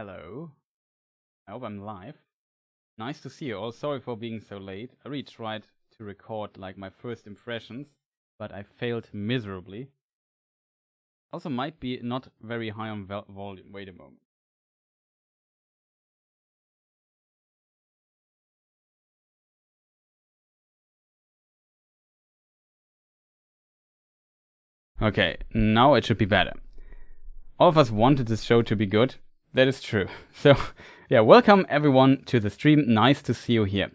Hello. I hope I'm live. Nice to see you all. Sorry for being so late. I really tried to record like my first impressions, but I failed miserably. Also might be not very high on volume. Wait a moment. Okay, now it should be better. All of us wanted this show to be good. That is true. So, yeah, welcome everyone to the stream. Nice to see you here.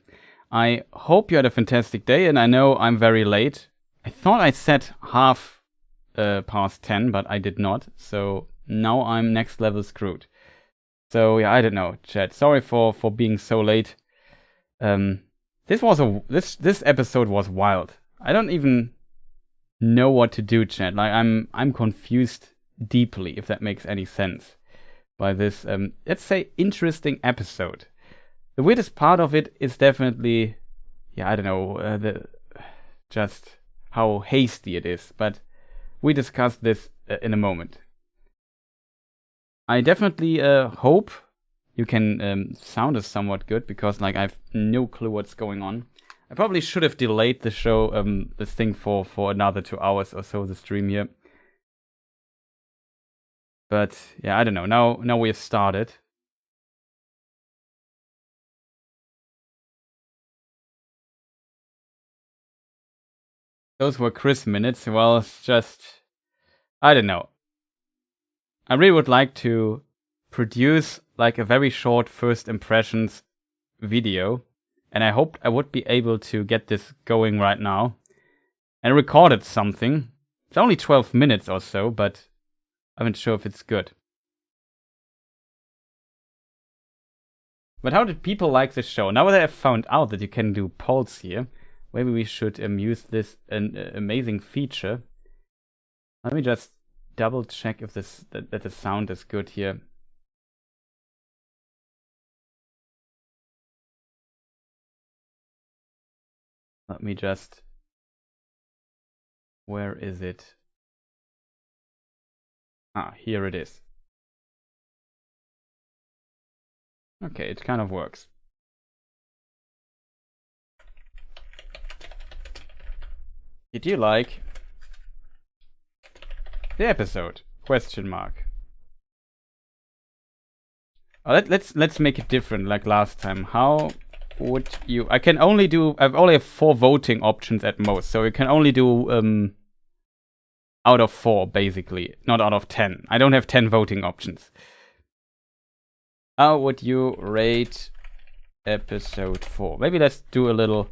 I hope you had a fantastic day, and I know I'm very late. I thought I said half past 10, but I did not. So now I'm next level screwed. So yeah, I don't know, chat. Sorry for being so late. This episode was wild. I don't even know what to do, chat. Like I'm confused deeply, if that makes any sense, by this let's say interesting episode. The weirdest part of it is definitely, yeah, I don't know, just how hasty it is. But we discuss this in a moment. I definitely hope you can sound us somewhat good, because like I have no clue what's going on. I probably should have delayed the show, this thing for another 2 hours or so, the stream here. But yeah, I don't know. Now we have started. Those were Chris minutes. Well, it's just, I don't know. I really would like to produce like a very short first impressions video, and I hoped I would be able to get this going right now. And I recorded something. It's only 12 minutes or so, but I'm not sure if it's good. But how did people like the show? Now that I've found out that you can do polls here, maybe we should use this amazing feature. Let me just double check if that the sound is good here. Let me just... Where is it? Ah, here it is. Okay, it kind of works. Did you like the episode? Question mark. Oh, let's make it different like last time. How would you... I only have 4 voting options at most, so you can only do out of 4 basically, not out of 10. I don't have 10 voting options. How would you rate episode 4? Maybe let's do a little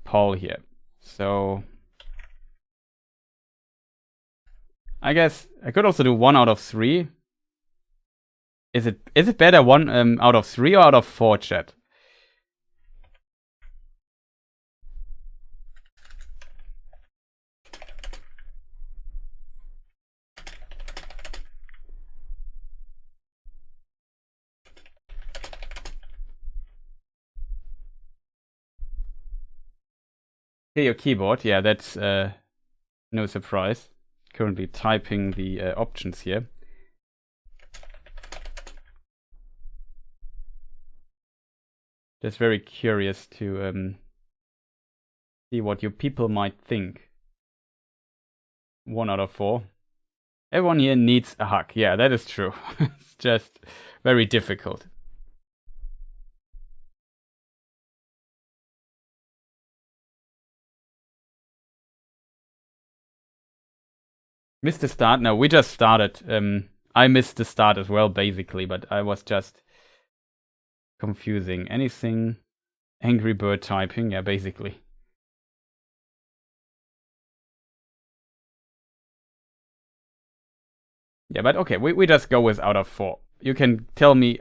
poll here. So I guess I could also do 1 out of 3. Is it better 1 out of 3 or out of 4, chat? Here, your keyboard. Yeah, that's no surprise. Currently typing the options here. Just very curious to see what you people might think. 1 out of 4. Everyone here needs a hug. Yeah, that is true. It's just very difficult. Missed the start? No, we just started. I missed the start as well, basically, but I was just confusing. Anything? Angry Bird typing? Yeah, basically. Yeah, but okay, we just go with out of 4. You can tell me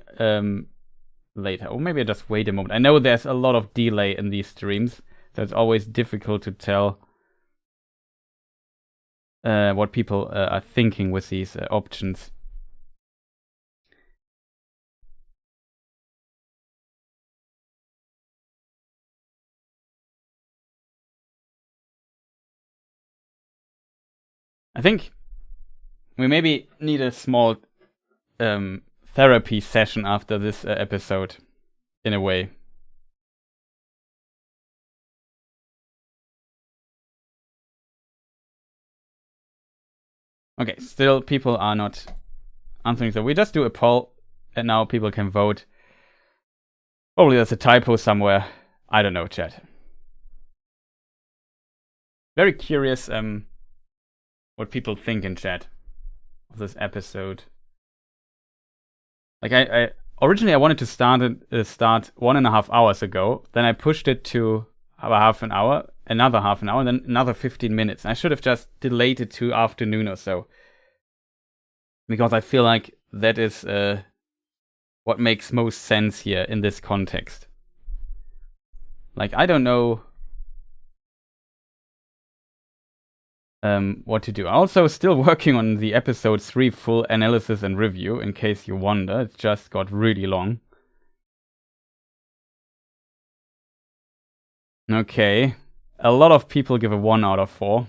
later. Or maybe I just wait a moment. I know there's a lot of delay in these streams, so it's always difficult to tell what people are thinking with these options. I think we maybe need a small therapy session after this episode, in a way. Okay, still people are not answering, so we just do a poll, and now people can vote. Probably there's a typo somewhere. I don't know, chat. Very curious what people think in chat of this episode. Like I originally I wanted to start 1.5 hours ago. Then I pushed it to half an hour, another half an hour, and then another 15 minutes. I should have just delayed it to afternoon or so, because I feel like that is what makes most sense here in this context. Like, I don't know what to do. I'm also still working on the episode 3 full analysis and review, in case you wonder. It just got really long. Okay. A lot of people give a 1 out of 4.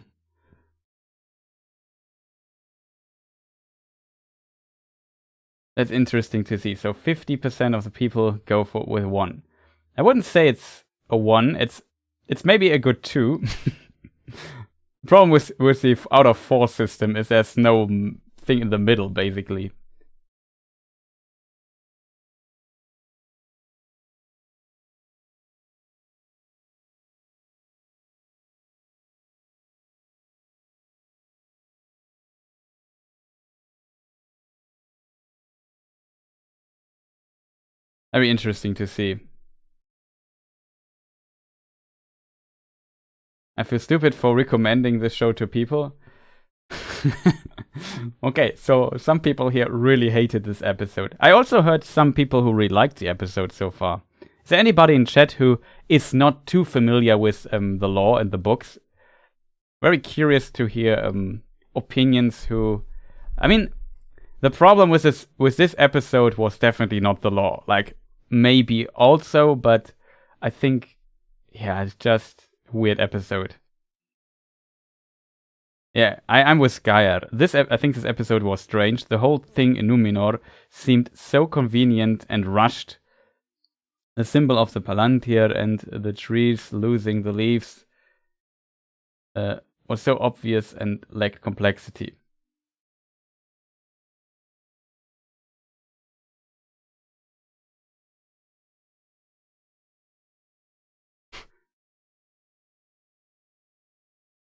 That's interesting to see. So 50% of the people go with 1. I wouldn't say it's a 1. It's maybe a good 2. The problem with the out of 4 system is there's no thing in the middle, basically. Very interesting to see. I feel stupid for recommending this show to people. Okay, so some people here really hated this episode. I also heard some people who really liked the episode so far. Is there anybody in chat who is not too familiar with the lore and the books? Very curious to hear opinions who... I mean, the problem with this episode was definitely not the lore. Like, maybe also, but I think, yeah, it's just a weird episode. Yeah, I'm with Skyer. I think this episode was strange. The whole thing in Numenor seemed so convenient and rushed. The symbol of the Palantir and the trees losing the leaves was so obvious and lacked complexity.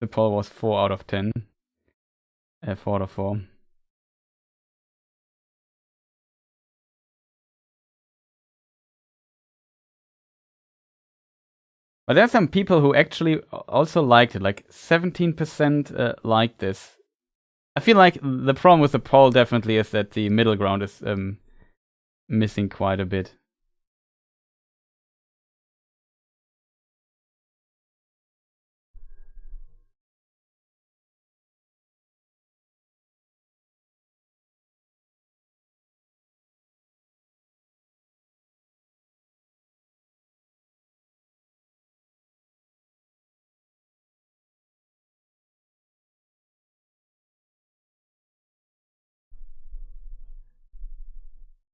The poll was 4 out of 10. 4 out of 4. But there are some people who actually also liked it. Like 17% liked this. I feel like the problem with the poll definitely is that the middle ground is missing quite a bit.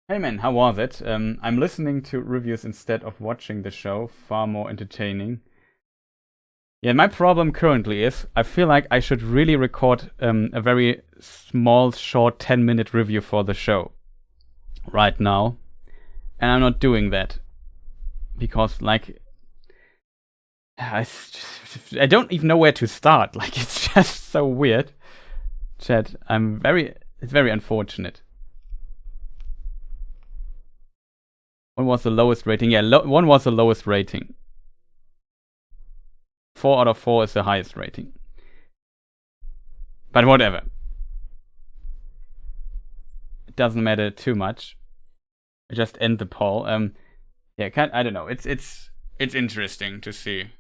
Hey man, how was it? I'm listening to reviews instead of watching the show. Far more entertaining. Yeah, my problem currently is I feel like I should really record a very small, short 10-minute review for the show right now. And I'm not doing that. Because, like, I don't even know where to start. Like, it's just so weird. Chat, it's very unfortunate. One was the lowest rating. Yeah, 1 was the lowest rating. 4 out of 4 is the highest rating. But whatever. It doesn't matter too much. I just end the poll. Yeah, I don't know. It's interesting to see.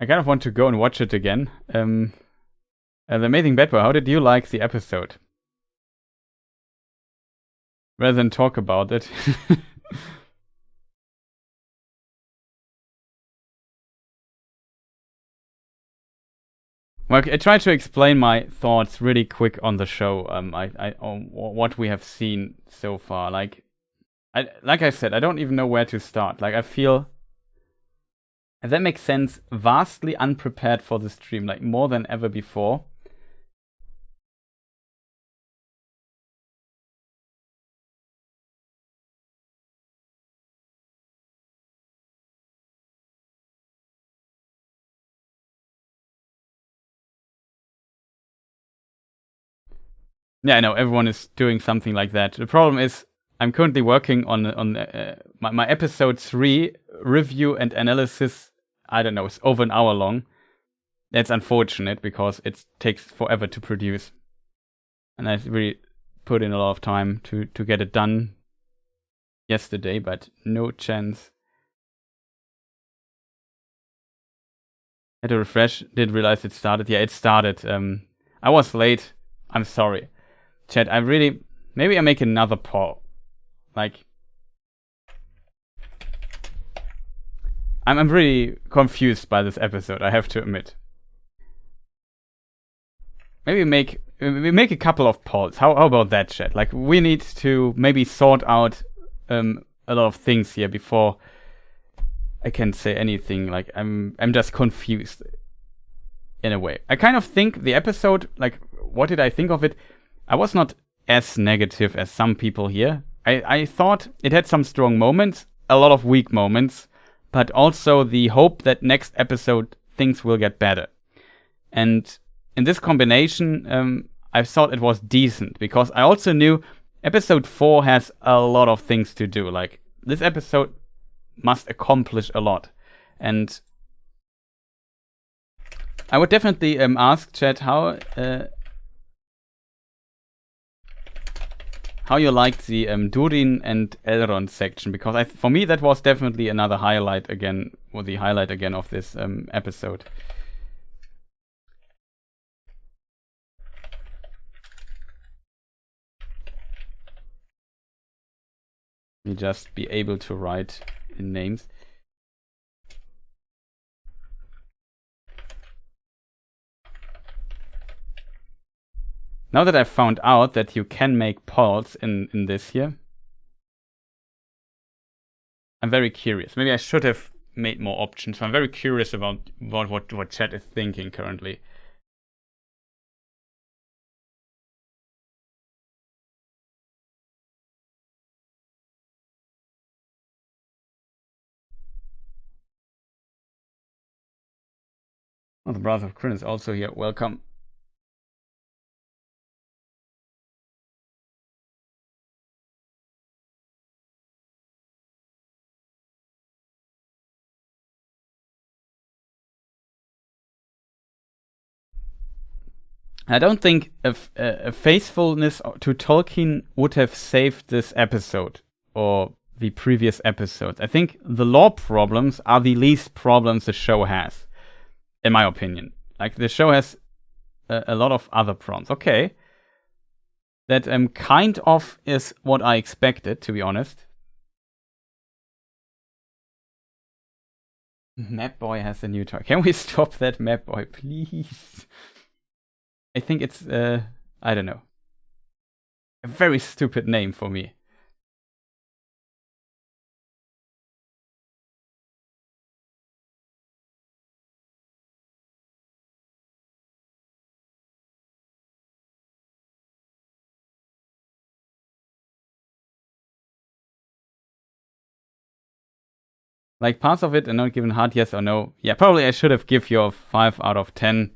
I kind of want to go and watch it again. The Amazing Bad Boy, how did you like the episode? Rather than talk about it. Well, I tried to explain my thoughts really quick on the show. On what we have seen so far. Like I said, I don't even know where to start. Like I feel, if that makes sense, vastly unprepared for the stream, like more than ever before. Yeah, I know everyone is doing something like that. The problem is, I'm currently working on my episode 3 review and analysis. I don't know, it's over an hour long. That's unfortunate because it takes forever to produce, and I really put in a lot of time to get it done yesterday, but no chance. Had to refresh. Didn't realize it started. Yeah, it started. I was late. I'm sorry. Chat, maybe I make another poll. Like, I'm really confused by this episode, I have to admit. Maybe we make a couple of polls. How about that, chat? Like, we need to maybe sort out a lot of things here before I can say anything. Like, I'm just confused in a way. I kind of think the episode, like, what did I think of it? I was not as negative as some people here. I thought it had some strong moments, a lot of weak moments, but also the hope that next episode things will get better. And in this combination, I thought it was decent, because I also knew episode 4 has a lot of things to do. Like, this episode must accomplish a lot. And I would definitely ask chat how you liked the Durin and Elrond section, because for me that was definitely another highlight again, or the highlight again of this episode. Me just be able to write in names. Now that I've found out that you can make polls in this here, I'm very curious. Maybe I should have made more options. So I'm very curious about what chat is thinking currently. Oh, the Brother of Kryn is also here. Welcome. I don't think a faithfulness to Tolkien would have saved this episode or the previous episodes. I think the lore problems are the least problems the show has, in my opinion. Like, the show has a lot of other problems. Okay. That kind of is what I expected, to be honest. Map Boy has a new toy. Can we stop that, Map Boy, please? I think it's, I don't know. A very stupid name for me. Like, parts of it are not given hard yes or no. Yeah, probably I should have give you a 5 out of 10.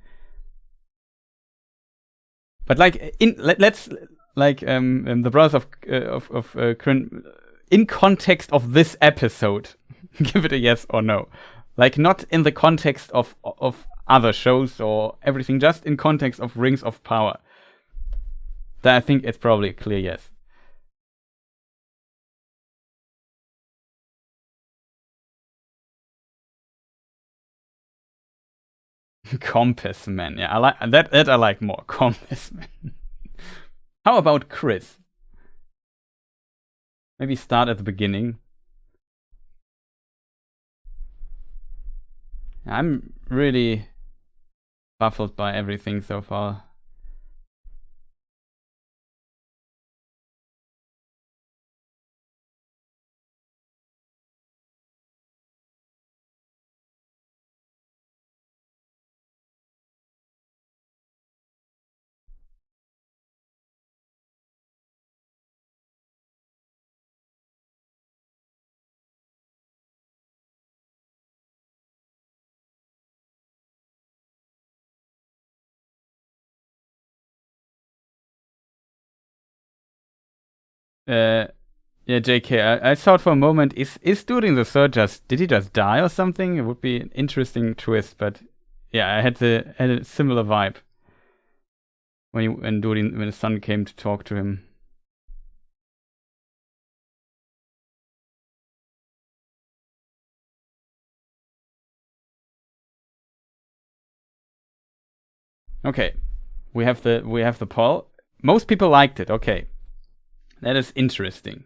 But like, let's like the Brothers of Kryn, in context of this episode, give it a yes or no. Like, not in the context of other shows or everything, just in context of Rings of Power. Then I think it's probably a clear yes. Compass Man. Yeah, I like that. I like more. Compass Man. How about Chris? Maybe start at the beginning. I'm really baffled by everything so far. Yeah, JK, I thought for a moment, is during the third did he just die or something? It would be an interesting twist, but yeah, I had a similar vibe when the son came to talk to him. Okay, we have the poll. Most people liked it. Okay, that is interesting.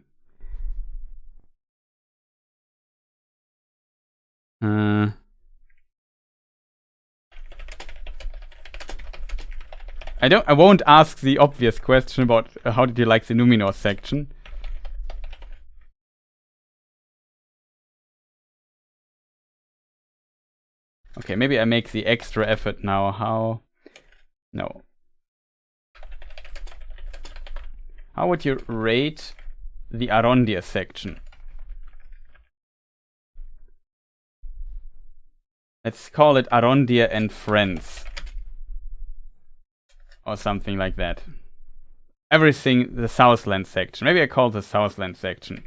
I won't ask the obvious question about how did you like the Numenor section. Okay, maybe I make the extra effort now. How? No. How would you rate the Arondir section? Let's call it Arondir and Friends. Or something like that. Everything, the Southland section. Maybe I call it the Southland section.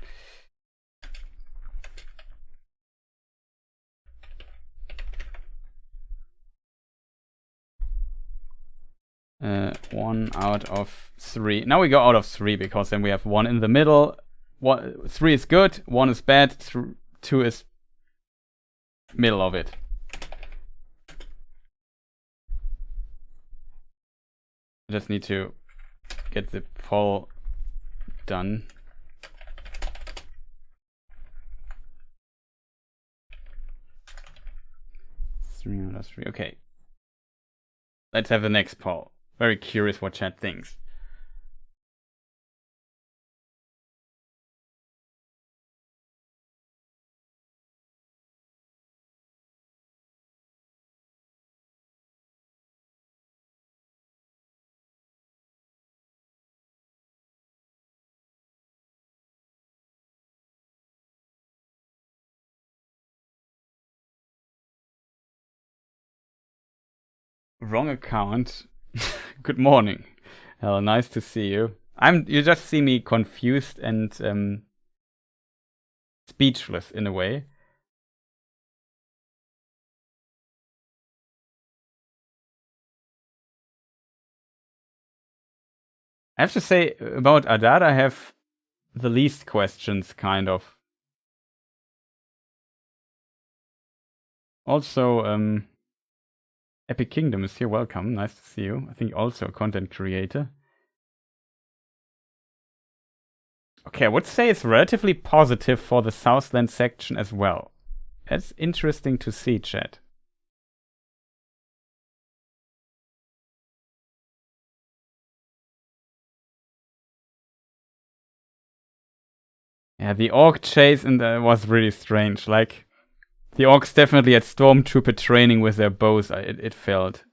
One out of 3. Now we go out of 3 because then we have 1 in the middle. 3 is good, 1 is bad, 2 is middle of it. I just need to get the poll done. Three out of 3. Okay. Let's have the next poll. Very curious what chat thinks. Wrong account. Good morning. Hello, nice to see you. You just see me confused and speechless in a way. I have to say about Adad, I have the least questions, kind of. Also, Epic Kingdom is here. Welcome. Nice to see you. I think also a content creator. Okay, I would say it's relatively positive for the Southland section as well. That's interesting to see, chat. Yeah, the orc chase was really strange. Like, the orcs definitely had stormtrooper training with their bows, it felt.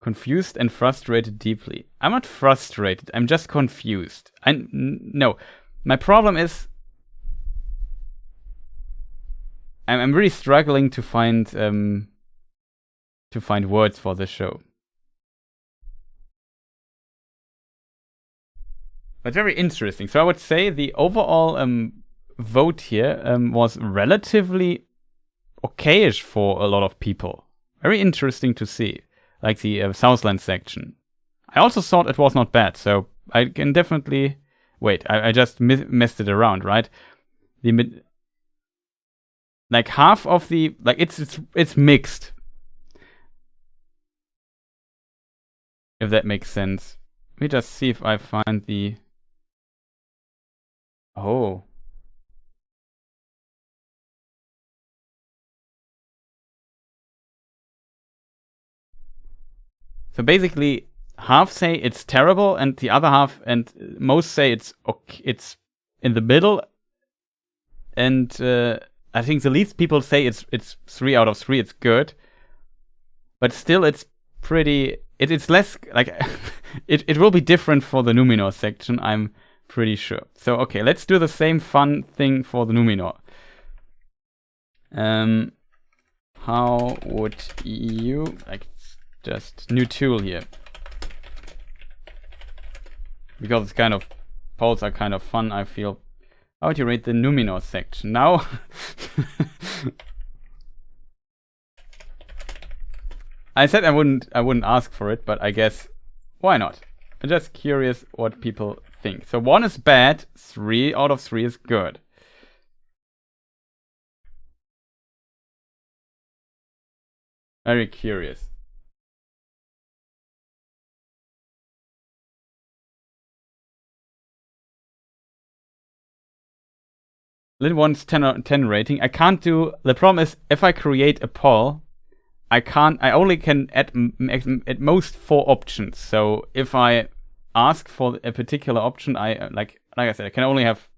Confused and frustrated deeply. I'm not frustrated, I'm just confused. No, my problem is I'm really struggling to find words for this show. But very interesting. So I would say the overall vote here was relatively okayish for a lot of people. Very interesting to see, like the Southland section. I also thought it was not bad, so I can definitely... Wait, I just messed it around, right? like half of the like it's mixed. If that makes sense. Let me just see if I find the. Oh. So basically, half say it's terrible, and the other half, and most say it's okay, it's in the middle. And I think the least people say it's 3 out of 3. It's good, but still, it's pretty. It's less like it will be different for the Numenor section. I'm pretty sure. So okay, let's do the same fun thing for the Numenor. How would you like? Just new tool here, because it's kind of polls are kind of fun. I feel. How would you rate the Numenor section now? I said I wouldn't ask for it, but I guess why not? I'm just curious what people think. So 1 is bad, 3 out of 3 is good. Very curious. Lid wants 10 rating. I can't do. The problem is if I create a poll, I only can add at most 4 options. So if I ask for a particular option, I like I said, I can only have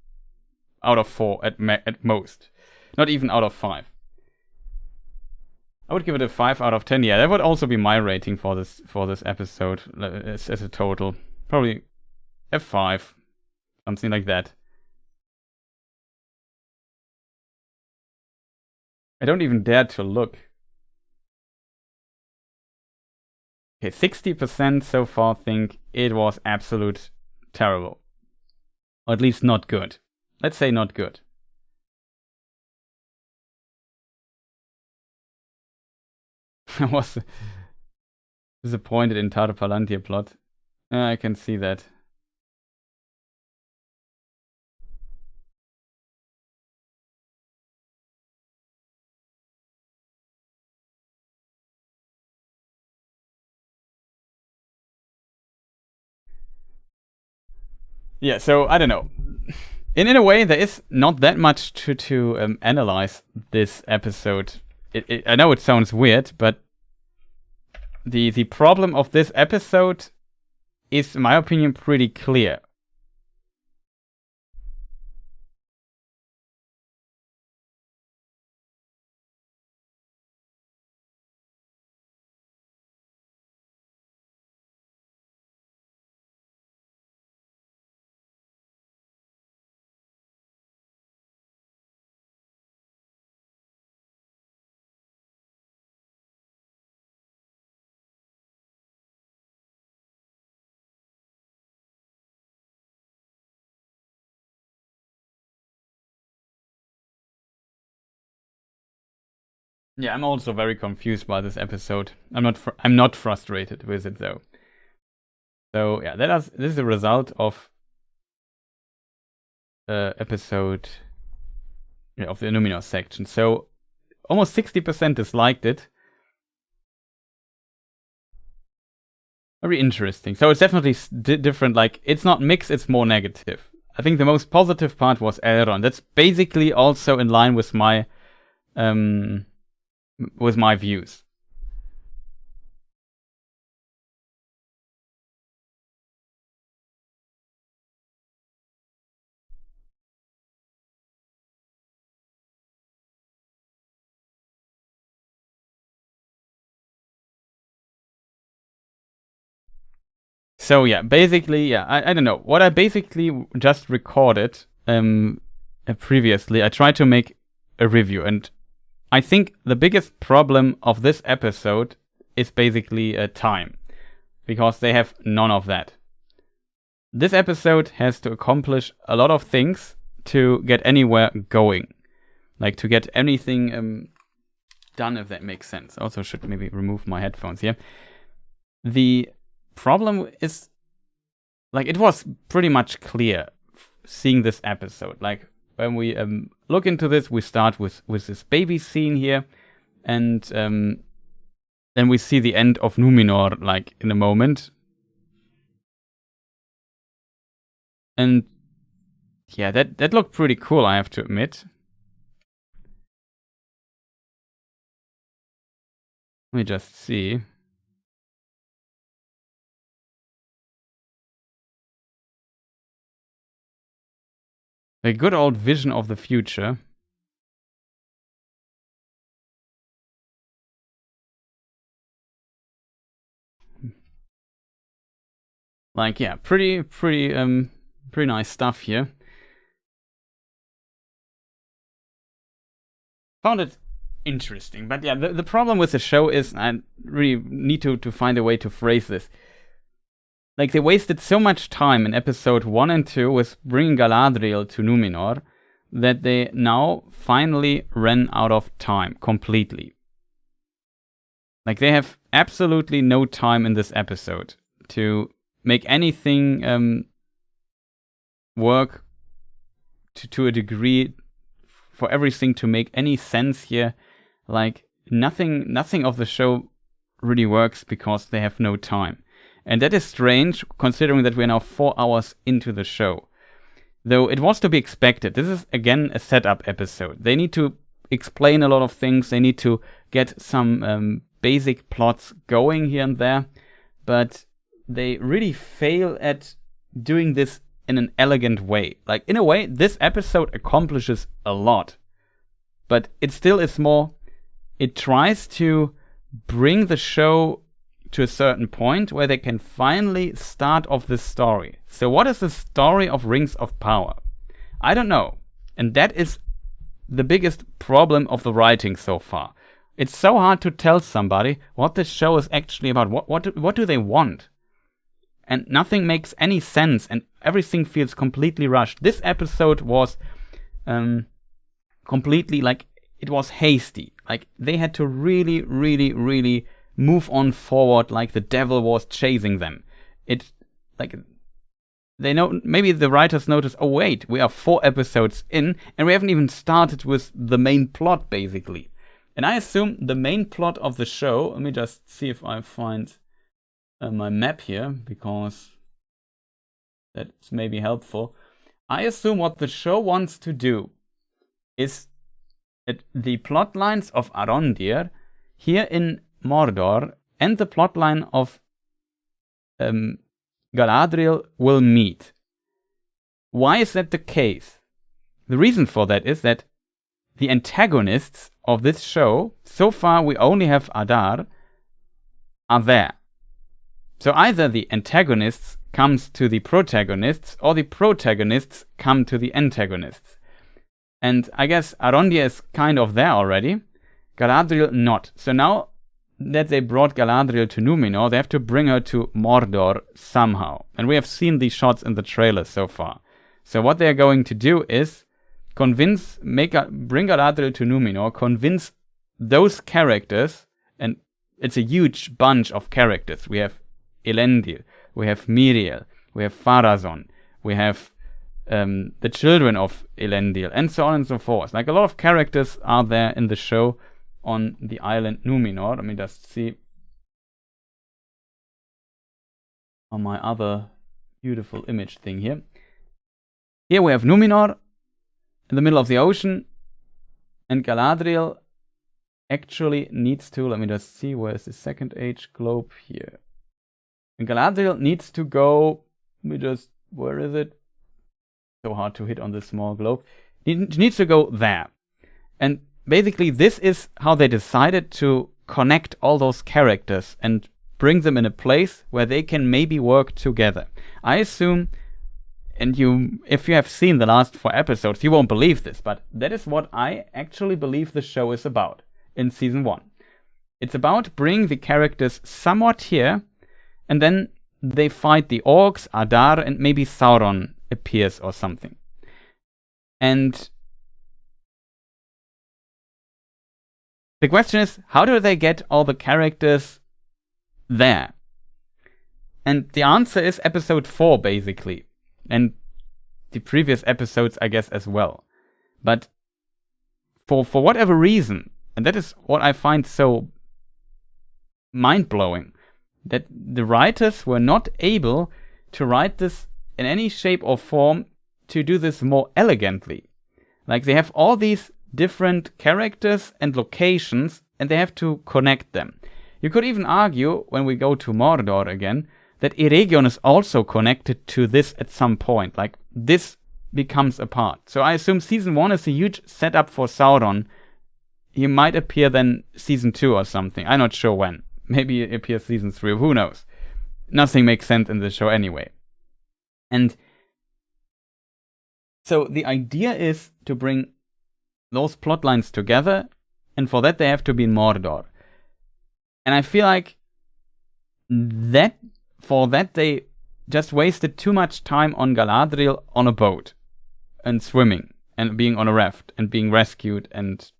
out of 4 at most, not even out of 5. I would give it a 5 out of 10. Yeah, that would also be my rating for this episode as a total. Probably a 5, something like that. I don't even dare to look. Okay, 60% so far think it was absolute terrible. Or at least not good. Let's say not good. I was disappointed in Taro Palantir plot. I can see that. Yeah, so I don't know. In a way, there is not that much to analyze this episode. I know it sounds weird, but the problem of this episode is, in my opinion, pretty clear. Yeah, I'm also very confused by this episode. I'm not frustrated with it though. So yeah, this is a result of episode of the Numenor section. So almost 60% disliked it. Very interesting. So it's definitely different. Like, it's not mixed, it's more negative. I think the most positive part was Elrond. That's basically also in line with my views. So yeah, basically, yeah, I don't know. What I basically just recorded previously, I tried to make a review, and I think the biggest problem of this episode is basically time, because they have none of that. This episode has to accomplish a lot of things to get anywhere going, like to get anything done, if that makes sense. Also should maybe remove my headphones here. The problem is, like, it was pretty much clear seeing this episode. Like, when we look into this, we start with this baby scene here, and then we see the end of Numenor, like, in a moment. And yeah, that looked pretty cool, I have to admit. Let me just see. A good old vision of the future. Like, yeah, pretty nice stuff here. Found it interesting, but yeah, the problem with the show is, I really need to find a way to phrase this. Like, they wasted so much time in episode 1 and 2 with bringing Galadriel to Numenor that they now finally ran out of time completely. Like, they have absolutely no time in this episode to make anything work to a degree, for everything to make any sense here. Like, nothing of the show really works because they have no time. And that is strange, considering that we're now 4 hours into the show. Though it was to be expected. This is, again, a setup episode. They need to explain a lot of things. They need to get some basic plots going here and there. But they really fail at doing this in an elegant way. Like, in a way, this episode accomplishes a lot. But it still is more... It tries to bring the show to a certain point where they can finally start off this story. So what is the story of Rings of Power? I don't know. And that is the biggest problem of the writing so far. It's so hard to tell somebody what this show is actually about. What do they want? And nothing makes any sense, and everything feels completely rushed. This episode was completely, like, it was hasty. Like, they had to really, really, really move on forward like the devil was chasing them. It, like, they know, maybe the writers notice, oh wait, we are 4 episodes in, and we haven't even started with the main plot, basically. And I assume the main plot of the show, let me just see if I find my map here, because that's maybe helpful. I assume what the show wants to do is that the plot lines of Arondir here in Mordor and the plotline of Galadriel will meet. Why is that the case? The reason for that is that the antagonists of this show, so far we only have Adar, are there. So either the antagonists comes to the protagonists, or the protagonists come to the antagonists. And I guess Arondir is kind of there already, Galadriel not. So now that they brought Galadriel to Numenor, they have to bring her to Mordor somehow. And we have seen these shots in the trailer so far. So what they are going to do is bring Galadriel to Numenor, convince those characters, and it's a huge bunch of characters. We have Elendil, we have Miriel, we have Pharazôn, we have the children of Elendil, and so on and so forth. Like, a lot of characters are there in the show on the island Numenor. Let me just see on my other beautiful image thing here. Here we have Numenor in the middle of the ocean, and Galadriel actually needs to, let me just see, where's the second age globe here? And Galadriel needs to go, where is it? So hard to hit on this small globe. She needs to go there. And basically this is how they decided to connect all those characters and bring them in a place where they can maybe work together. I assume, and if you have seen the last 4 episodes, you won't believe this, but that is what I actually believe the show is about in season 1. It's about bringing the characters somewhat here, and then they fight the orcs, Adar, and maybe Sauron appears or something. And the question is, how do they get all the characters there? And the answer is episode 4, basically. And the previous episodes, I guess, as well. But for whatever reason, and that is what I find so mind-blowing, that the writers were not able to write this in any shape or form to do this more elegantly. Like, they have all these different characters and locations, and they have to connect them. You could even argue, when we go to Mordor again, that Eregion is also connected to this at some point. Like, this becomes a part. So I assume Season 1 is a huge setup for Sauron. He might appear then Season 2 or something. I'm not sure when. Maybe it appears Season 3, who knows. Nothing makes sense in the show anyway. And so the idea is to bring those plot lines together, and for that they have to be in Mordor. And I feel like for that they just wasted too much time on Galadriel on a boat and swimming and being on a raft and being rescued and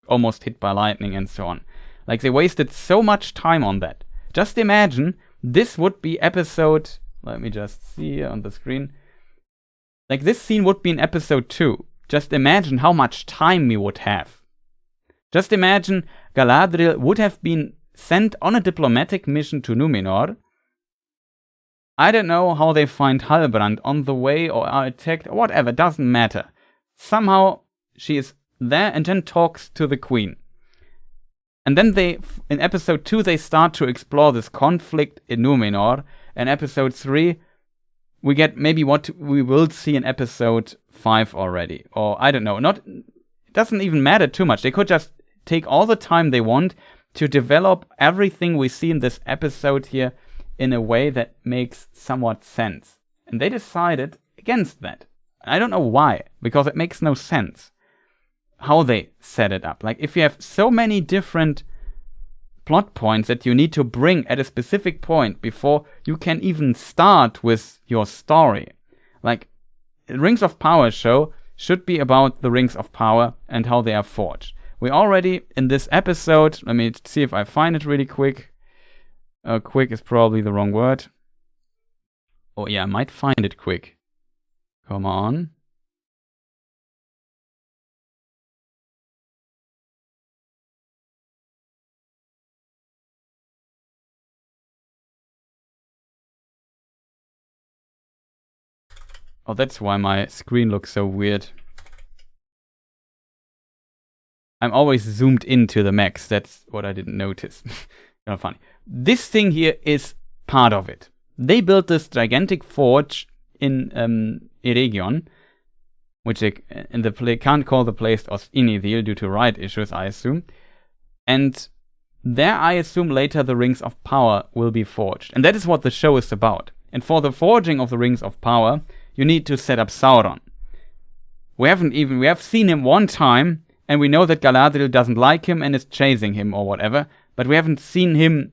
almost hit by lightning and so on. Like, they wasted so much time on that. Just imagine this would be episode, let me just see on the screen. Like, this scene would be in episode 2. Just imagine how much time we would have. Just imagine Galadriel would have been sent on a diplomatic mission to Numenor. I don't know how they find Halbrand on the way or are attacked, or whatever, doesn't matter. Somehow she is there and then talks to the queen. And then in episode 2, they start to explore this conflict in Numenor. In episode 3, we get maybe what we will see in episode 5 already. Or, I don't know, it doesn't even matter too much. They could just take all the time they want to develop everything we see in this episode here in a way that makes somewhat sense. And they decided against that. I don't know why, because it makes no sense how they set it up. Like, if you have so many different plot points that you need to bring at a specific point before you can even start with your story. Like, Rings of Power show should be about the Rings of Power and how they are forged. We already, in this episode, let me see if I find it really quick. Quick is probably the wrong word. Oh yeah, I might find it quick. Come on. Oh, that's why my screen looks so weird. I'm always zoomed into the max. That's what I didn't notice. Kind of funny. This thing here is part of it. They built this gigantic forge in Eregion, which they can't call the place Ostinithil due to right issues, I assume. And there, I assume, later the Rings of Power will be forged. And that is what the show is about. And for the forging of the Rings of Power, you need to set up Sauron. We have seen him one time, and we know that Galadriel doesn't like him and is chasing him or whatever, but we haven't seen him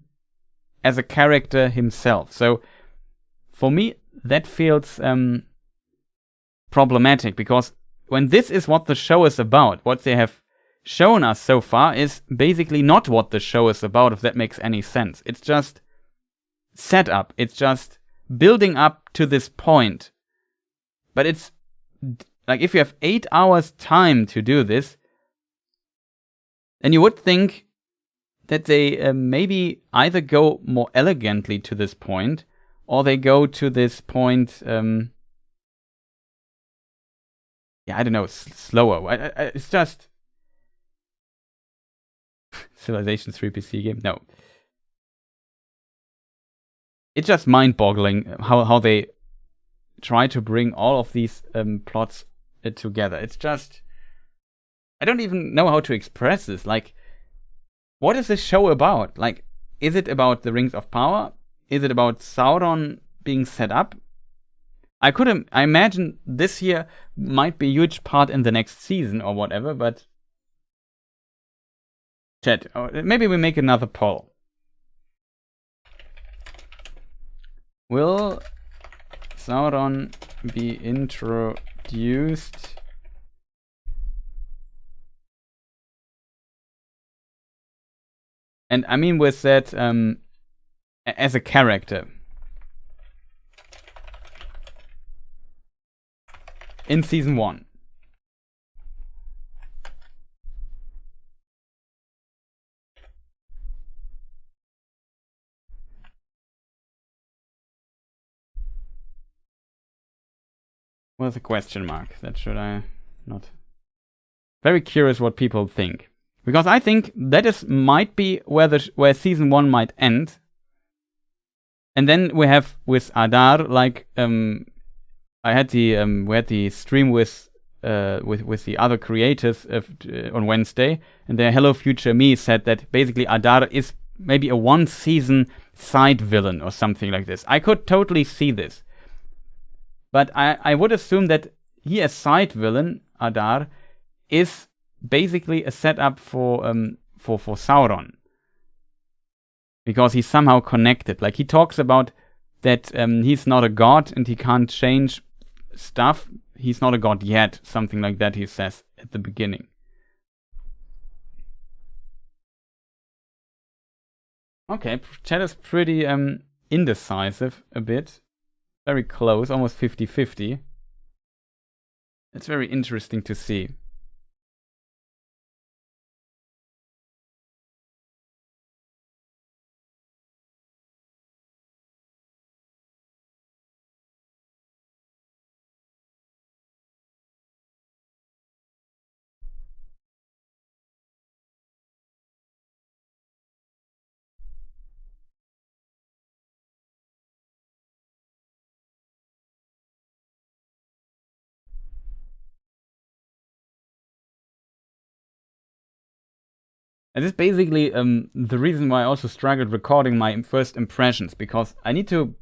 as a character himself. So, for me, that feels problematic, because when this is what the show is about, what they have shown us so far is basically not what the show is about, if that makes any sense. It's just setup. It's just building up to this point. But it's like, if you have 8 hours time to do this, then you would think that they maybe either go more elegantly to this point, or they go to this point, I don't know, slower. It's just Civilization 3 PC game. No, it's just mind-boggling how they try to bring all of these plots together. It's just, I don't even know how to express this. Like, what is this show about? Like, is it about the Rings of Power? Is it about Sauron being set up? I imagine this here might be a huge part in the next season or whatever, but chat, maybe we make another poll. Will Sauron be introduced and I mean with that as a character in season 1? Was a question mark. That should I not? Very curious what people think. Because I think that might be where season 1 might end. And then we have with Adar, like, we had the stream with the other creators on Wednesday, and the Hello Future Me said that basically Adar is maybe a 1-season side villain or something like this. I could totally see this. But I would assume that he, as side villain, Adar, is basically a setup for Sauron. Because he's somehow connected. Like, he talks about that he's not a god and he can't change stuff. He's not a god yet. Something like that he says at the beginning. Okay, chat is pretty indecisive a bit. Very close, almost 50-50. It's very interesting to see. And this is basically the reason why I also struggled recording my first impressions, because I need to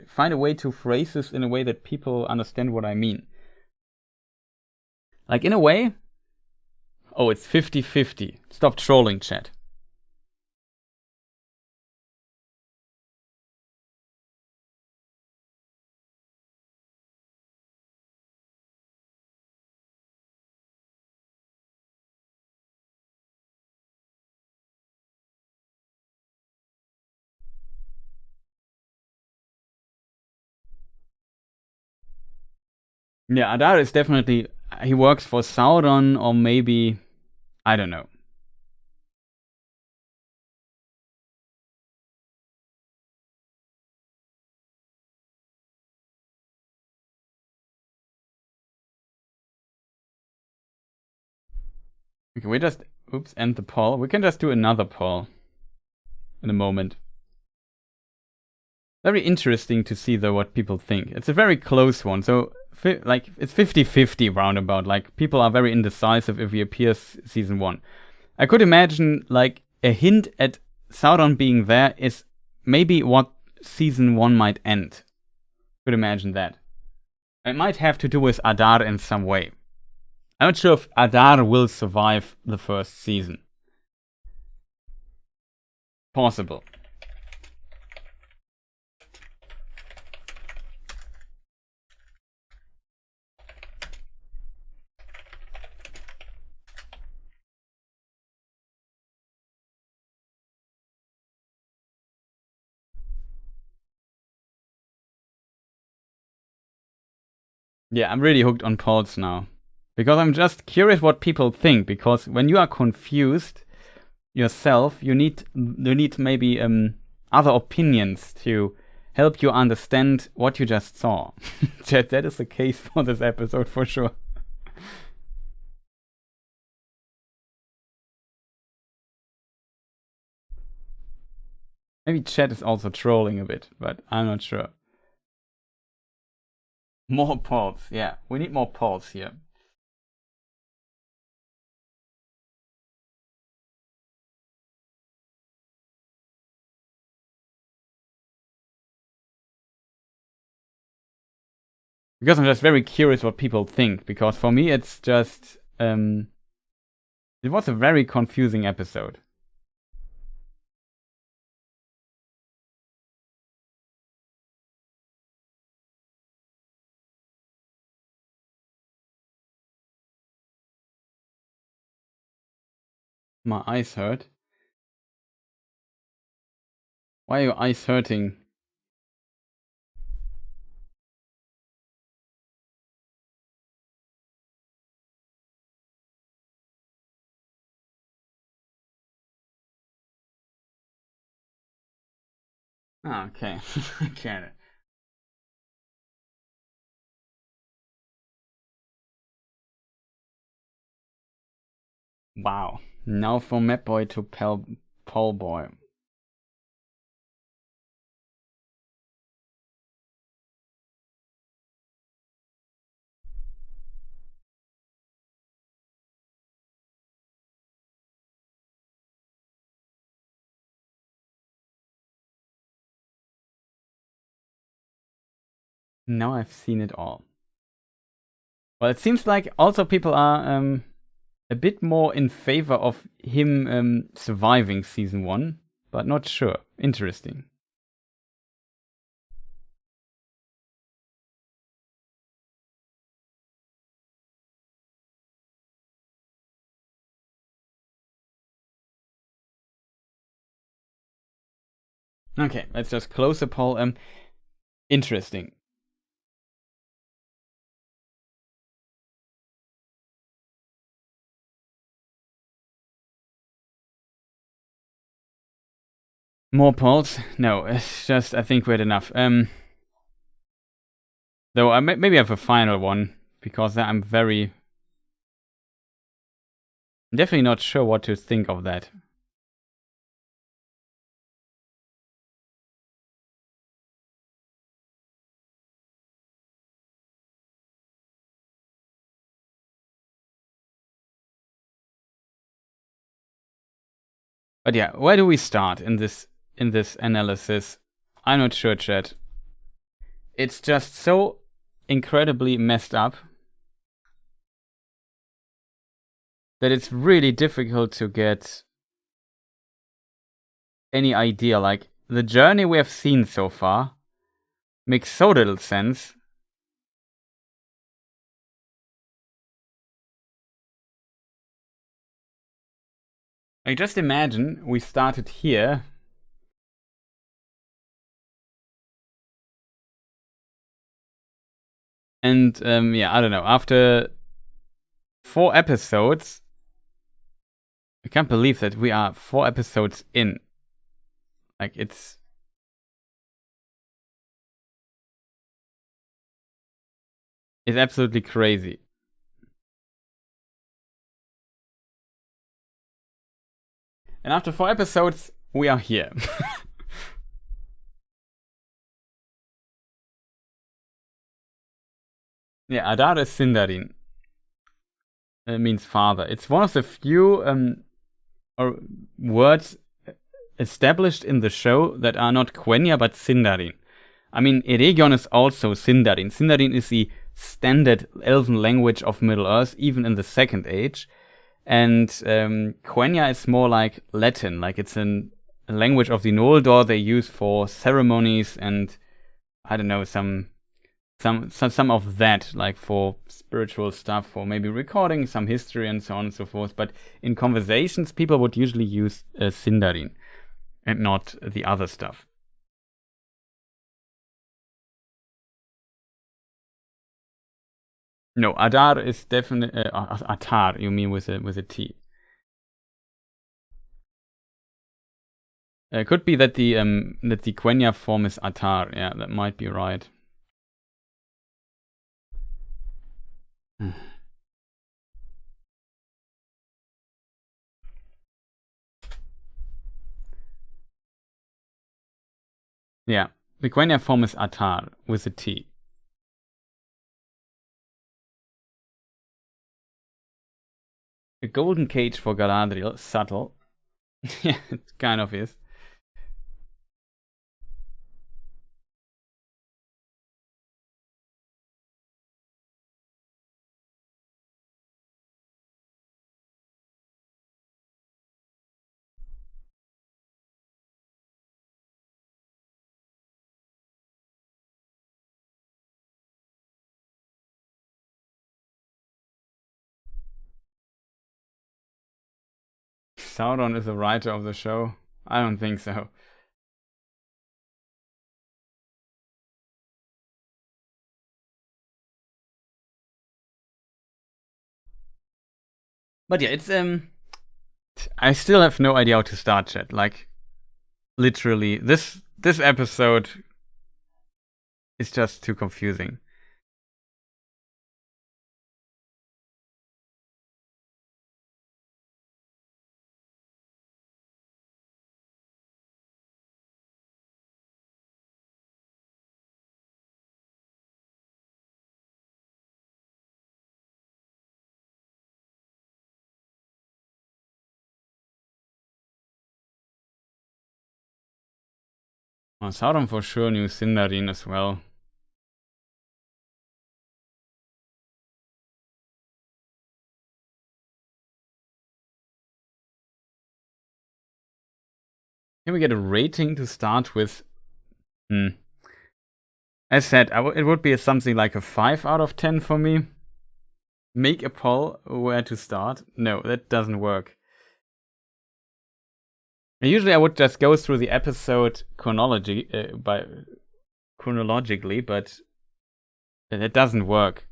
find a way to phrase this in a way that people understand what I mean. Like, in a way, oh, it's 50-50. Stop trolling, chat. Yeah, Adar is definitely, he works for Sauron, or maybe, I don't know. Okay, we just, end the poll. We can just do another poll in a moment. Very interesting to see, though, what people think. It's a very close one, so, like, it's 50-50 roundabout. Like, people are very indecisive if he appears season 1. I could imagine, like, a hint at Sauron being there is maybe what season 1 might end. Could imagine that. It might have to do with Adar in some way. I'm not sure if Adar will survive the first season. Possible. Yeah, I'm really hooked on polls now. Because I'm just curious what people think. Because when you are confused yourself, you need maybe other opinions to help you understand what you just saw. That is the case for this episode for sure. Maybe chat is also trolling a bit, but I'm not sure. More polls, yeah. We need more polls here. Because I'm just very curious what people think. Because for me, it's just it was a very confusing episode. My eyes hurt. Why are your eyes hurting? Ah, okay. I get it. Wow. Now from Map Boy to Pol Boy. Now I've seen it all. Well, it seems like also people are a bit more in favor of him surviving season 1, but not sure. Interesting. Okay, let's just close the poll. Interesting. More polls? No, it's just I think we had enough. Though I maybe have a final one because I'm definitely not sure what to think of that. But yeah, where do we start in this analysis? I'm not sure, chat. It's just so incredibly messed up that it's really difficult to get any idea. Like, the journey we have seen so far makes so little sense. Like, just imagine we started here. And, yeah, I don't know. After 4 episodes, I can't believe that we are 4 episodes in. Like, it's absolutely crazy. And after 4 episodes, we are here. Yeah, Adar is Sindarin. It means father. It's one of the few words established in the show that are not Quenya but Sindarin. I mean, Eregion is also Sindarin. Sindarin is the standard elven language of Middle Earth, even in the Second Age. And Quenya is more like Latin, like it's a language of the Noldor they use for ceremonies and, I don't know, some of that, like for spiritual stuff, for maybe recording some history and so on and so forth. But in conversations, people would usually use Sindarin and not the other stuff. No, Adar is definitely Atar. You mean with a T? It could be that the Quenya form is Atar. Yeah, that might be right. Yeah, the Quenya form is Atar with a T. A golden cage for Galadriel, subtle. Yeah, it kind of is. Sauron is the writer of the show? I don't think so. But yeah, it's I still have no idea how to start, chat. Like, literally, this episode is just too confusing. Oh, Sauron for sure knew Sindarin as well. Can we get a rating to start with? As said, it would be something like a 5 out of 10 for me. Make a poll where to start. No, that doesn't work. Usually I would just go through the episode chronologically, but that doesn't work.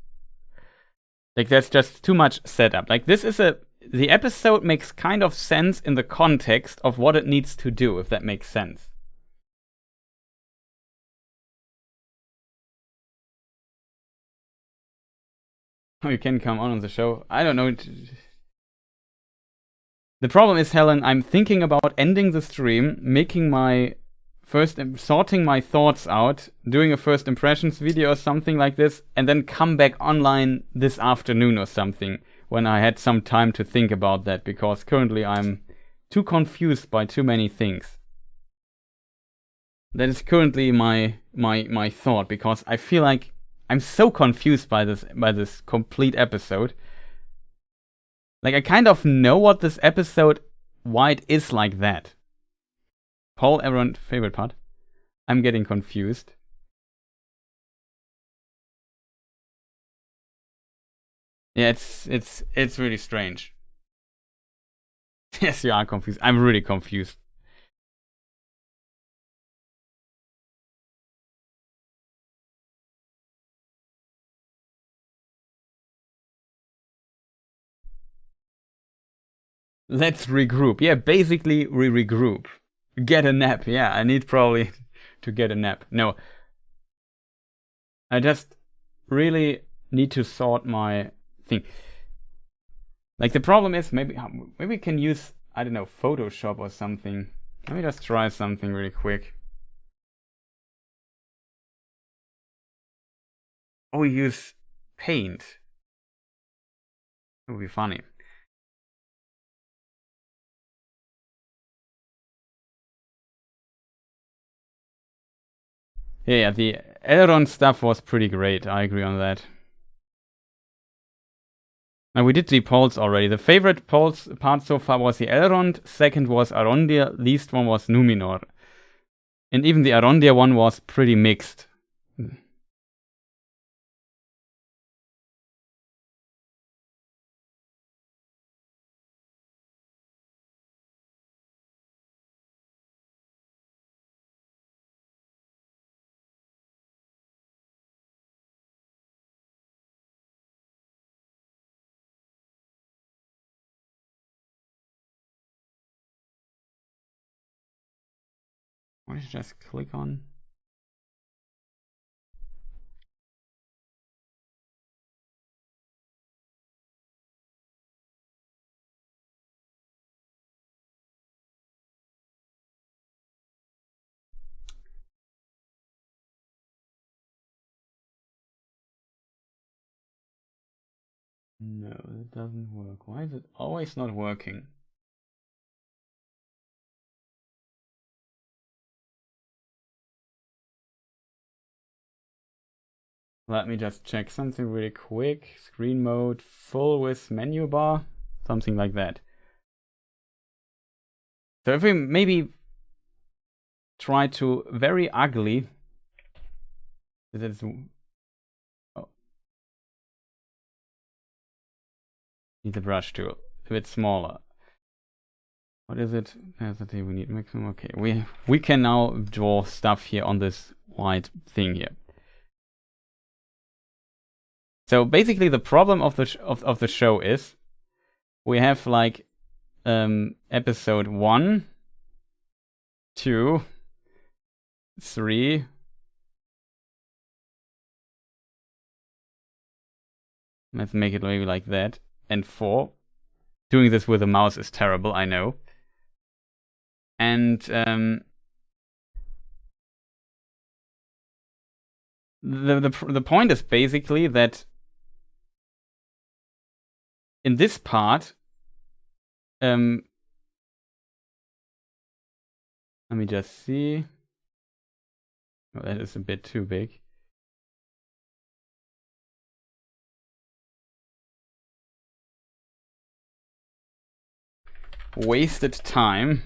Like, there's just too much setup. Like, the episode makes kind of sense in the context of what it needs to do, if that makes sense. Oh, you can come on the show. I don't know. The problem is, Helen, I'm thinking about ending the stream, making my sorting my thoughts out, doing a first impressions video or something like this, and then come back online this afternoon or something when I had some time to think about that, because currently I'm too confused by too many things. That is currently my thought, because I feel like I'm so confused by this complete episode. Like, I kind of know what this episode, why it is like that. Paul, everyone's favorite part. I'm getting confused. Yeah, it's really strange. Yes, you are confused. I'm really confused. Let's regroup. Yeah, basically we regroup. Get a nap. Yeah, I need probably to get a nap. No. I just really need to sort my thing. Like, the problem is, maybe we can use, I don't know, Photoshop or something. Let me just try something really quick. Oh, we use Paint. It would be funny. Yeah, the Elrond stuff was pretty great. I agree on that. Now, we did the polls already. The favorite polls part so far was the Elrond, second was Arondir, least one was Numenor. And even the Arondir one was pretty mixed. Why did you just click on? No, it doesn't work. Why is it always not working? Let me just check something really quick. Screen mode, full with menu bar, something like that. So if we maybe try to very ugly, oh, need the brush tool, a bit smaller. What is it? Opacity, we need maximum. Okay, we can now draw stuff here on this white thing here. So basically, the problem of the show is we have like episode 1, 2, 3. Let's make it maybe like that. And 4. Doing this with a mouse is terrible, I know. And the point is basically that in this part, let me just see. Well, that is a bit too big. Wasted time.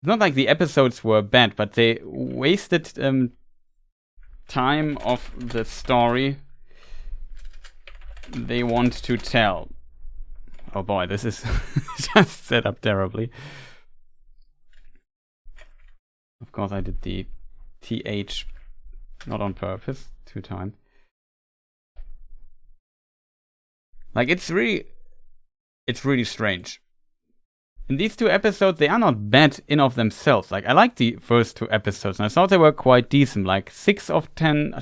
It's not like the episodes were bad, but they wasted time of the story they want to tell. Oh boy, this is just set up terribly. Of course, I did the TH not on purpose 2 times. Like, it's really strange. In these 2 episodes, they are not bad in of themselves. Like, I like the first 2 episodes, and I thought they were quite decent. Like 6 out of 10,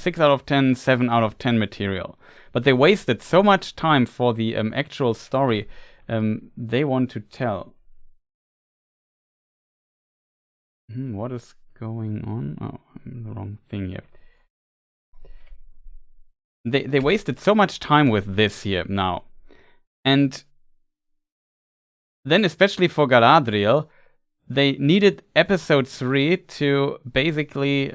7 out of 10 material. But they wasted so much time for the actual story they want to tell. What is going on? Oh, I'm the wrong thing here. They wasted so much time with this here now. And then, especially for Galadriel, they needed episode 3 to basically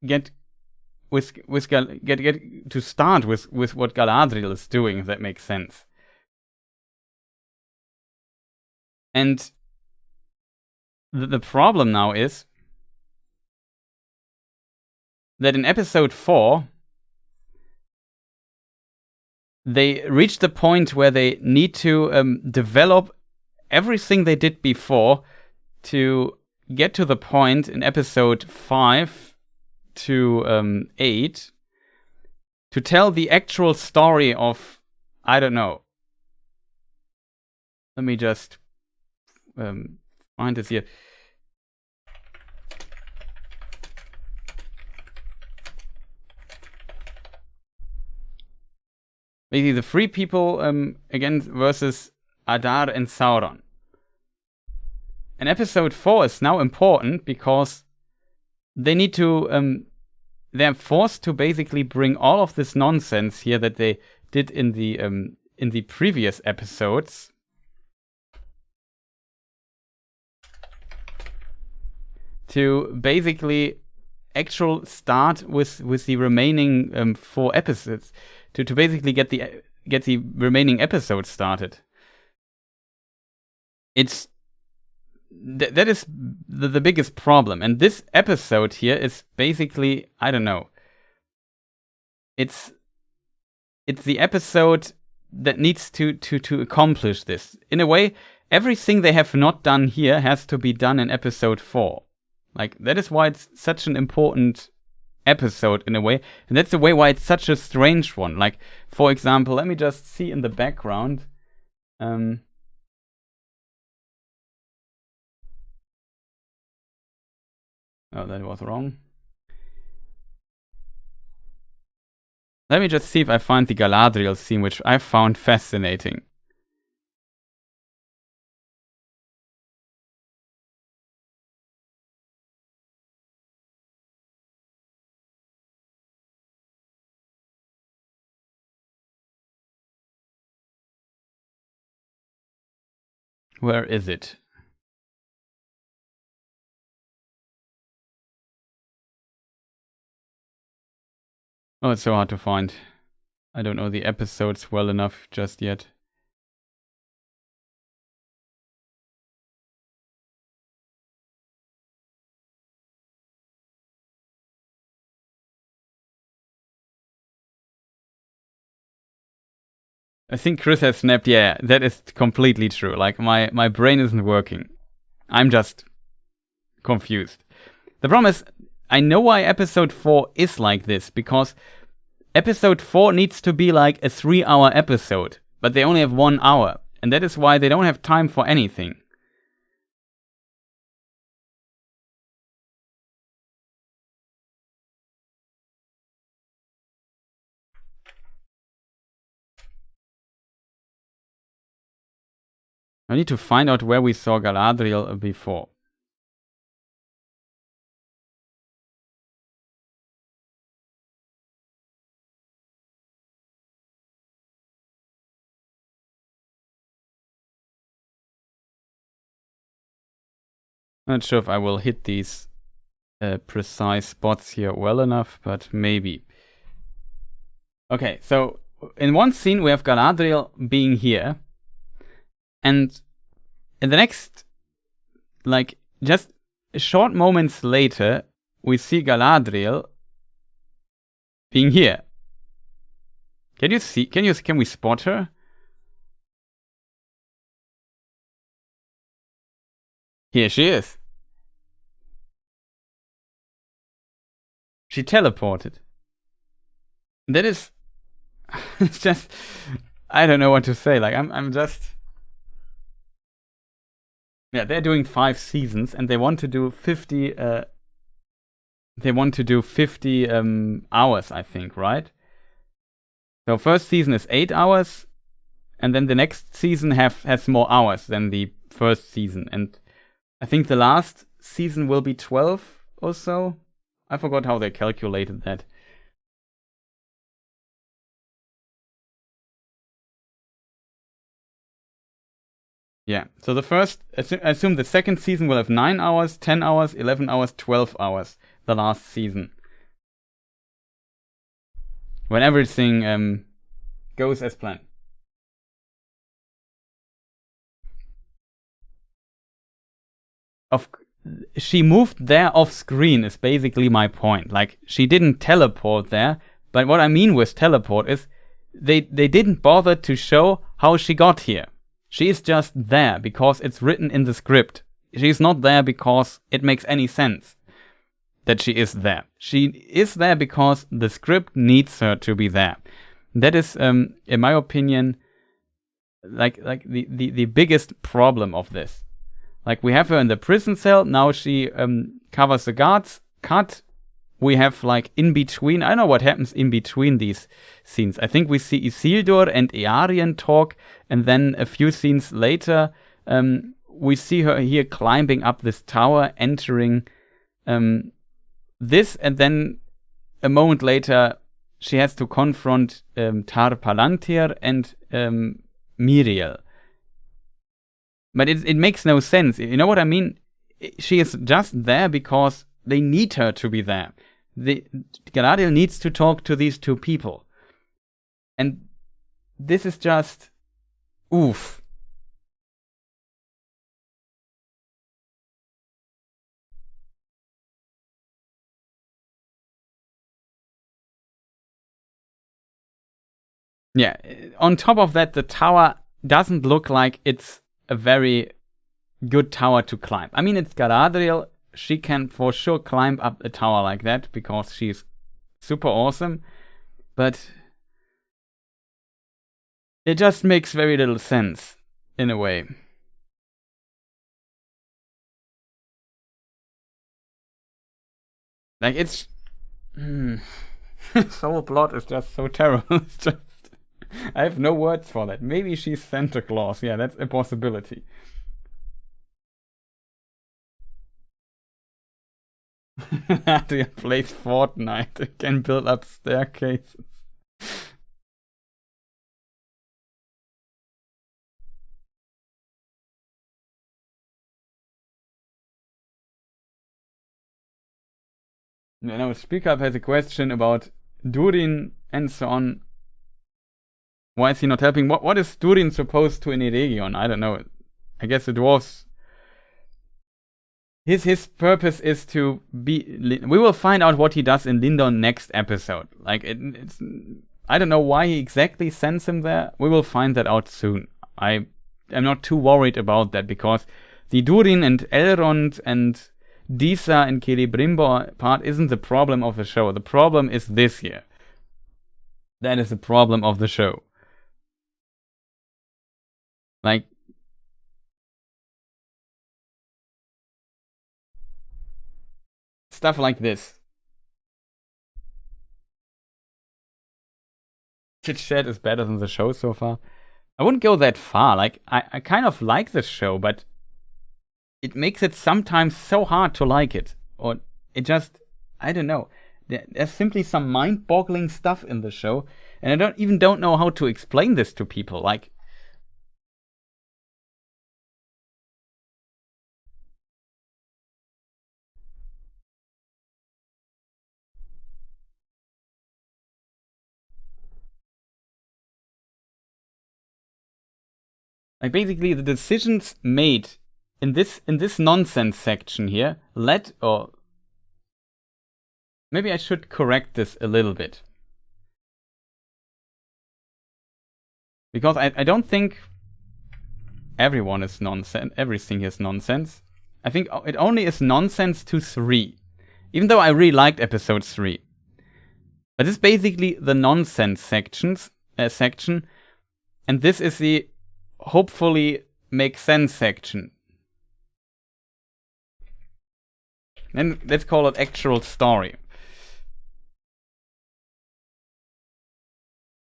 get to start with what Galadriel is doing, if that makes sense. And the problem now is that in episode 4, they reach the point where they need to develop everything they did before to get to the point in episode 5 to 8 to tell the actual story of, I don't know. Let me just find this here. Basically, the 3 people again versus Adar and Sauron. And episode 4 is now important because they need to. They're forced to basically bring all of this nonsense here that they did in the previous episodes. To basically actual start with the remaining 4 episodes. To basically get the remaining episodes started. It's that is the biggest problem, and this episode here is basically, I don't know. It's the episode that needs to accomplish this. In a way, everything they have not done here has to be done in episode 4. Like, that is why it's such an important episode in a way, and that's the way why it's such a strange one. Like, for example, let me just see in the background. Oh, that was wrong. Let me just see if I find the Galadriel scene, which I found fascinating. Where is it? Oh, it's so hard to find. I don't know the episodes well enough just yet. I think Chris has snapped. Yeah, that is completely true. Like, my brain isn't working. I'm just confused. The problem is, I know why episode 4 is like this, because episode 4 needs to be like a 3-hour episode, but they only have 1 hour, and that is why they don't have time for anything. I need to find out where we saw Galadriel before. Not sure if I will hit these precise spots here well enough, but maybe. Okay, so in one scene we have Galadriel being here, and in the next, like, just short moments later, we see Galadriel being here. Can you see? Can we spot her? Here she is. She teleported. That is, it's just, I don't know what to say. Like, I'm just, yeah, they're doing 5 seasons and they want to do 50. They want to do 50 hours, I think, right? So first season is 8 hours, and then the next season has more hours than the first season, and I think the last season will be 12 or so. I forgot how they calculated that. Yeah, so the first, assume the second season will have 9 hours, 10 hours, 11 hours, 12 hours, the last season. When everything goes as planned. She moved there off screen is basically my point. Like, she didn't teleport there, but what I mean with teleport is they didn't bother to show how she got here. She is just there because it's written in the script. She's not there because it makes any sense that she is there. She is there because the script needs her to be there. That is, in my opinion, like the biggest problem of this. Like, we have her in the prison cell, now she covers the guards. Cut. We have, like, in between, I don't know what happens in between these scenes. I think we see Isildur and Eärien talk, and then a few scenes later, we see her here climbing up this tower, entering this, and then a moment later, she has to confront Tar Palantir and Miriel. But it makes no sense. You know what I mean? She is just there because they need her to be there. Galadriel needs to talk to these two people. And this is just... oof. Yeah, on top of that, the tower doesn't look like it's a very good tower to climb. I mean, it's Galadriel. She can for sure climb up a tower like that because she's super awesome. But it just makes very little sense, in a way. Like, it's... This whole plot is just so terrible. It's just... I have no words for that. Maybe she's Santa Claus. Yeah, that's a possibility. Nadia plays Fortnite. It can build up staircases. You know, Speak Up has a question about Durin and so on. Why is he not helping? What is Durin supposed to in Eregion? I don't know. I guess the dwarves... His purpose is to be... We will find out what he does in Lindon next episode. Like, it's... I don't know why he exactly sends him there. We will find that out soon. I am not too worried about that, because the Durin and Elrond and Disa and Celebrimbor part isn't the problem of the show. The problem is this here. That is the problem of the show. Like, stuff like this. Chit Chat is better than the show so far. I wouldn't go that far. Like, I kind of like this show, but it makes it sometimes so hard to like it. Or it just, I don't know. There's simply some mind-boggling stuff in the show, and I don't know how to explain this to people. Like, Like basically the decisions made in this nonsense section here led, or maybe I should correct this a little bit. Because I don't think everyone is nonsense, everything is nonsense. I think it only is nonsense to 3. Even though I really liked episode 3. But this is basically the nonsense section. And this is the hopefully make sense section. And let's call it actual story.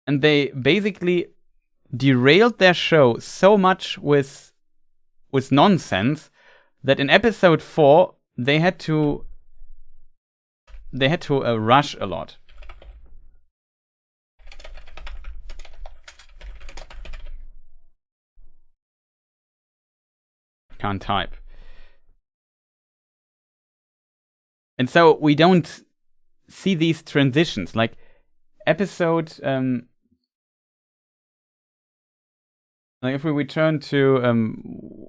And they basically derailed their show so much with nonsense that in episode 4 they had to rush a lot. Can't type. And so we don't see these transitions. Like episode like if we return to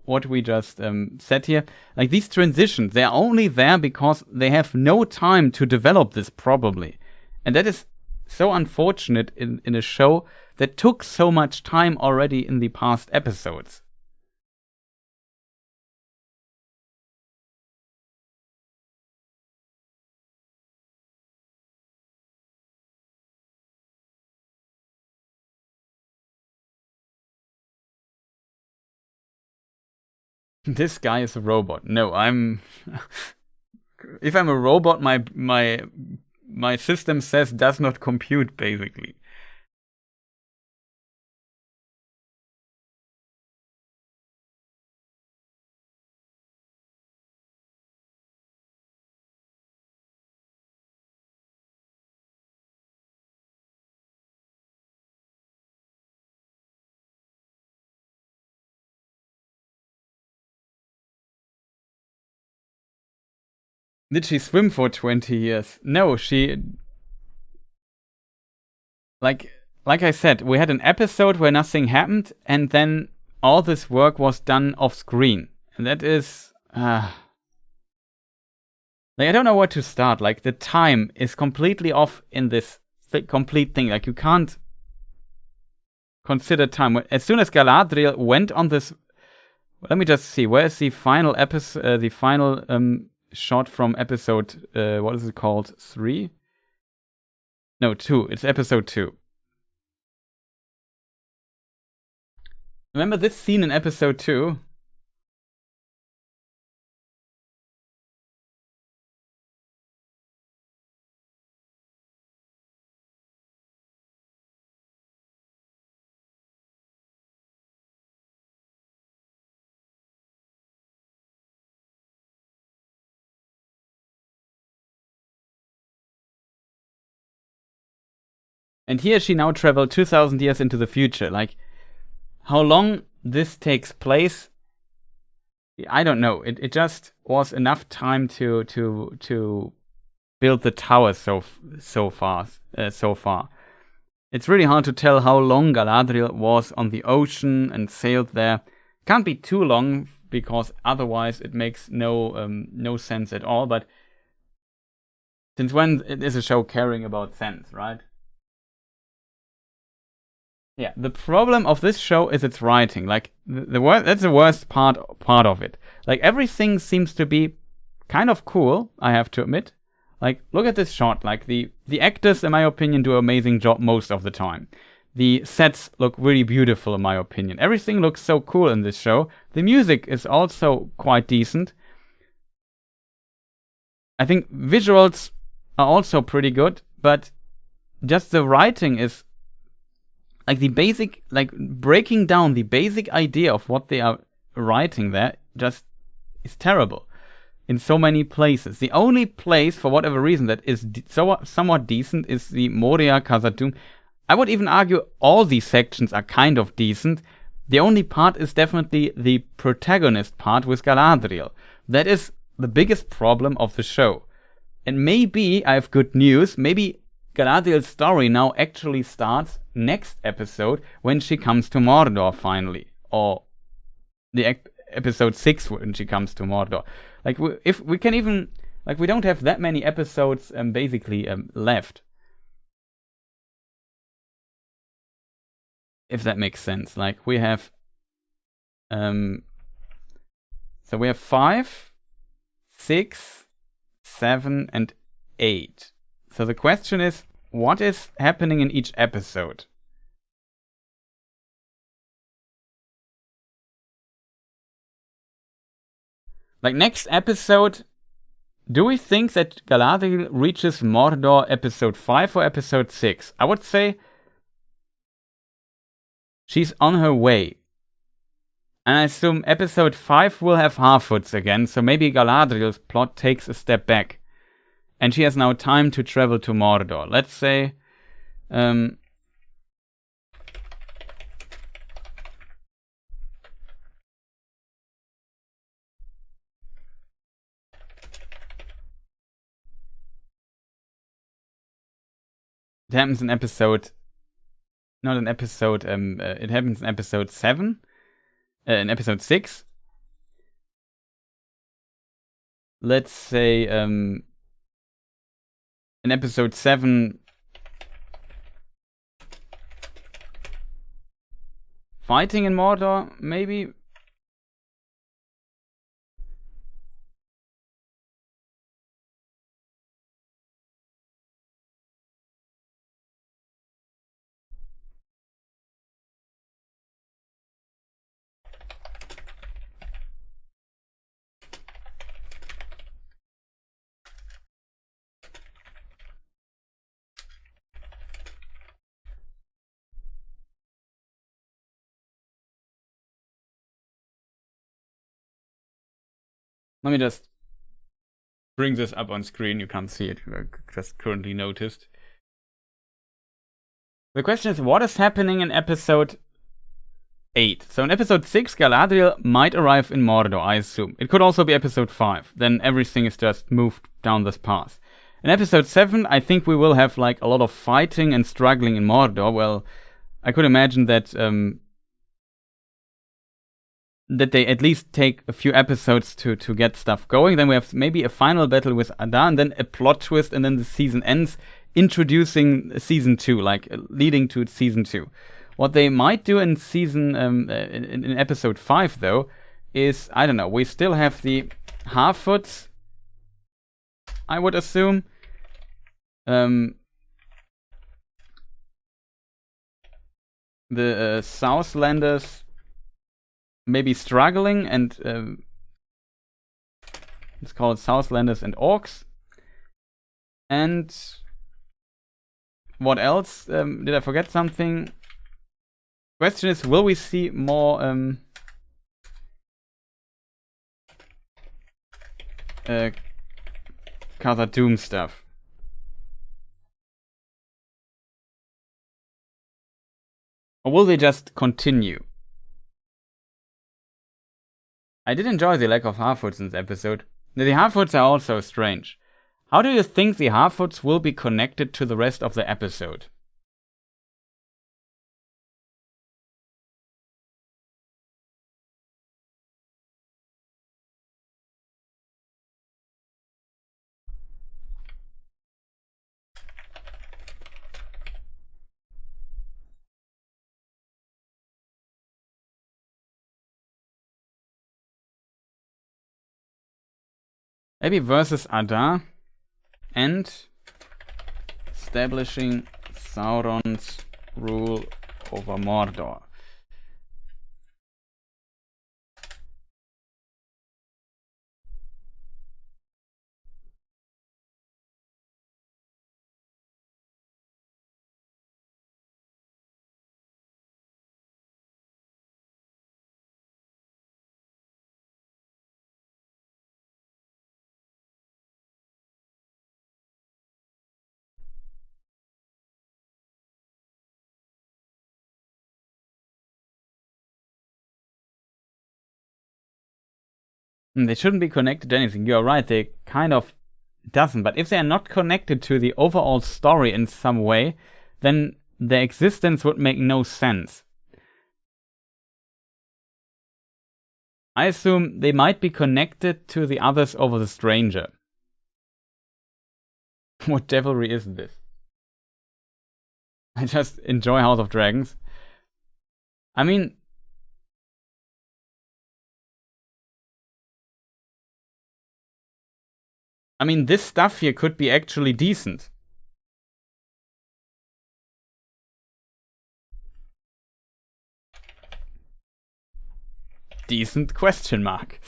what we just said here, like these transitions, they're only there because they have no time to develop this probably. And that is so unfortunate in a show that took so much time already in the past episodes. This guy is a robot. No, if I'm a robot, my system says does not compute, basically. Did she swim for 20 years? No, she... Like I said, we had an episode where nothing happened, and then all this work was done off screen. And that is... Like, I don't know where to start. Like, the time is completely off in this complete thing. Like, you can't consider time. As soon as Galadriel went on this... Let me just see. Where is the final episode... the final... shot from episode, what is it called? 3? No, 2. It's episode 2. Remember this scene in episode 2? And here she now traveled 2,000 years into the future. Like, how long this takes place, I don't know. It just was enough time to build the tower so far. It's really hard to tell how long Galadriel was on the ocean and sailed there. Can't be too long because otherwise it makes no sense at all. But since when it is a show caring about sense, right? Yeah, the problem of this show is its writing. Like, that's the worst part of it. Like, everything seems to be kind of cool, I have to admit. Like, look at this shot. Like, the actors, in my opinion, do an amazing job most of the time. The sets look really beautiful, in my opinion. Everything looks so cool in this show. The music is also quite decent. I think visuals are also pretty good, but just the writing is... Like the basic, like breaking down the basic idea of what they are writing there just is terrible in so many places. The only place, for whatever reason, that is somewhat decent is the Moria Khazad-dûm. I would even argue all these sections are kind of decent. The only part is definitely the protagonist part with Galadriel. That is the biggest problem of the show. And maybe I have good news. Maybe Galadriel's story now actually starts next episode when she comes to Mordor finally. Or episode 6 when she comes to Mordor. Like, if we can even, like, we don't have that many episodes basically left. If that makes sense. Like, we have so we have 5, 6, 7, and 8. So the question is, what is happening in each episode? Like, next episode, do we think that Galadriel reaches Mordor episode 5 or episode 6? I would say she's on her way. And I assume episode 5 will have Harfoots again, so maybe Galadriel's plot takes a step back. And she has now time to travel to Mordor. Let's say... it happens in episode... Not in episode... it happens in episode 7. In episode 6. Let's say... in episode 7... Fighting in Mordor, maybe? Let me just bring this up on screen. You can't see it. I just currently noticed. The question is, what is happening in episode 8? So in episode 6, Galadriel might arrive in Mordor, I assume. It could also be episode 5. Then everything is just moved down this path. In episode 7, I think we will have like a lot of fighting and struggling in Mordor. Well, I could imagine that that they at least take a few episodes to get stuff going. Then we have maybe a final battle with Adar, and then a plot twist, and then the season ends, introducing season 2, like leading to season 2. What they might do in season in episode 5, though, is, I don't know, we still have the Harfoots, I would assume. The Southlanders maybe struggling, and let's call it Southlanders and Orcs. And what else? Did I forget something? Question is, will we see more Khazad-dûm stuff? Or will they just continue? I did enjoy the lack of Harfoots in this episode. The Harfoots are also strange. How do you think the Harfoots will be connected to the rest of the episode? Maybe versus Adar and establishing Sauron's rule over Mordor. They shouldn't be connected to anything. You're right, they kind of doesn't. But if they are not connected to the overall story in some way, then their existence would make no sense. I assume they might be connected to the others over the stranger. What devilry is this? I just enjoy House of Dragons. I mean, this stuff here could be actually decent. Decent question mark.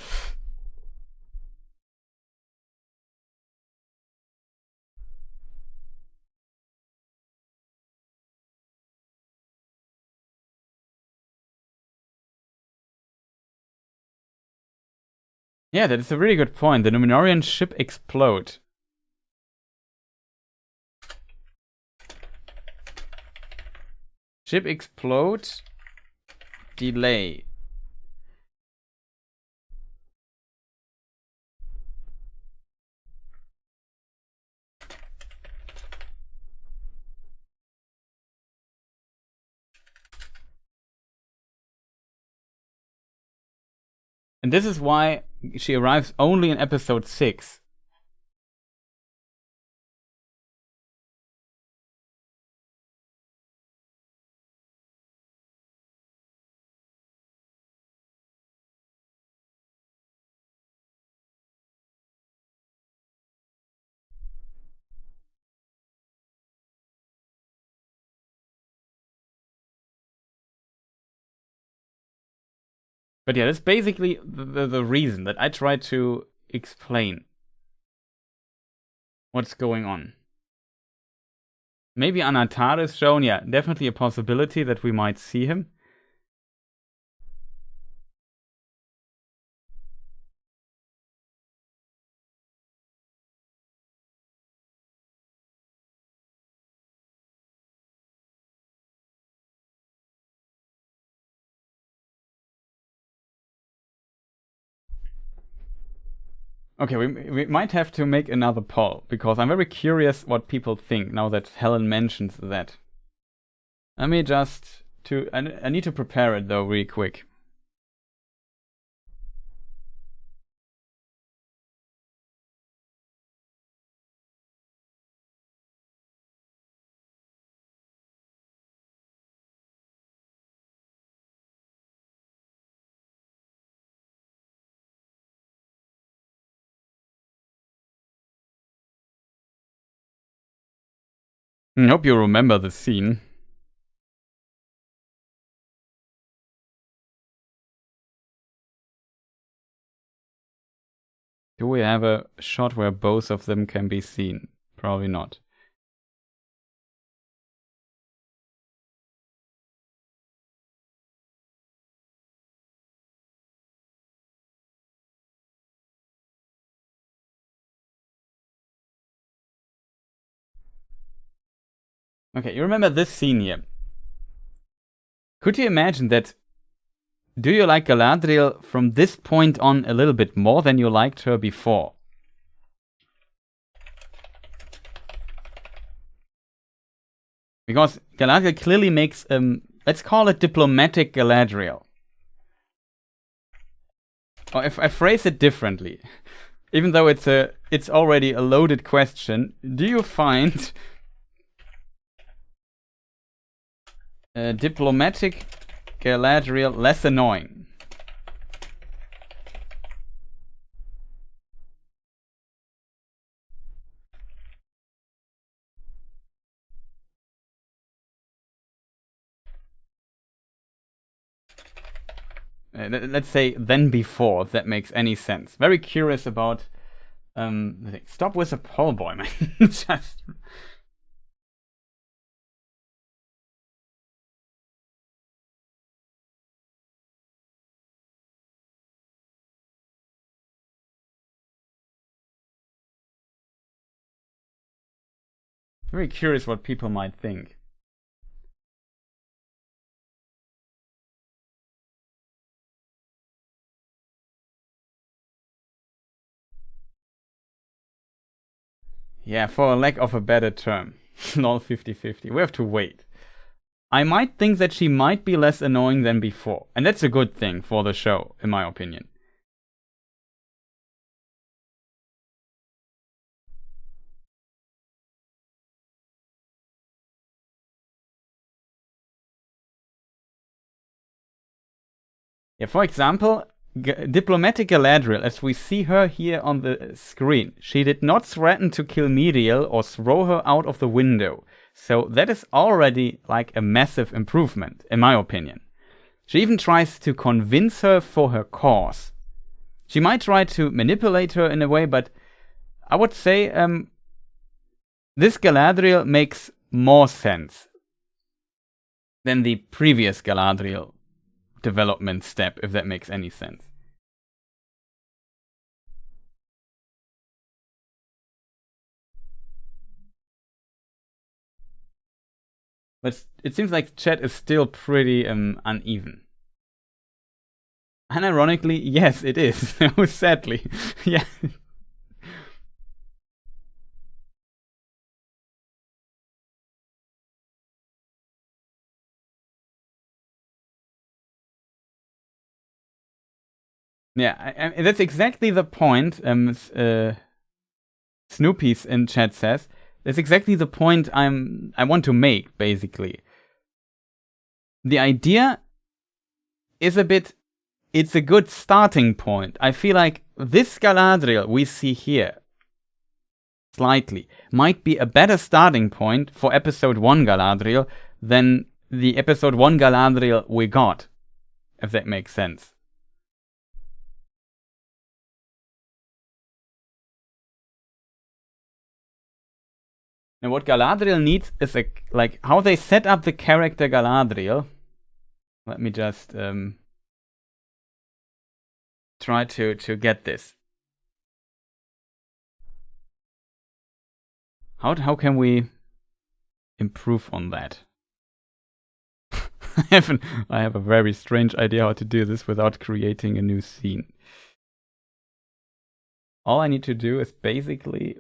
Yeah, that is a really good point. The Numenorian ship explode. Ship explode. Delay. And this is why she arrives only in episode 6. But yeah, that's basically the reason that I try to explain what's going on. Maybe Anatar is shown, yeah, definitely a possibility that we might see him. Okay, we might have to make another poll, because I'm very curious what people think now that Helen mentions that. Let me just... I need to prepare it though really quick. I hope you remember the scene. Do we have a shot where both of them can be seen? Probably not. Okay, you remember this scene here. Could you imagine that? Do you like Galadriel from this point on a little bit more than you liked her before? Because Galadriel clearly makes, let's call it diplomatic Galadriel. Or if I phrase it differently, even though it's already a loaded question, do you find diplomatic Galadriel less annoying? Let's say than before, if that makes any sense. Very curious about... stop with the poll boy, man. Just... Very curious what people might think. Yeah, for a lack of a better term. Lol 50-50. We have to wait. I might think that she might be less annoying than before. And that's a good thing for the show, in my opinion. Yeah, for example, Diplomatic Galadriel, as we see her here on the screen, she did not threaten to kill Miriel or throw her out of the window. So that is already like a massive improvement, in my opinion. She even tries to convince her for her cause. She might try to manipulate her in a way, but I would say this Galadriel makes more sense than the previous Galadriel development step, if that makes any sense. But it seems like chat is still pretty uneven. And ironically, yes, it is. Sadly. Yeah. Yeah, that's exactly the point. Snoopy's in chat says that's exactly the point I want to make. Basically, the idea is it's a good starting point. I feel like this Galadriel we see here slightly might be a better starting point for episode 1 Galadriel than the episode 1 Galadriel we got, if that makes sense. And what Galadriel needs is like how they set up the character Galadriel. Let me just try to get this. How can we improve on that? I have a very strange idea how to do this without creating a new scene. All I need to do is basically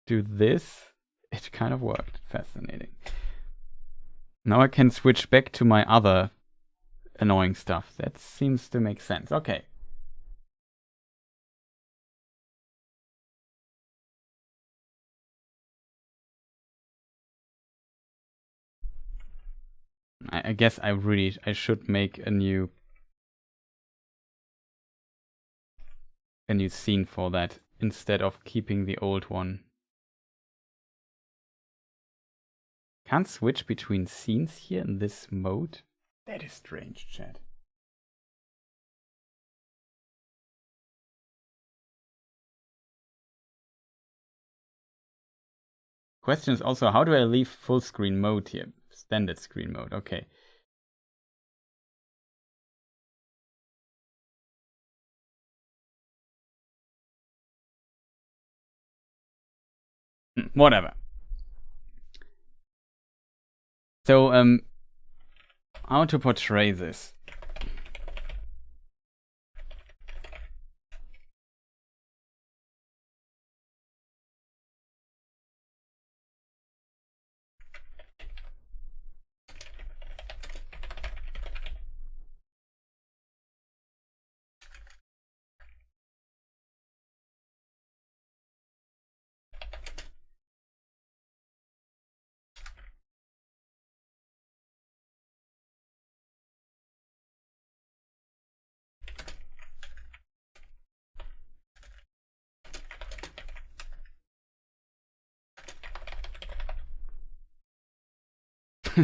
do this. It kind of worked. Fascinating. Now I can switch back to my other annoying stuff. That seems to make sense. Okay. I guess I should make a new scene for that instead of keeping the old one. Can't switch between scenes here in this mode? That is strange, chat. Question is also, how do I leave full screen mode here? Standard screen mode, okay. Whatever. So, how to portray this?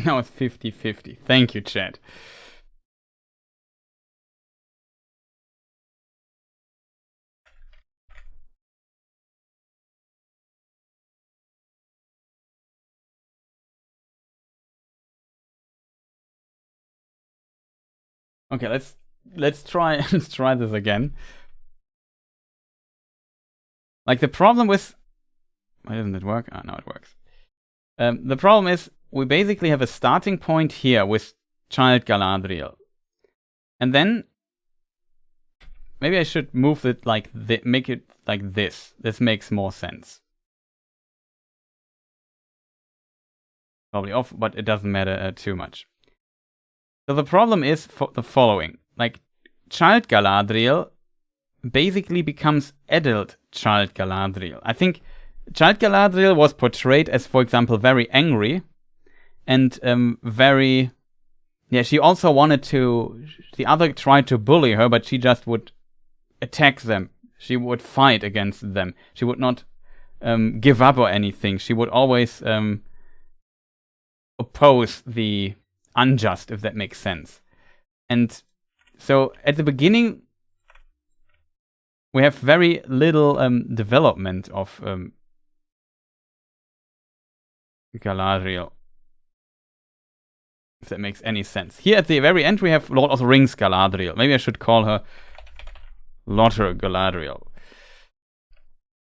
Now it's 50-50. Thank you, chat. Okay, let's try this again. Like the problem with why doesn't it work? Oh, no, it works. The problem is we basically have a starting point here with Child Galadriel. And then maybe I should move it like make it like this. This makes more sense. Probably off, but it doesn't matter too much. So the problem is the following. Like, Child Galadriel basically becomes adult Child Galadriel. I think Child Galadriel was portrayed as, for example, very angry and very Yeah, she also wanted to... The other tried to bully her, but she just would attack them. She would fight against them. She would not give up or anything. She would always oppose the unjust, if that makes sense. And so at the beginning, we have very little development of Galadriel, if that makes any sense. Here at the very end, we have Lord of the Rings Galadriel. Maybe I should call her Lotter Galadriel.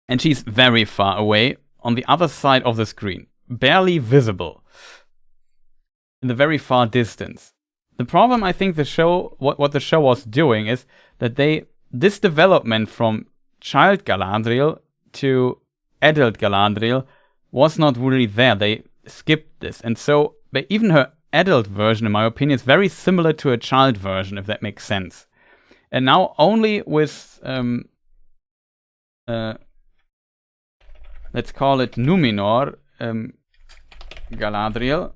And she's very far away, on the other side of the screen. Barely visible. In the very far distance. The problem, I think, the show, what the show was doing is that this development from child Galadriel to adult Galadriel was not really there. They skipped this. And so, even her adult version, in my opinion, is very similar to a child version, if that makes sense. And now only with, let's call it Numenor, Galadriel.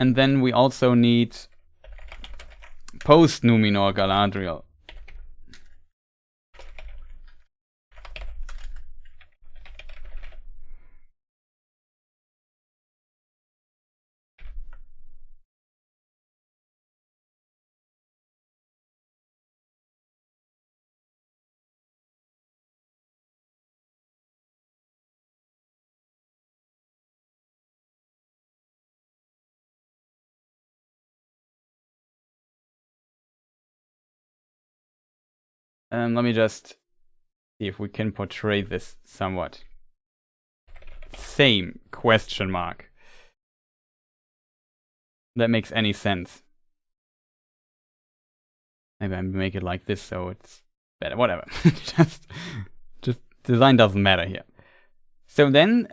And then we also need post-Numenor Galadriel. Let me just see if we can portray this somewhat. Same question mark. That makes any sense. Maybe I make it like this so it's better. Whatever. just design doesn't matter here. So then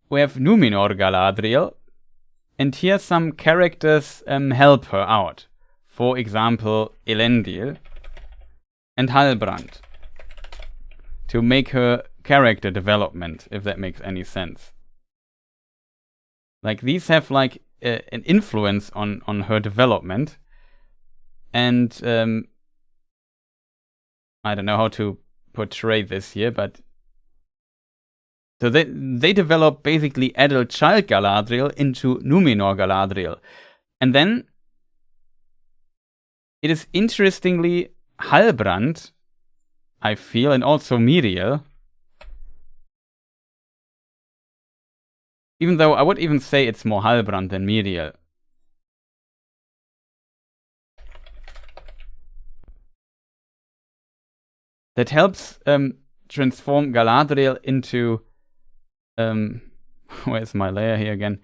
we have Numenor Galadriel, and here some characters help her out. For example, Elendil and Halbrand, to make her character development, if that makes any sense. Like, these have like an influence on her development, and I don't know how to portray this here, but so they develop basically adult child Galadriel into Numenor Galadriel. And then it is interestingly Halbrand, I feel, and also Miriel. Even though I would even say it's more Halbrand than Miriel. That helps transform Galadriel into... where's my layer here again?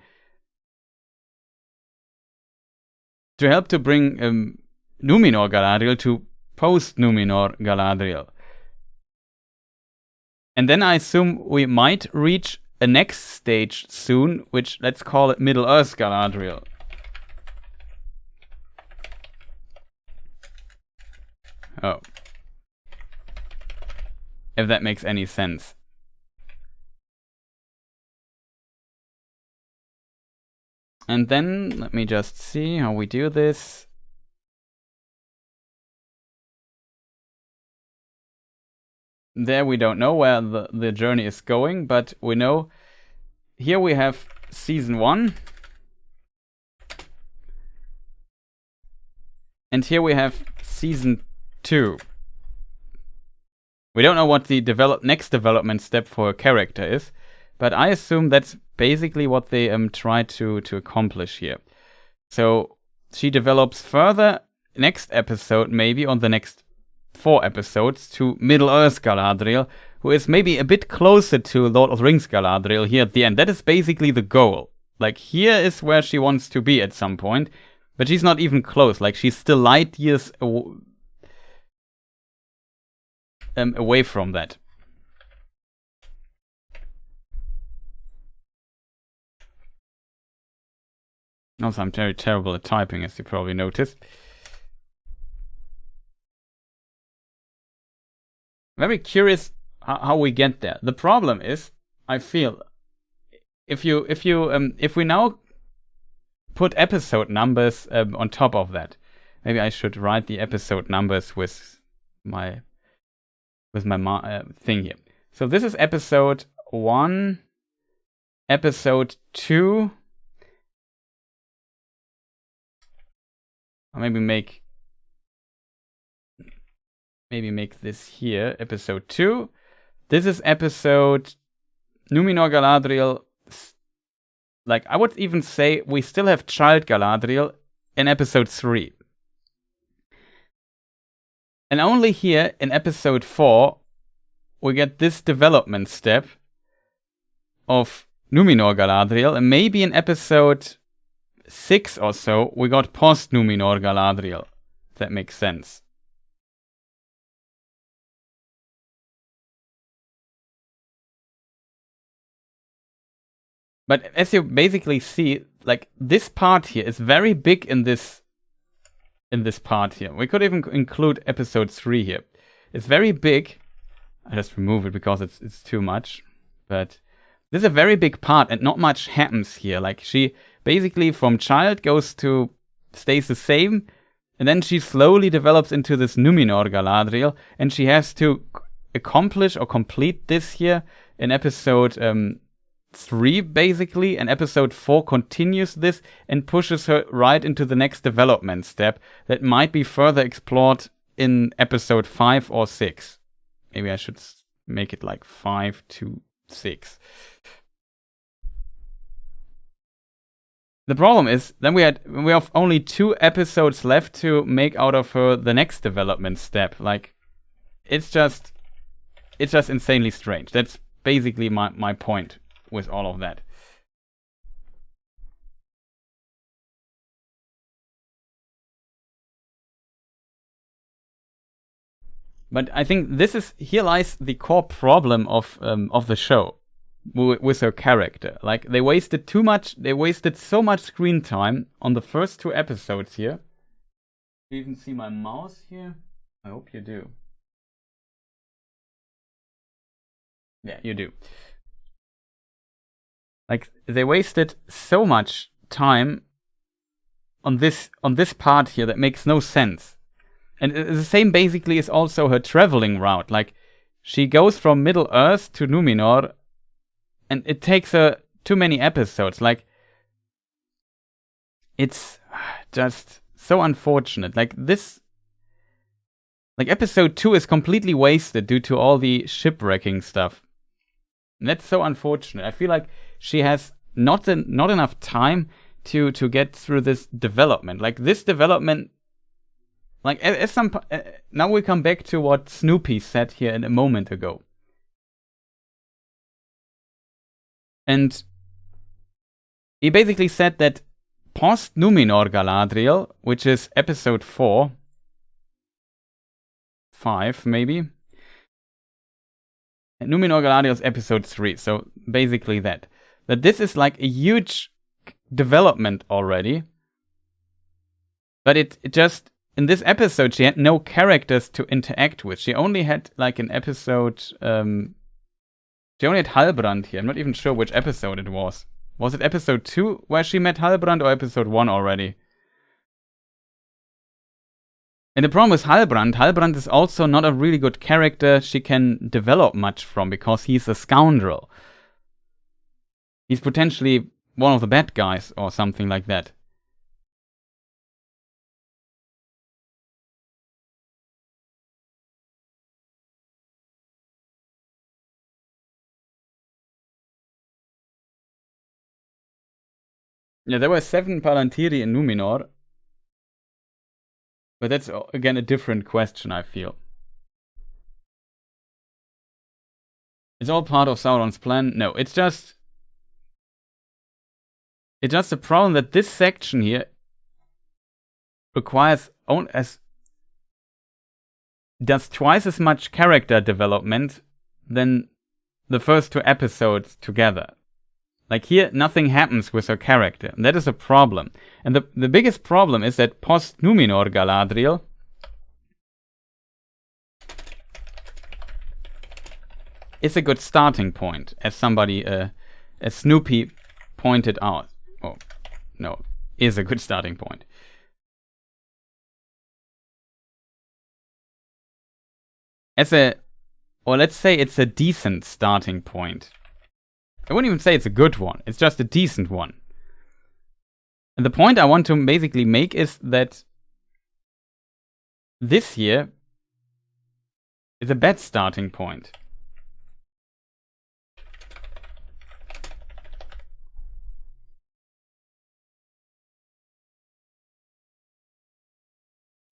To help to bring Numenor Galadriel to post-Numenor Galadriel. And then I assume we might reach a next stage soon, which, let's call it Middle-earth Galadriel. Oh. If that makes any sense. And then, let me just see how we do this. There we don't know where the journey is going, but we know here we have season 1. And here we have season 2. We don't know what the next development step for a character is, but I assume that's basically what they try to accomplish here. So she develops further next episode, maybe on the next 4 episodes, to Middle-earth Galadriel, who is maybe a bit closer to Lord of the Rings Galadriel here at the end. That is basically the goal. Like, here is where she wants to be at some point, but she's not even close. Like, she's still light years away from that. Also, I'm very terrible at typing, as you probably noticed. Very curious how we get there. The problem is, I feel, if we now put episode numbers on top of that, maybe I should write the episode numbers with my thing here. So this is episode 1, episode 2. Or maybe make this here episode 2. This is episode Numenor Galadriel. Like, I would even say we still have Child Galadriel in episode 3. And only here in episode 4 we get this development step of Numenor Galadriel, and maybe in episode 6 or so we got post Numenor Galadriel. If that makes sense. But as you basically see, like, this part here is very big in this part here. We could even include episode 3 here. It's very big. I just remove it because it's too much. But this is a very big part and not much happens here. Like, she basically from child stays the same, and then she slowly develops into this Numenor Galadriel, and she has to accomplish or complete this here in episode 3 basically, and episode 4 continues this and pushes her right into the next development step that might be further explored in episode 5 or 6. Maybe I should make it like 5 to 6. The problem is then we have only 2 episodes left to make out of her the next development step. Like, it's just insanely strange. That's basically my point with all of that. But I think here lies the core problem of the show with her character. Like, they wasted so much screen time on the first 2 episodes here. Do you even see my mouse here? I hope you do. Yeah, you do. Like, they wasted so much time on this part here that makes no sense. And the same basically is also her traveling route. Like, she goes from Middle Earth to Numenor, and it takes her too many episodes. Like, it's just so unfortunate. Like, episode 2 is completely wasted due to all the shipwrecking stuff. And that's so unfortunate. I feel like she has not enough time to get through this development. Like, this development, like, now we come back to what Snoopy said here a moment ago. And he basically said that post Numenor Galadriel, which is episode 4, 5 maybe, and Numenor Galadriel is episode 3, so basically that this is like a huge development already, but it just, in this episode she had no characters to interact with. She only had like an episode, she only had Halbrand here. I'm not even sure which episode it was. Was it episode 2 where she met Halbrand, or episode 1 already? And the problem with Halbrand is also not a really good character she can develop much from, because he's a scoundrel. He's potentially one of the bad guys or something like that. Yeah, there were 7 Palantiri in Numenor. But that's, again, a different question, I feel. It's all part of Sauron's plan? No, it's just a problem that this section here does twice as much character development than the first 2 episodes together. Like, here, nothing happens with her character, and that is a problem. And the biggest problem is that post Numenor Galadriel is a good starting point, as somebody as Snoopy pointed out. Oh, no, is a good starting point. Or let's say it's a decent starting point. I wouldn't even say it's a good one. It's just a decent one. And the point I want to basically make is that this here is a bad starting point.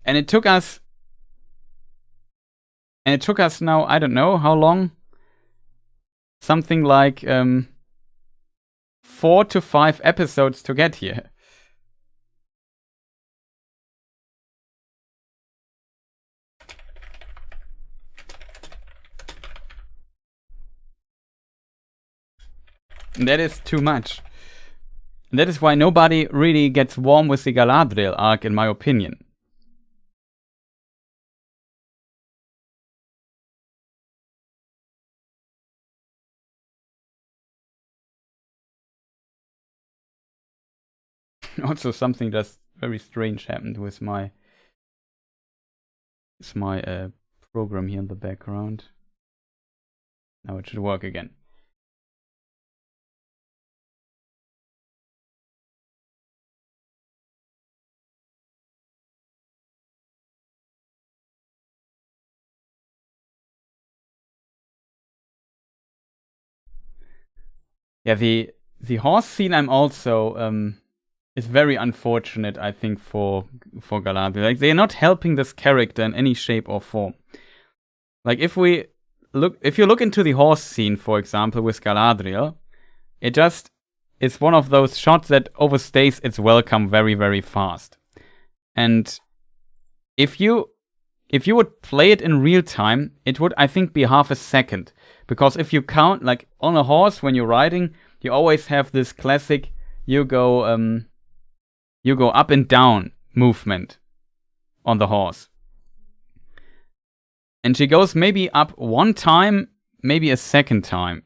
And it took us now, I don't know how long, something like 4 to 5 episodes to get here. And that is too much. And that is why nobody really gets warm with the Galadriel arc, in my opinion. Also, something just very strange happened with my program here in the background. Now it should work again. Yeah, the horse scene I'm also is very unfortunate, I think, for Galadriel. Like, they're not helping this character in any shape or form. Like, if you look into the horse scene, for example, with Galadriel, it just is one of those shots that overstays its welcome very, very fast. And if you would play it in real time, it would, I think, be half a second. Because if you count, like, on a horse when you're riding, you always have this classic, you go up and down movement on the horse. And she goes maybe up one time, maybe a second time.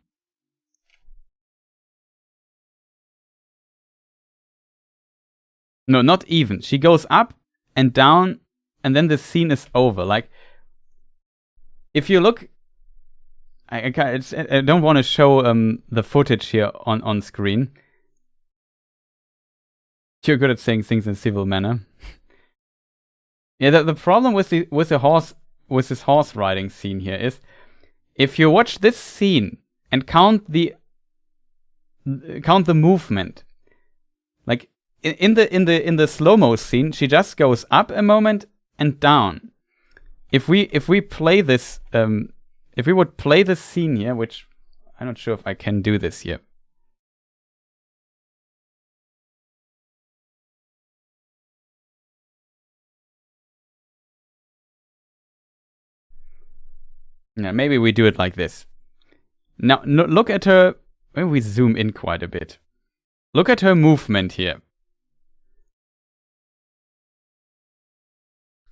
No, not even. She goes up and down, and then the scene is over. Like, if you look, I don't want to show the footage here on screen. You're good at saying things in civil manner. Yeah, the problem with this horse riding scene here is, if you watch this scene and count the movement, like in the slow-mo scene, she just goes up a moment and down. If we play this, if we would play this scene here, which I'm not sure if I can do this here. Yeah, maybe we do it like this. Now, look at her. Maybe we zoom in quite a bit. Look at her movement here.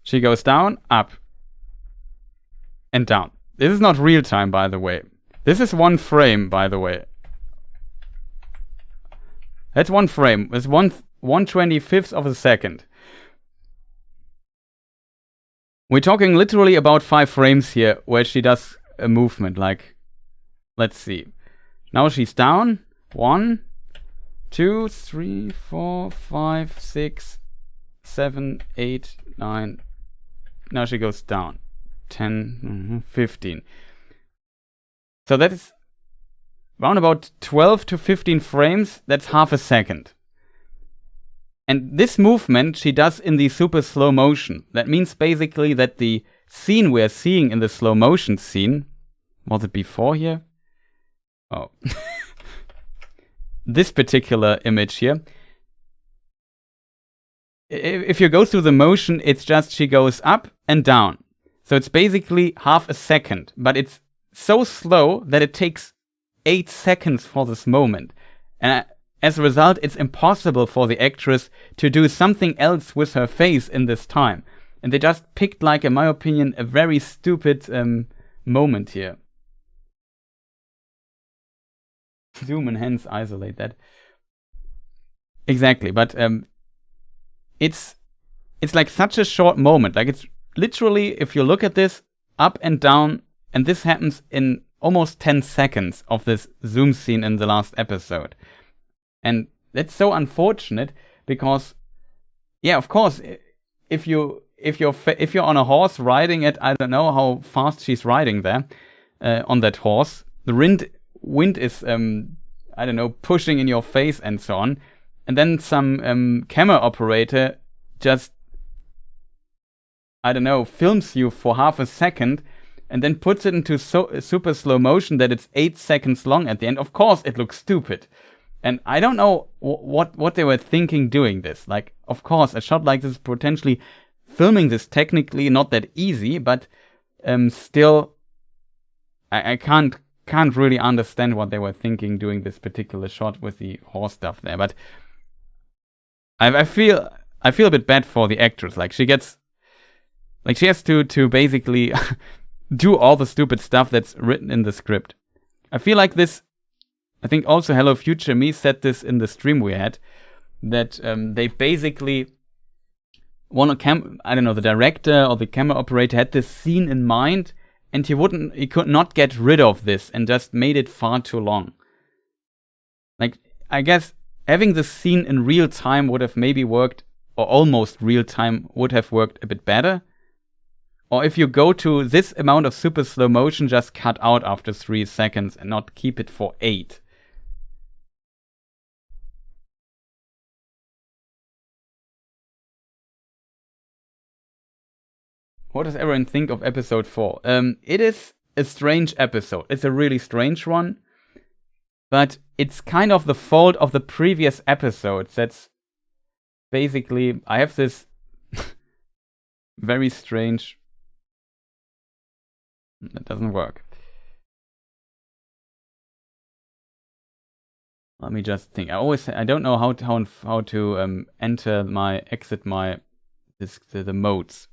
She goes down, up, and down. This is not real time, by the way. This is one frame, by the way. That's one frame. It's 1/25th of a second. We're talking literally about 5 frames here where she does a movement. Like, let's see. Now she's down. 1, 2, 3, 4, 5, 6, 7, 8, 9. Now she goes down. 10, 15. So that is around about 12 to 15 frames. That's half a second. And this movement she does in the super slow motion. That means basically that the scene we're seeing in the slow motion scene, was it before here? Oh. This particular image here. If you go through the motion, it's just she goes up and down. So it's basically half a second. But it's so slow that it takes 8 seconds for this moment. And as a result, it's impossible for the actress to do something else with her face in this time. And they just picked, like, in my opinion, a very stupid moment here. zoom and hence isolate that. Exactly, but it's like such a short moment. Like, it's literally, if you look at this, up and down, and this happens in almost 10 seconds of this zoom scene in the last episode. And that's so unfortunate because, yeah, of course, if you're on a horse riding it, I don't know how fast she's riding there on that horse. The wind is I don't know, pushing in your face and so on. And then some camera operator just, I don't know, films you for half a second and then puts it into super slow motion that it's 8 seconds long at the end. Of course, it looks stupid. And I don't know what they were thinking doing this. Like, of course, a shot like this, potentially filming this technically not that easy, but still, I can't really understand what they were thinking doing this particular shot with the horse stuff there. But I feel a bit bad for the actress. Like, she has to basically do all the stupid stuff that's written in the script. I feel like this. I think also Hello Future Me said this in the stream we had, that they basically I don't know, the director or the camera operator had this scene in mind, and he could not get rid of this and just made it far too long. Like, I guess having this scene in real time would have maybe worked, or almost real time would have worked a bit better. Or if you go to this amount of super slow motion, just cut out after 3 seconds and not keep it for 8. What does everyone think of episode 4? It is a strange episode. It's a really strange one. But it's kind of the fault of the previous episodes. That's basically, I have this very strange... That doesn't work. Let me just think. I don't know how to exit the modes.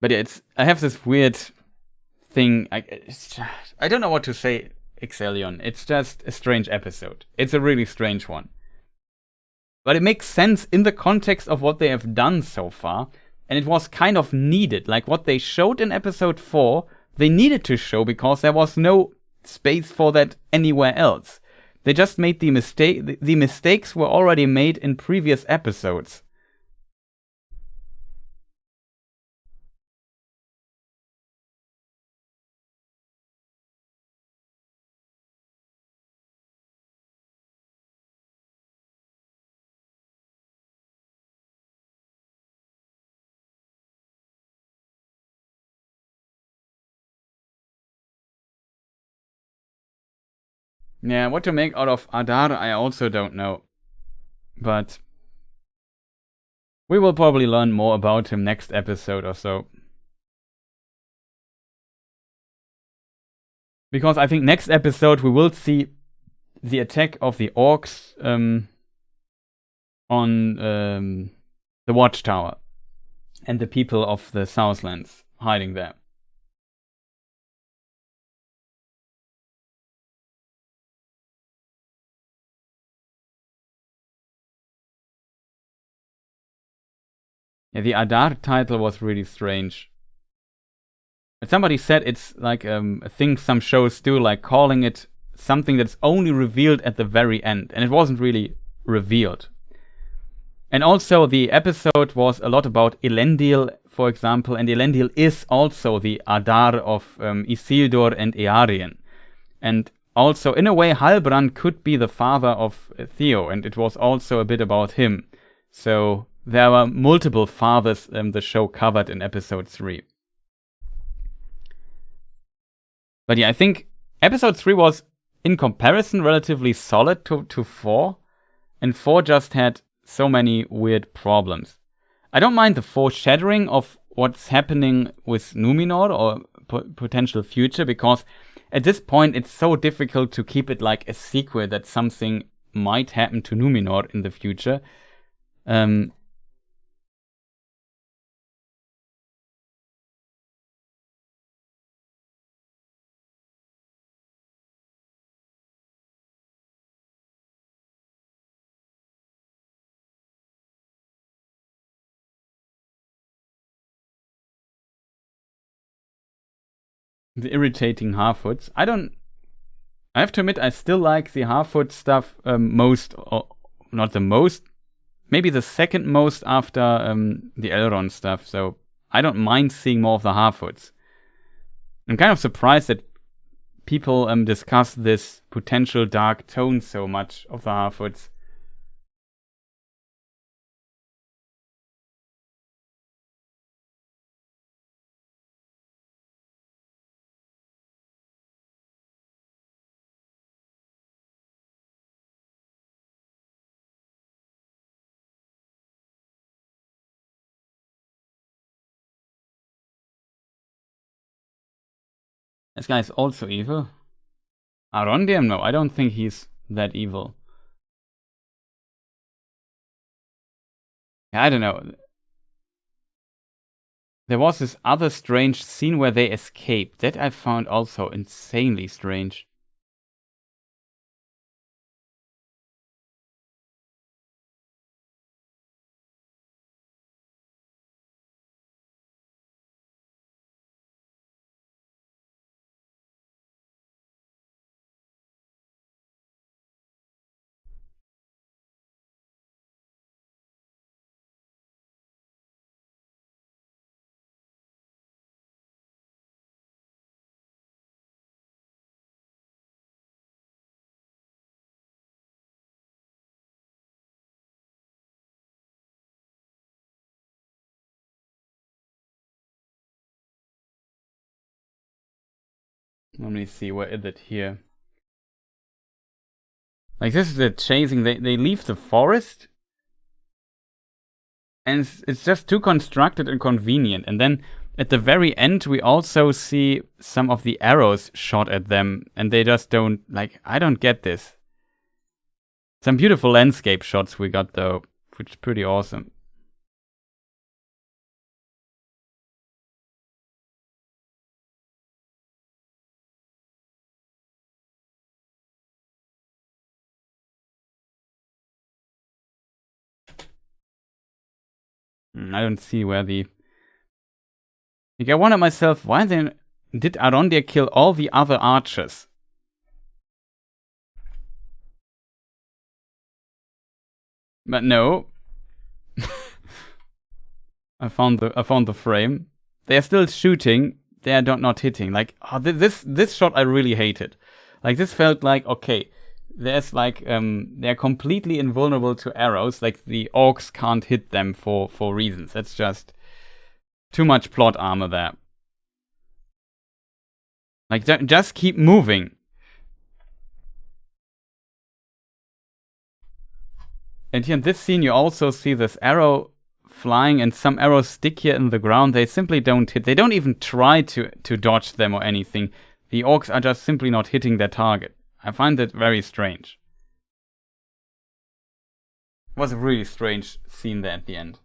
But yeah, I have this weird thing. I don't know what to say, Exelion. It's just a strange episode. It's a really strange one. But it makes sense in the context of what they have done so far. And it was kind of needed. Like, what they showed in episode 4, they needed to show because there was no space for that anywhere else. They just made the mistake. The mistakes were already made in previous episodes. Yeah, what to make out of Adar, I also don't know. But we will probably learn more about him next episode or so. Because I think next episode we will see the attack of the orcs on the watchtower. And the people of the Southlands hiding there. Yeah, the Adar title was really strange. But somebody said it's like a thing some shows do, like calling it something that's only revealed at the very end. And it wasn't really revealed. And also the episode was a lot about Elendil, for example. And Elendil is also the Adar of Isildur and Earien. And also, in a way, Halbrand could be the father of Theo. And it was also a bit about him. So there were multiple fathers the show covered in episode 3. But yeah, I think episode 3 was, in comparison, relatively solid to 4. And 4 just had so many weird problems. I don't mind the foreshadowing of what's happening with Numenor or potential future, because at this point it's so difficult to keep it like a secret that something might happen to Numenor in the future. the irritating Harfoots. I have to admit, I still like the Harfoot stuff most, or not the most, maybe the second most after the Elrond stuff. So I don't mind seeing more of the Harfoots. I'm kind of surprised that people discuss this potential dark tone so much of the Harfoots. This guy is also evil. Arondir? No, I don't think he's that evil. I don't know. There was this other strange scene where they escaped. That I found also insanely strange. Let me see, where is it here? Like, this is the chasing. They leave the forest, and it's just too constructed and convenient. And then at the very end, we also see some of the arrows shot at them, and they just don't, like, I don't get this. Some beautiful landscape shots we got, though, which is pretty awesome. I don't see where the... Like, I wonder myself, why then did Arondir kill all the other archers? But no. I found the frame. They are still shooting. They are not hitting. Like, oh, this shot I really hated. Like, this felt like, okay, there's like they're completely invulnerable to arrows. Like, the orcs can't hit them for reasons. That's just too much plot armor there. Like, just keep moving. And here in this scene, you also see this arrow flying, and some arrows stick here in the ground. They simply don't hit. They don't even try to dodge them or anything. The orcs are just simply not hitting their target. I find that very strange. It was a really strange scene there at the end.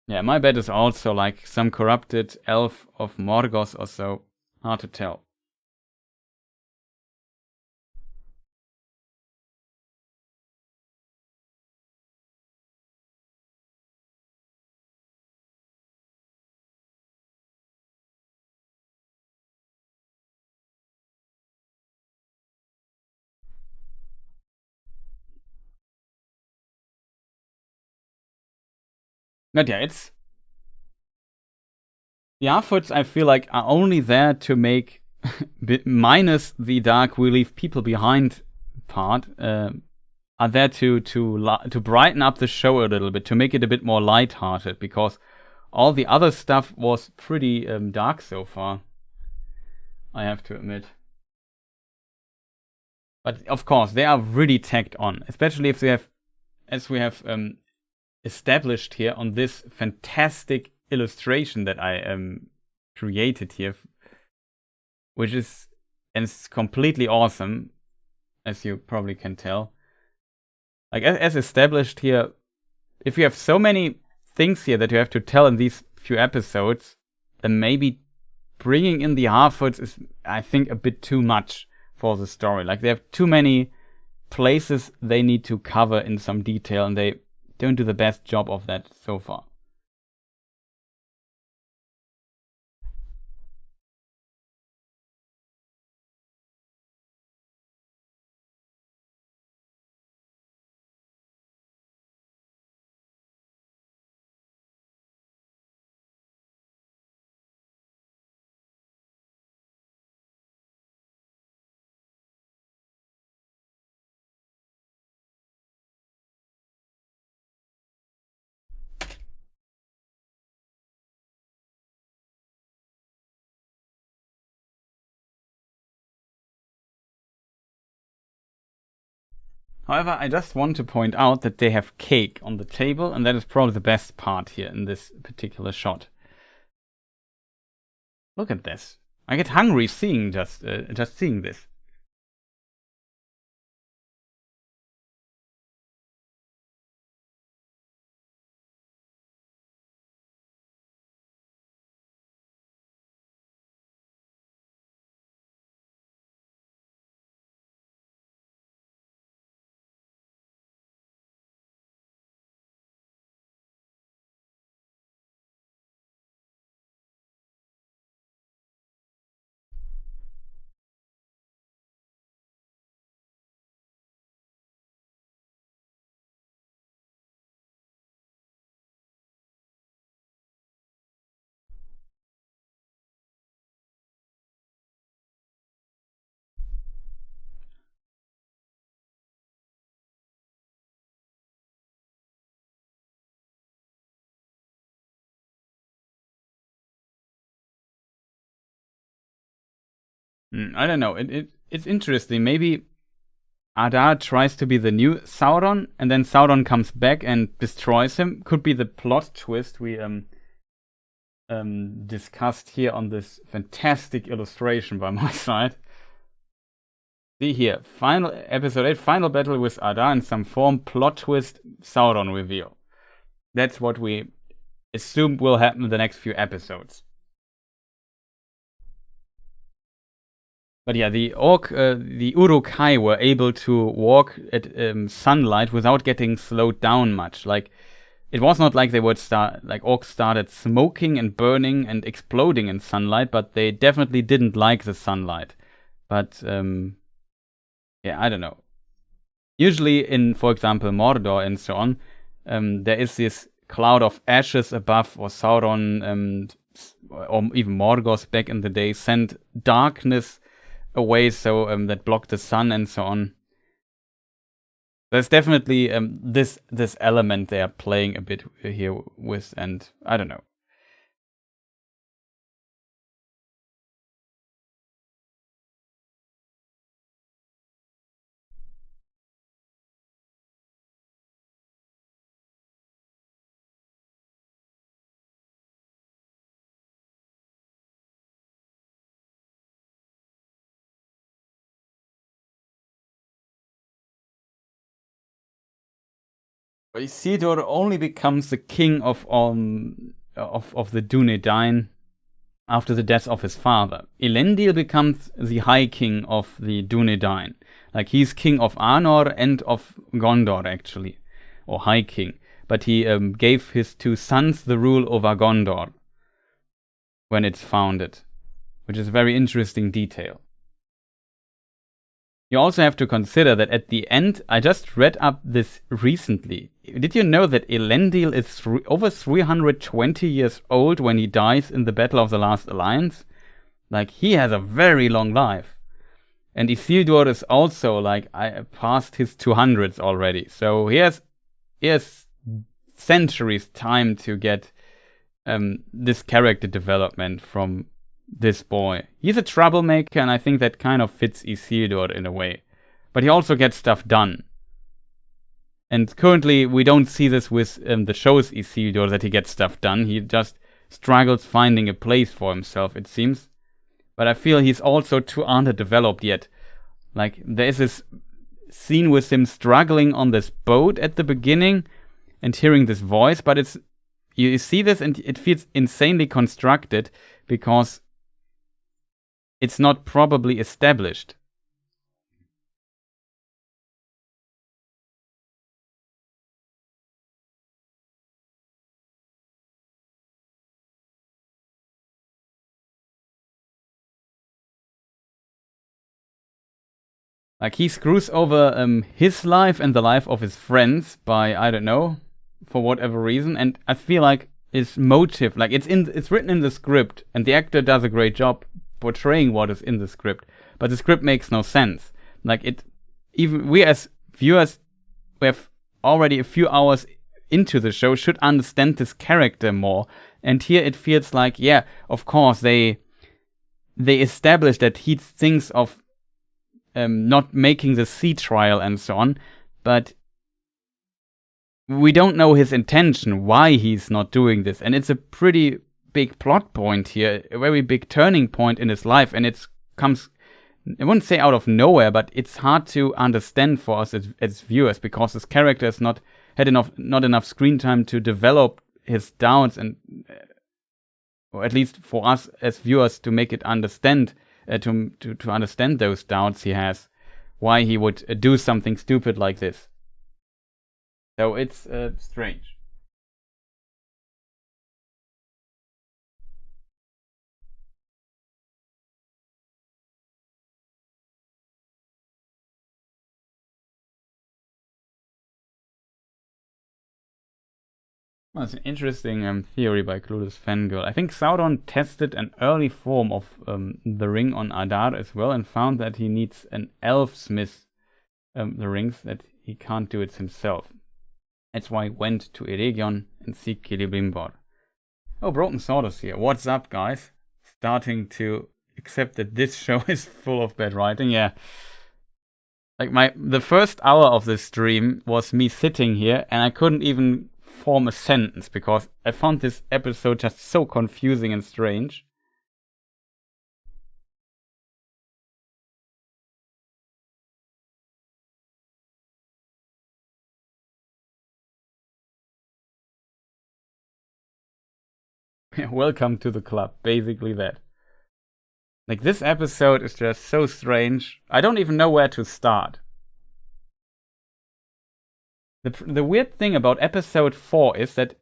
Yeah, my bet is also like some corrupted elf of Morgoth or so. Hard to tell. But yeah, it's... The Harfoots, I feel like, are only there to make, minus the dark we leave people behind part, are there to brighten up the show a little bit, to make it a bit more lighthearted, because all the other stuff was pretty dark so far, I have to admit. But of course, they are really tacked on, especially if they have, as we have established here on this fantastic illustration that I created here, which is, and it's completely awesome, as you probably can tell. Like, as established here, if you have so many things here that you have to tell in these few episodes, then maybe bringing in the Harfoots is, I think, a bit too much for the story. Like, they have too many places they need to cover in some detail, and they don't do the best job of that so far. However, I just want to point out that they have cake on the table, and that is probably the best part here in this particular shot. Look at this. I get hungry seeing just seeing this. I don't know. It's interesting. Maybe Adar tries to be the new Sauron, and then Sauron comes back and destroys him. Could be the plot twist we discussed here on this fantastic illustration by my side. See here, final episode 8, final battle with Adar in some form, plot twist, Sauron reveal. That's what we assume will happen in the next few episodes. But yeah, the Uruk-hai were able to walk at sunlight without getting slowed down much. Like, it was not like they would orcs started smoking and burning and exploding in sunlight, but they definitely didn't like the sunlight. But, yeah, I don't know. Usually in, for example, Mordor and so on, there is this cloud of ashes above, or Sauron, or even Morgoth back in the day, sent darkness away, so that blocked the sun and so on. There's definitely this element they are playing a bit here with, and I don't know. Isildur only becomes the king of the Dunedain after the death of his father. Elendil becomes the High King of the Dunedain. Like, he's king of Arnor and of Gondor, actually, or High King. But he gave his 2 sons the rule over Gondor when it's founded, which is a very interesting detail. You also have to consider that at the end, I just read up this recently. Did you know that Elendil is over 320 years old when he dies in the Battle of the Last Alliance? Like, he has a very long life. And Isildur is also, like, past his 200s already. So he has centuries time to get this character development from this boy. He's a troublemaker, and I think that kind of fits Isildur in a way. But he also gets stuff done. And currently, we don't see this with the show's Isildur, that he gets stuff done. He just struggles finding a place for himself, it seems. But I feel he's also too underdeveloped yet. Like, there is this scene with him struggling on this boat at the beginning and hearing this voice, but you see this and it feels insanely constructed because it's not probably established. Like, he screws over his life and the life of his friends by, I don't know, for whatever reason. And I feel like his motive, like, it's written in the script, and the actor does a great job portraying what is in the script. But the script makes no sense. Like, even we as viewers, we have already a few hours into the show, should understand this character more. And here it feels like, yeah, of course, they establish that he thinks of not making the sea trial and so on, but we don't know his intention, why he's not doing this. And it's a pretty big plot point here, a very big turning point in his life, and it comes, I wouldn't say out of nowhere, but it's hard to understand for us as viewers, because his character has not enough screen time to develop his doubts, and or at least for us as viewers to make it understand, to understand those doubts he has, why he would do something stupid like this. So it's strange. Well, it's an interesting theory by Clueless Fangirl. I think Sauron tested an early form of the ring on Adar as well, and found that he needs an elf smith the rings, that he can't do it himself. That's why he went to Eregion and seek Celebrimbor. Oh, Broken Sword is here. What's up, guys? Starting to accept that this show is full of bad writing. Yeah. Like the first hour of the stream was me sitting here and I couldn't even form a sentence because I found this episode just so confusing and strange. Welcome to the club, basically that. Like, this episode is just so strange. I don't even know where to start. The weird thing about episode 4 is that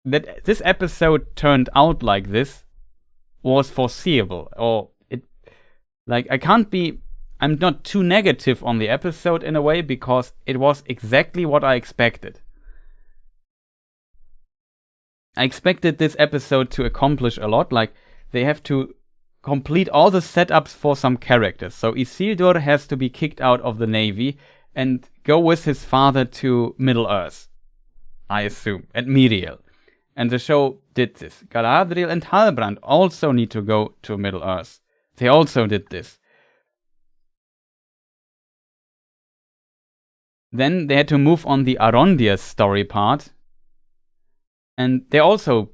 this episode turned out like this was foreseeable. Or it, like, I'm not too negative on the episode in a way, because it was exactly what I expected. I expected this episode to accomplish a lot. Like, they have to complete all the setups for some characters. So Isildur has to be kicked out of the Navy and go with his father to Middle-earth, I assume, at Miriel. And the show did this. Galadriel and Halbrand also need to go to Middle-earth. They also did this. Then they had to move on the Arondir story part. And they also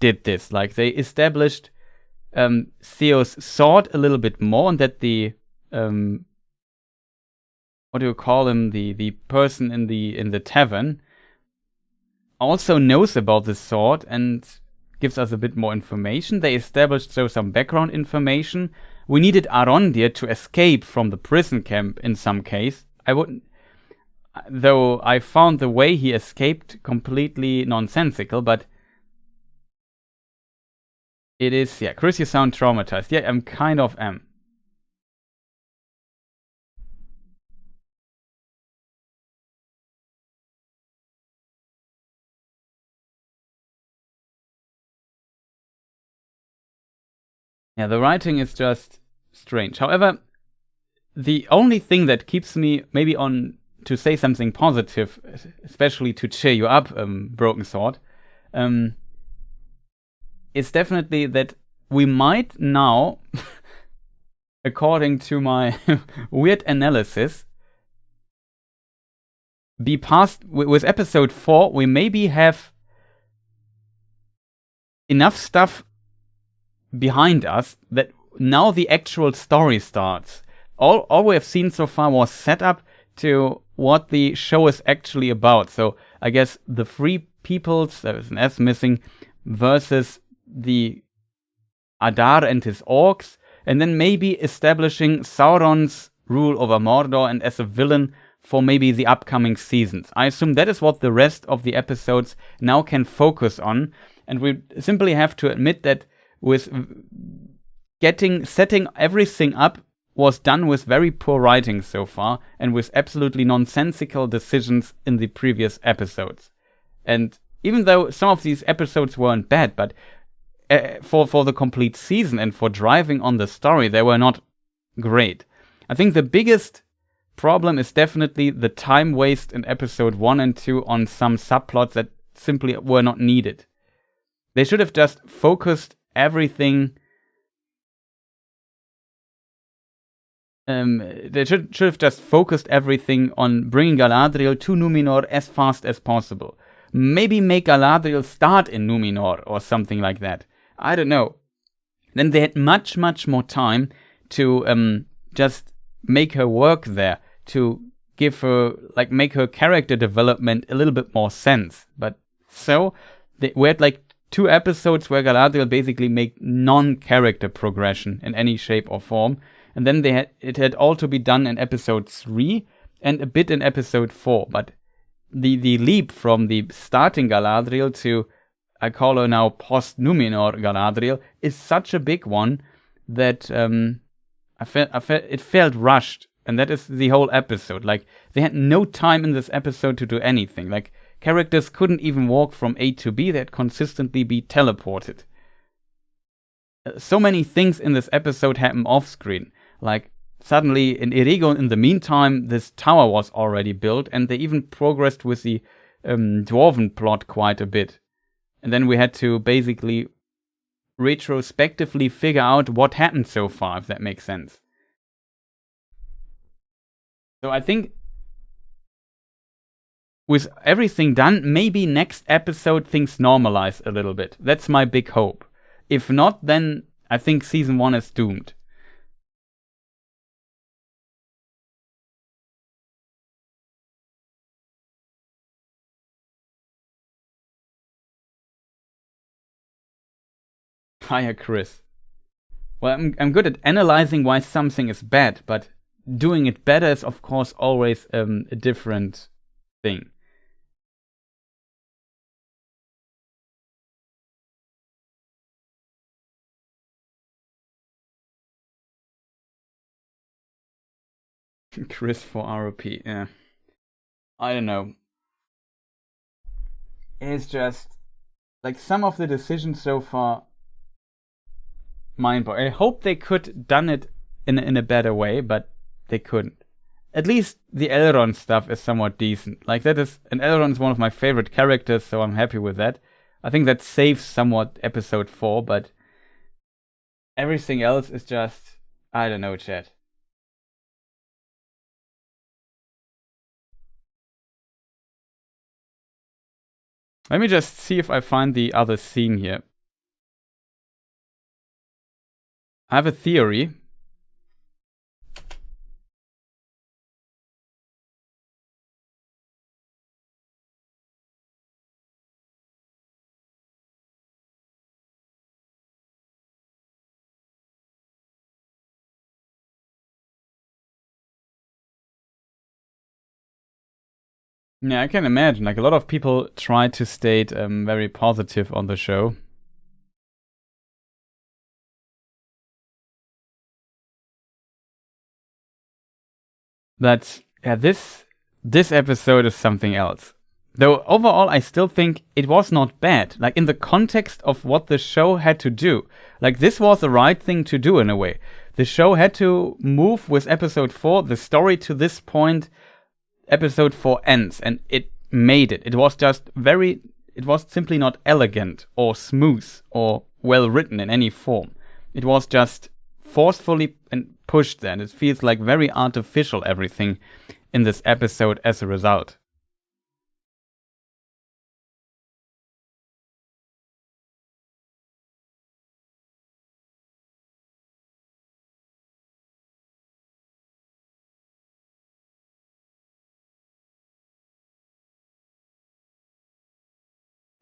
did this. Like, they established Theo's sword a little bit more, and that the what do you call him? The person in the tavern also knows about the sword and gives us a bit more information. They established some background information. We needed Arondir to escape from the prison camp in some case. Though I found the way he escaped completely nonsensical, but it is, yeah, Chris, you sound traumatized. Yeah, I'm kind of am. Yeah, the writing is just strange. However, the only thing that keeps me maybe on to say something positive, especially to cheer you up, Broken Sword, is definitely that we might now, according to my weird analysis, be past, with episode 4, we maybe have enough stuff behind us that now the actual story starts. All we have seen so far was set up to what the show is actually about. So I guess the Free Peoples, there is an S missing, versus the Adar and his orcs, and then maybe establishing Sauron's rule over Mordor and as a villain for maybe the upcoming seasons. I assume that is what the rest of the episodes now can focus on, and we simply have to admit that with setting everything up was done with very poor writing so far, and with absolutely nonsensical decisions in the previous episodes. And even though some of these episodes weren't bad, but for the complete season and for driving on the story, they were not great. I think the biggest problem is definitely the time waste in episode 1 and 2 on some subplots that simply were not needed. They should have just focused everything They should have just focused everything on bringing Galadriel to Numenor as fast as possible. Maybe make Galadriel start in Numenor or something like that. I don't know. Then they had much, much more time to just make her work there, to give her, like, make her character development a little bit more sense. But so, we had like 2 episodes where Galadriel basically made non-character progression in any shape or form. And then it had all to be done in episode 3 and a bit in episode 4. But the leap from the starting Galadriel to, I call her now post-Numenor Galadriel, is such a big one that I felt it felt rushed. And that is the whole episode. Like, they had no time in this episode to do anything. Like, characters couldn't even walk from A to B. They'd consistently be teleported. So many things in this episode happen off-screen. Like, suddenly in Eregion, in the meantime, this tower was already built, and they even progressed with the Dwarven plot quite a bit. And then we had to basically retrospectively figure out what happened so far, if that makes sense. So I think with everything done, maybe next episode things normalize a little bit. That's my big hope. If not, then I think season 1 is doomed. Hiya, Chris. Well, I'm good at analyzing why something is bad, but doing it better is, of course, always a different thing. Chris for ROP, yeah. I don't know. It's just, like, some of the decisions so far, mind-blowing. I hope they could done it in a better way, but they couldn't. At least the Elrond stuff is somewhat decent. Like, and Elrond is one of my favorite characters, so I'm happy with that. I think that saves somewhat episode 4, but everything else is just, I don't know, chat. Let me just see if I find the other scene here. I have a theory. Yeah, I can imagine. Like, a lot of people try to state very positive on the show. But yeah, this episode is something else. Though overall, I still think it was not bad. Like, in the context of what the show had to do. Like, this was the right thing to do in a way. The show had to move with episode 4, the story to this point. Episode 4 ends, and it made it. It was simply not elegant or smooth or well written in any form. It was just forcefully and pushed there, and it feels like very artificial, everything in this episode as a result.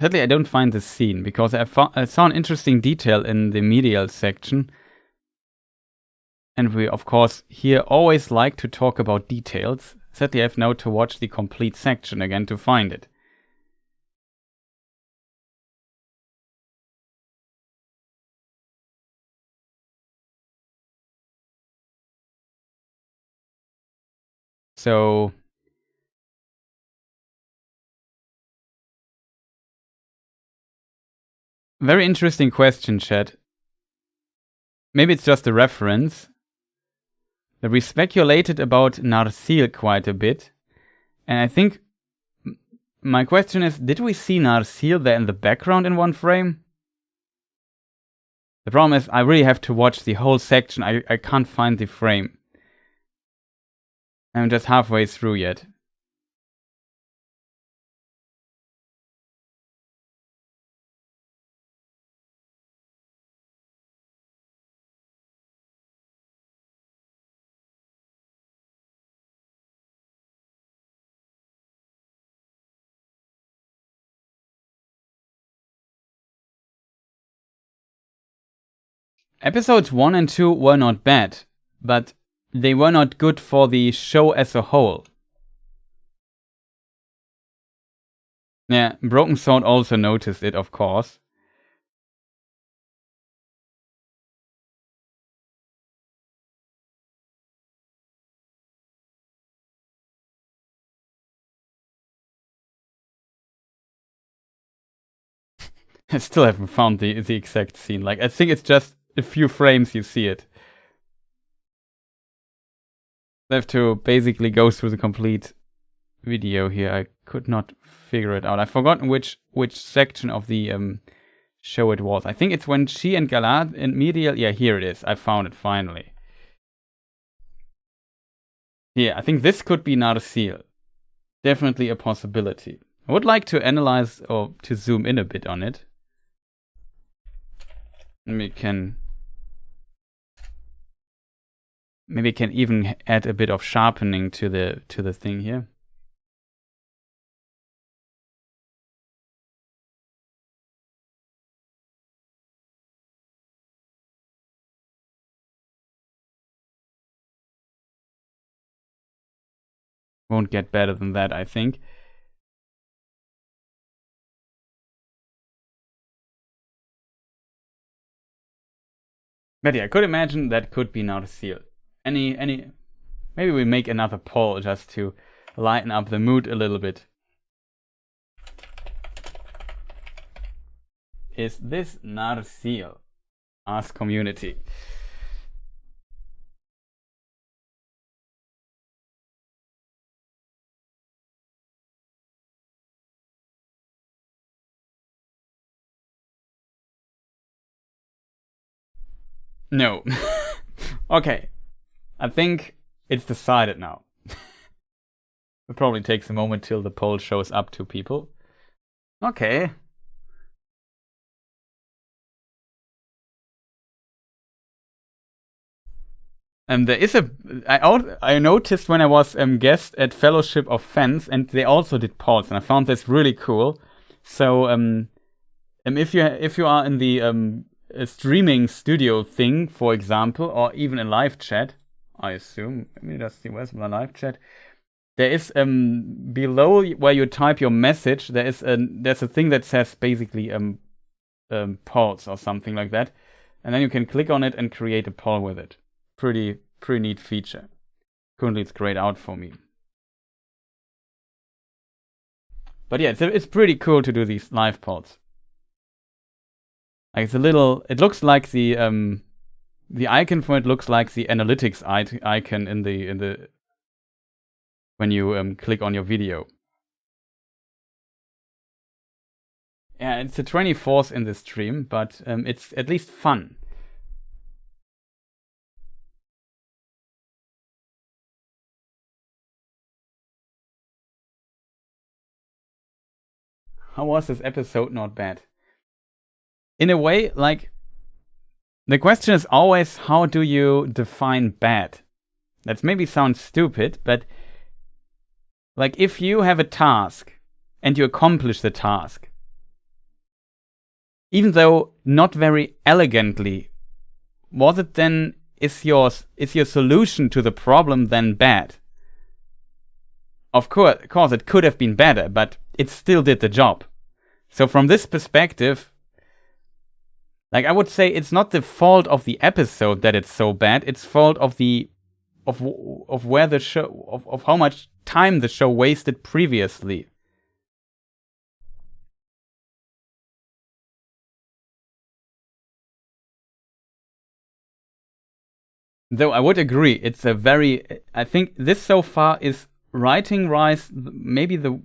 Sadly, I don't find this scene, because I saw an interesting detail in the medial section. And we, of course, here always like to talk about details. Sadly, I have now to watch the complete section again to find it. So, very interesting question, chat. Maybe it's just a reference. That we speculated about Narsil quite a bit. And I think my question is, did we see Narsil there in the background in one frame? The problem is, I really have to watch the whole section. I can't find the frame. I'm just halfway through yet. Episodes 1 and 2 were not bad, but they were not good for the show as a whole. Yeah, Broken Sword also noticed it, of course. I still haven't found the exact scene. Like, I think it's just a few frames you see it. I have to basically go through the complete video here. I could not figure it out. I've forgotten which section of the show it was. I think it's when she and Galad and Miriel. Yeah, here it is. I found it finally. Yeah, I think this could be Narsil. Definitely a possibility. I would like to analyze or to zoom in a bit on it. Maybe can even add a bit of sharpening to the thing here. Won't get better than that, I think. But yeah, I could imagine that could be Narsil. Maybe we make another poll just to lighten up the mood a little bit. Is this Narsil? Ask community. No. Okay. I think it's decided now. It probably takes a moment till the poll shows up to people. Okay. There is I noticed when I was guest at Fellowship of Fans, and they also did polls, and I found this really cool. So if you are in the a streaming studio thing, for example, or even a live chat, I assume. Let me just see, where's my live chat? There is below where you type your message, there's a thing that says basically polls or something like that, and then you can click on it and create a poll with it. Pretty neat feature. Currently, it's grayed out for me. But yeah, it's pretty cool to do these live polls. Like, it's a little. It looks like the icon for it looks like the analytics icon in the when you click on your video. Yeah, it's the 24th in the stream, but it's at least fun. How was this episode not bad? In a way, like, the question is always, how do you define bad? That maybe sounds stupid, but like, if you have a task and you accomplish the task, even though not very elegantly, was it then, is your solution to the problem then bad? Of course, it could have been better, but it still did the job. So from this perspective, like, I would say it's not the fault of the episode that it's so bad. It's fault of where the show of how much time the show wasted previously. Though I would agree, it's a very. I think this so far is writing-wise maybe that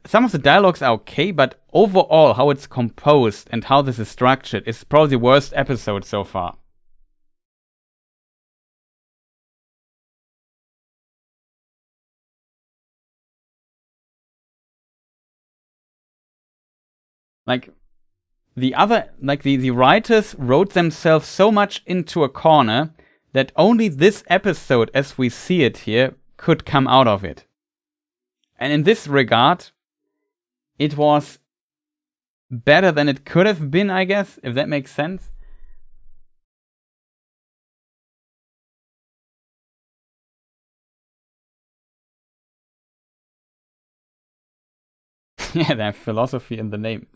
some of the dialogues are okay, but overall, how it's composed and how this is structured is probably the worst episode so far. like the writers wrote themselves so much into a corner that only this episode, as we see it here, could come out of it. And in this regard, it was better than it could have been, I guess, if that makes sense. Yeah, they have philosophy in the name.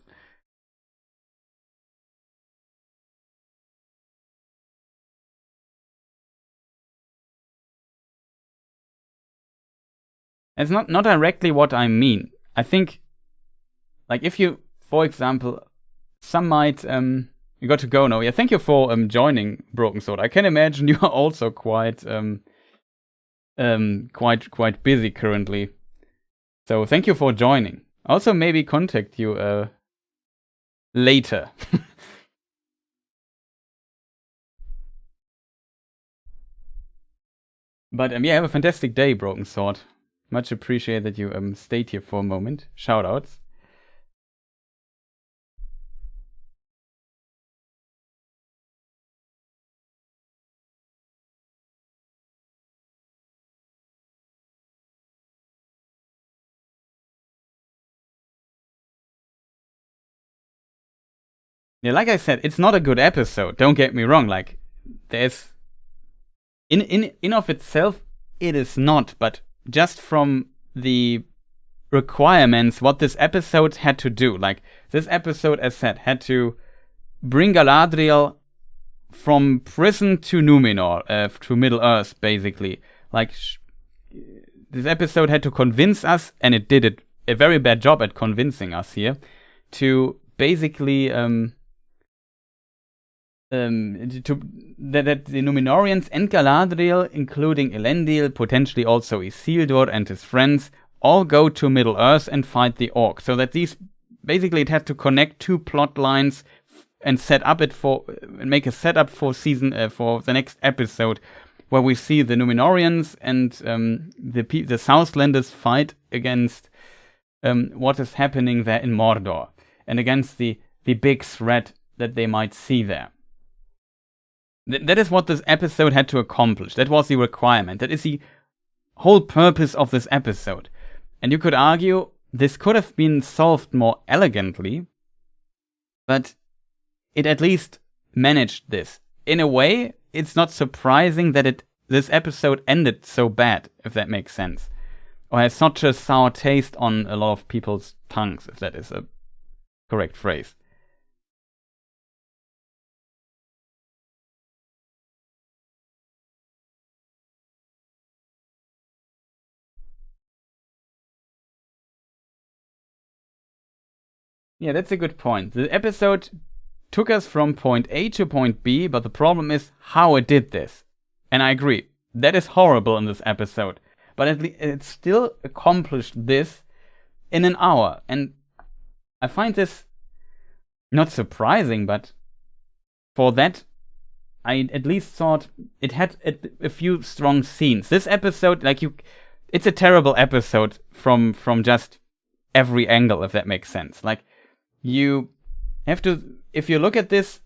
It's not directly what I mean. I think, like, if you, for example, some might, you got to go now. Yeah, thank you for joining Broken Sword. I can imagine you are also quite busy currently. So thank you for joining. Also, maybe contact you later. But yeah, have a fantastic day, Broken Sword. Much appreciate that you stayed here for a moment. Shoutouts. Yeah, like I said, it's not a good episode. Don't get me wrong. Like, there's in of itself, it is not. But just from the requirements, what this episode had to do, like this episode, as said, had to bring Galadriel from prison to Numenor, to Middle Earth, basically. Like, this episode had to convince us, and it did a very bad job at convincing us here, to basically that the Numenorians and Galadriel, including Elendil, potentially also Isildur and his friends, all go to Middle Earth and fight the orcs. So that these, basically, it had to connect two plot lines and make a setup for for the next episode, where we see the Numenorians and the Southlanders fight against what is happening there in Mordor, and against the big threat that they might see there. That is what this episode had to accomplish. That was the requirement. That is the whole purpose of this episode. And you could argue this could have been solved more elegantly, but it at least managed this. In a way, it's not surprising that this episode ended so bad, if that makes sense. Or has such a sour taste on a lot of people's tongues, if that is a correct phrase. Yeah, that's a good point. The episode took us from point A to point B, but the problem is how it did this. And I agree, that is horrible in this episode. But at least it still accomplished this in an hour. And I find this not surprising, but for that, I at least thought it had a few strong scenes. This episode, it's a terrible episode from just every angle, if that makes sense. Like, you have to, if you look at this,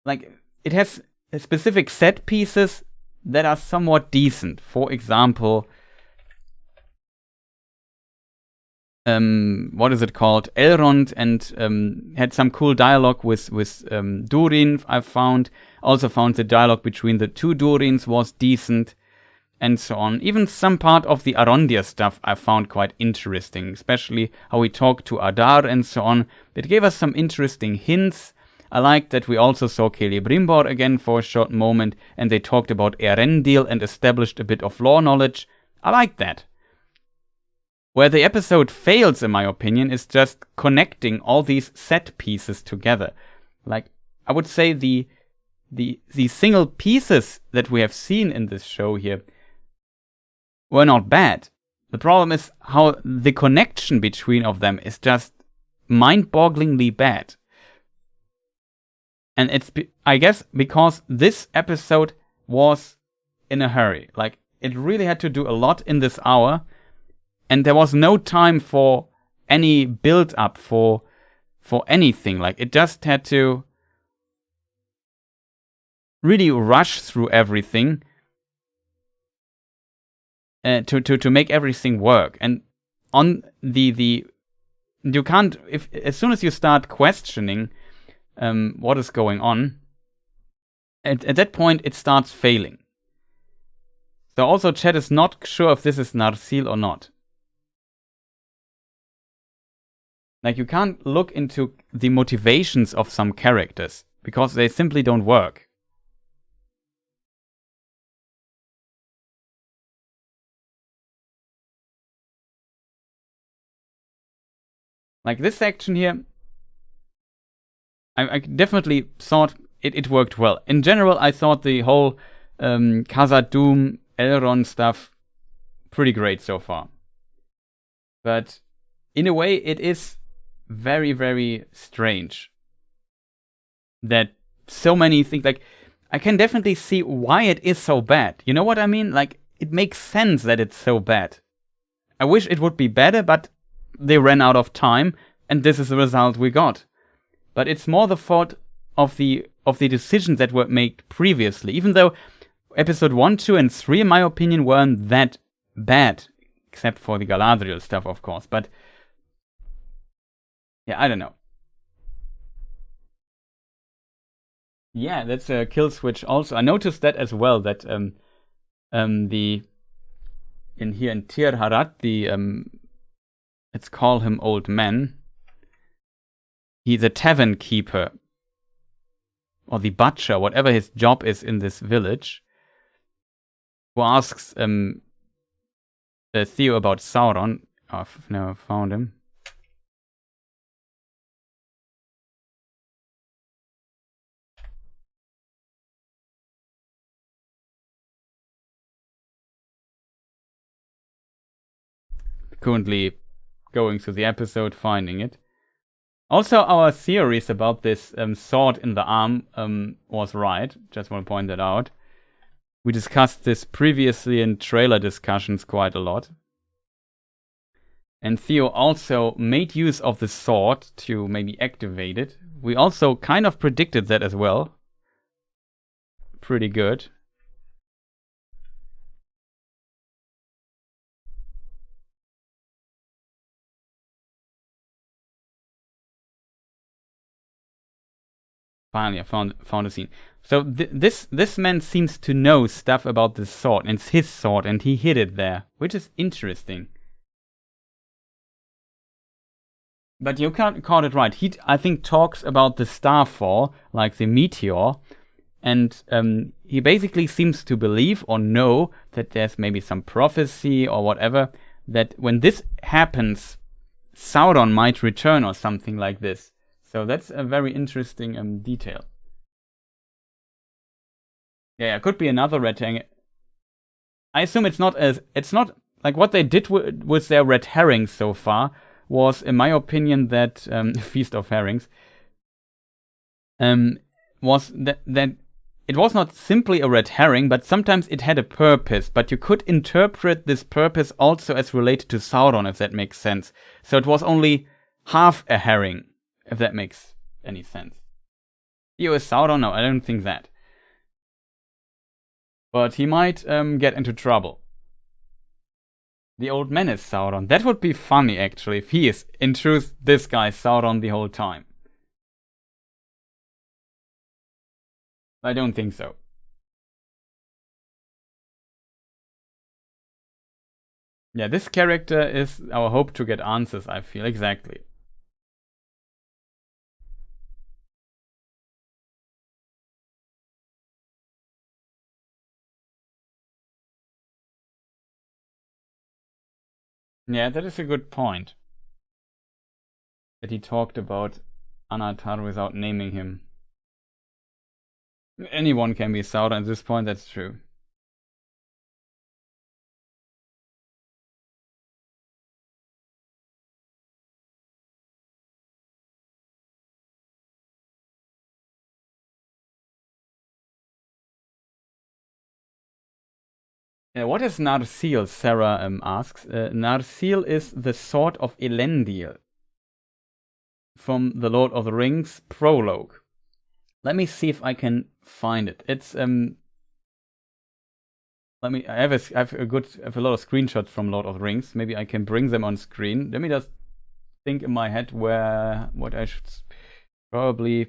like, it has specific set pieces that are somewhat decent. For example, what is it called? Elrond, and had some cool dialogue with Durin, I found. Also found the dialogue between the two Durins was decent, and so on. Even some part of the Arondir stuff I found quite interesting, especially how we talked to Adar and so on. It gave us some interesting hints. I liked that we also saw Celebrimbor again for a short moment, and they talked about Erendil and established a bit of lore knowledge. I liked that. Where the episode fails, in my opinion, is just connecting all these set pieces together. Like, I would say the single pieces that we have seen in this show here were not bad. The problem is how the connection between of them is just mind-bogglingly bad. And it's, I guess, because this episode was in a hurry. Like, it really had to do a lot in this hour, and there was no time for any build up for anything. Like, it just had to really rush through everything to make everything work. And on the you can't, if as soon as you start questioning what is going on, at that point it starts failing. So also chat is not sure if this is Narsil or not. Like, you can't look into the motivations of some characters because they simply don't work. Like, this section here, I definitely thought it worked well. In general, I thought the whole Khazad-dûm, Elrond stuff pretty great so far. But in a way, it is very, very strange that so many things, like, I can definitely see why it is so bad. You know what I mean? Like, it makes sense that it's so bad. I wish it would be better, but they ran out of time, and this is the result we got. But it's more the fault of the decisions that were made previously, even though episode 1, 2, and 3, in my opinion, weren't that bad, except for the Galadriel stuff, of course. But yeah, I don't know. Yeah, that's a kill switch also. I noticed that as well, that in Tir Harat, let's call him Old Man. He's a tavern keeper, or the butcher, whatever his job is in this village, who asks Theo about Sauron. Oh, I've never found him. Currently going through the episode, finding it. Also, our theories about this sword in the arm was right. Just want to point that out. We discussed this previously in trailer discussions quite a lot. And Theo also made use of the sword to maybe activate it. We also kind of predicted that as well. Pretty good. Finally, I found a scene. So this man seems to know stuff about this sword, and it's his sword, and he hid it there, which is interesting. But you can't call it right. He, I think, talks about the starfall, like the meteor, and he basically seems to believe or know that there's maybe some prophecy or whatever, that when this happens, Sauron might return or something like this. So that's a very interesting detail. Yeah, it could be another red herring. I assume it's not like what they did with their red herrings so far was, in my opinion, that Feast of Herrings was that it was not simply a red herring, but sometimes it had a purpose. But you could interpret this purpose also as related to Sauron, if that makes sense. So it was only half a herring, if that makes any sense. Theo is Sauron? No, I don't think that. But he might get into trouble. The old man is Sauron. That would be funny, actually, if he is, in truth, this guy Sauron the whole time. I don't think so. Yeah, this character is our hope to get answers, I feel. Exactly. Yeah, that is a good point. That he talked about Anatar without naming him. Anyone can be Sauron at this point, that's true. What is Narsil? Sarah asks. Narsil is the sword of Elendil from the Lord of the Rings prologue. Let me see if I can find it. It's I have a lot of screenshots from Lord of the Rings. Maybe I can bring them on screen. Let me just think in my head what I should probably.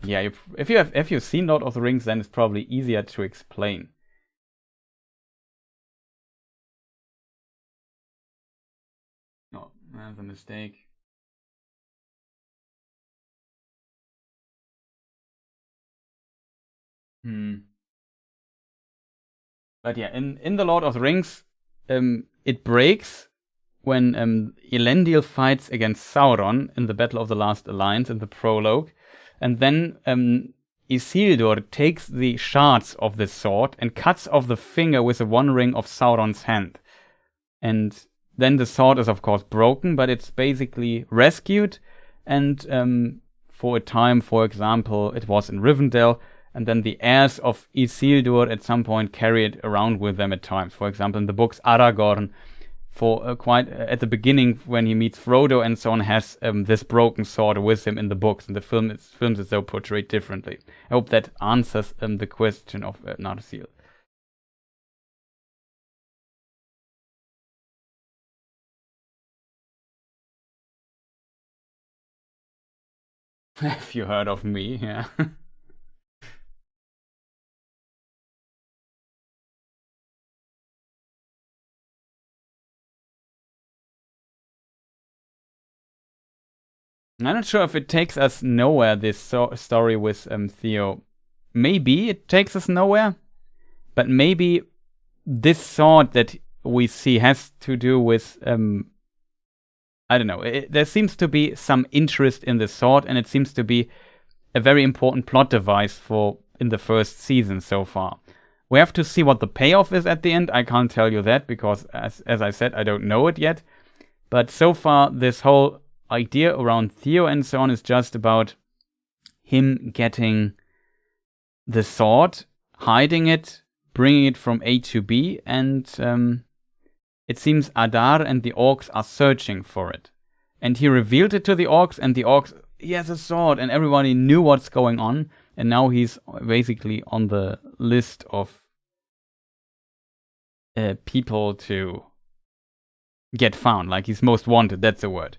Yeah, if you've seen Lord of the Rings, then it's probably easier to explain. No, that's a mistake. But yeah, in the Lord of the Rings, it breaks when Elendil fights against Sauron in the Battle of the Last Alliance in the prologue, and then Isildur takes the shards of the sword and cuts off the finger with the one ring of Sauron's hand. And then the sword is of course broken, but it's basically rescued, and for a time, for example, it was in Rivendell, and then the heirs of Isildur at some point carry it around with them at times. For example, in the books, Aragorn, for quite at the beginning when he meets Frodo and so on, has this broken sword with him in the books, and the films is so portrayed differently. I hope that answers the question of Narsil. Have you heard of me? Yeah. I'm not sure if it takes us nowhere, this story with Theo. Maybe it takes us nowhere, but maybe this sword that we see has to do with, I don't know, there seems to be some interest in the sword, and it seems to be a very important plot device for in the first season so far. We have to see what the payoff is at the end. I can't tell you that because, as I said, I don't know it yet. But so far, this whole idea around Theo and so on is just about him getting the sword, hiding it, bringing it from A to B, and it seems Adar and the orcs are searching for it. And he revealed it to the orcs, and the orcs, he has a sword, and everybody knew what's going on, and now he's basically on the list of people to get found, like he's most wanted, that's the word.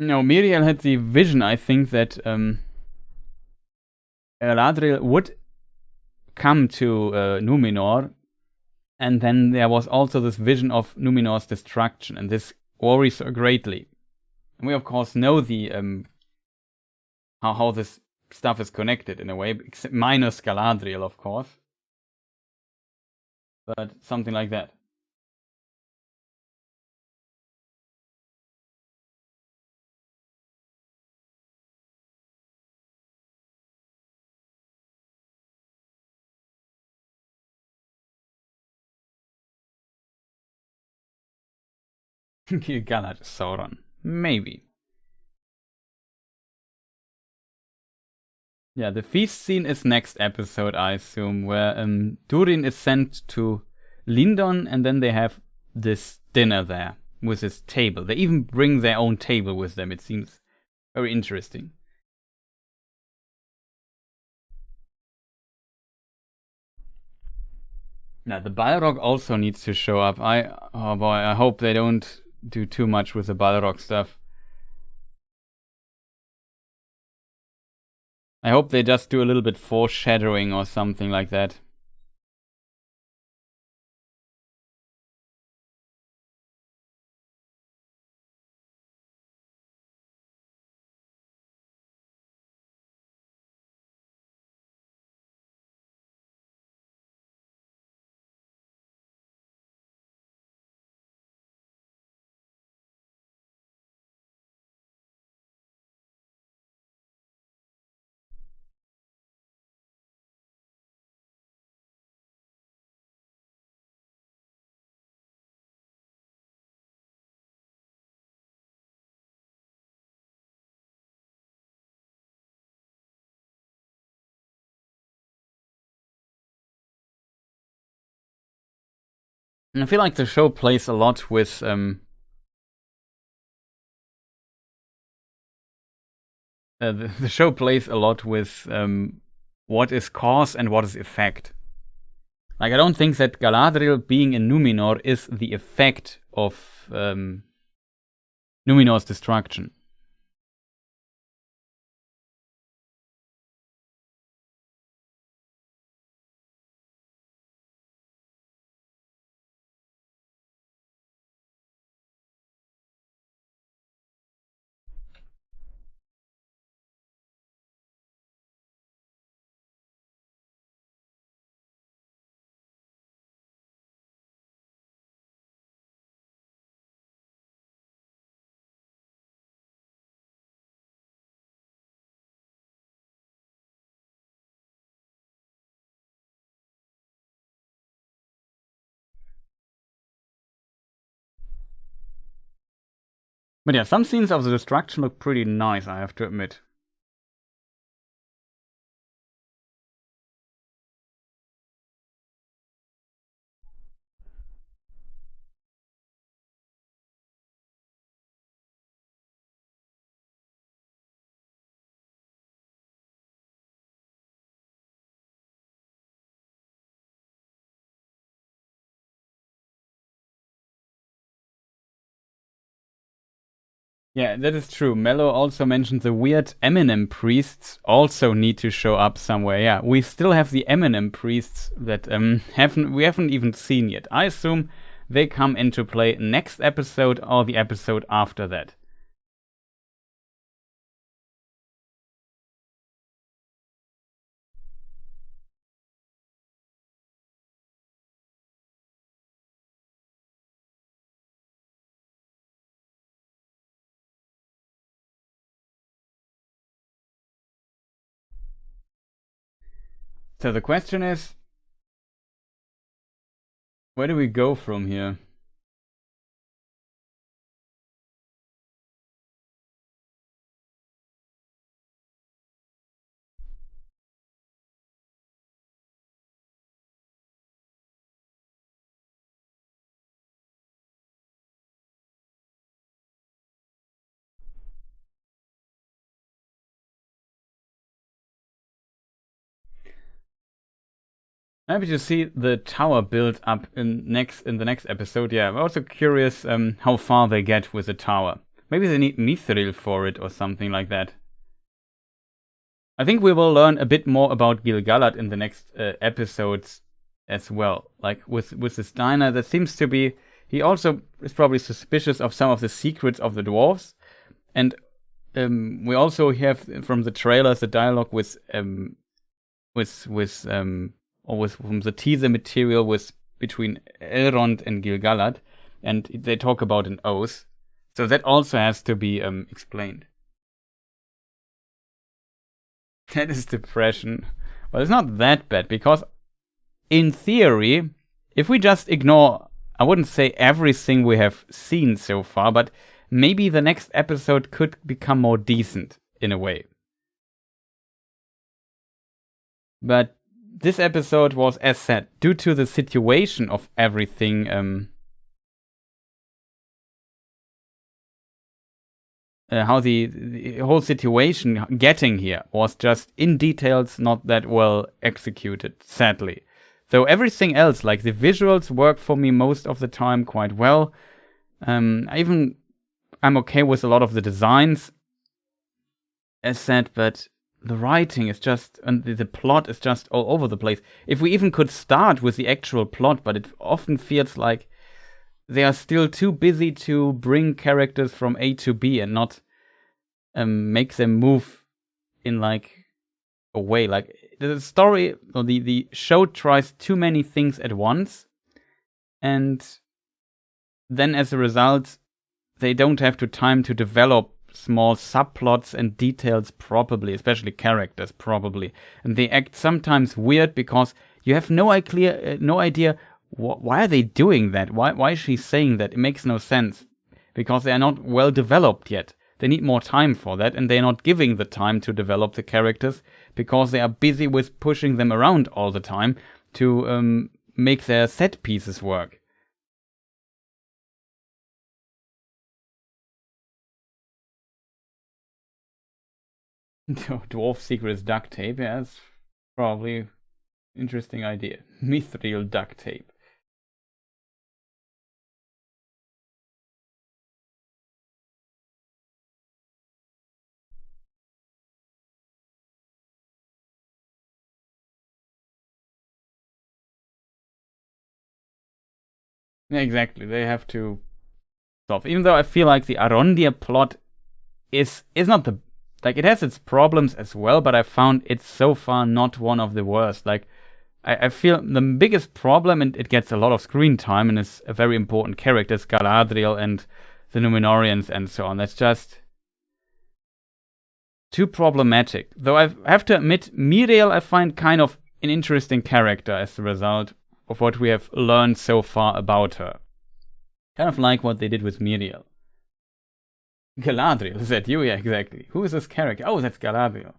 No, Miriel had the vision, I think, that Galadriel would come to Numenor, and then there was also this vision of Numenor's destruction, and this worries her greatly. And we of course know the how this stuff is connected in a way, minus Galadriel, of course, but something like that. Galad Sauron, maybe. Yeah, the feast scene is next episode, I assume, where Durin is sent to Lindon, and then they have this dinner there with this table. They even bring their own table with them. It seems very interesting. Now the Balrog also needs to show up. Oh boy, I hope they don't do too much with the Balrog stuff. I hope they just do a little bit foreshadowing or something like that. And I feel like the show plays a lot with the show plays a lot with what is cause and what is effect. Like, I don't think that Galadriel being in Numenor is the effect of Numenor's destruction. But yeah, some scenes of the destruction look pretty nice, I have to admit. Yeah, that is true. Mello also mentioned the weird Eminem priests also need to show up somewhere. Yeah, we still have the Eminem priests that we haven't even seen yet. I assume they come into play next episode or the episode after that. So the question is, where do we go from here? Happy to see the tower build up in the next episode. Yeah, I'm also curious how far they get with the tower. Maybe they need Mithril for it or something like that. I think we will learn a bit more about Gil-galad in the next episodes as well. Like with this diner, that seems to be... He also is probably suspicious of some of the secrets of the dwarves. And we also have from the trailers the dialogue from the teaser material between Elrond and Gil-galad, and they talk about an oath. So that also has to be explained. That is depression. Well, it's not that bad, because in theory, if we just ignore, I wouldn't say everything we have seen so far, but maybe the next episode could become more decent in a way. But this episode was, as said, due to the situation of everything, how the whole situation getting here was just in details not that well executed, sadly. Though everything else, like the visuals, work for me most of the time quite well. I'm okay with a lot of the designs, as said, but the writing is just, and the plot is just all over the place. If we even could start with the actual plot, but it often feels like they are still too busy to bring characters from A to B and not make them move in like a way. Like the story or the show tries too many things at once, and then as a result, they don't have time to develop small subplots and details properly, especially characters probably. And they act sometimes weird because you have no idea why are they doing that? Why is she saying that? It makes no sense. Because they are not well developed yet. They need more time for that, and they're not giving the time to develop the characters because they are busy with pushing them around all the time to make their set pieces work. Dwarf secrets duct tape. Yeah, that's probably interesting idea. Mithril duct tape. Yeah, exactly. They have to solve. Even though I feel like the Arondir plot is not the like, it has its problems as well, but I found it so far not one of the worst. Like, I feel the biggest problem, and it gets a lot of screen time and is a very important character, is Galadriel and the Númenóreans and so on. That's just too problematic. Though I have to admit, Miriel I find kind of an interesting character as a result of what we have learned so far about her. Kind of like what they did with Miriel. Galadriel, is that you? Yeah, exactly. Who is this character? Oh, that's Galadriel.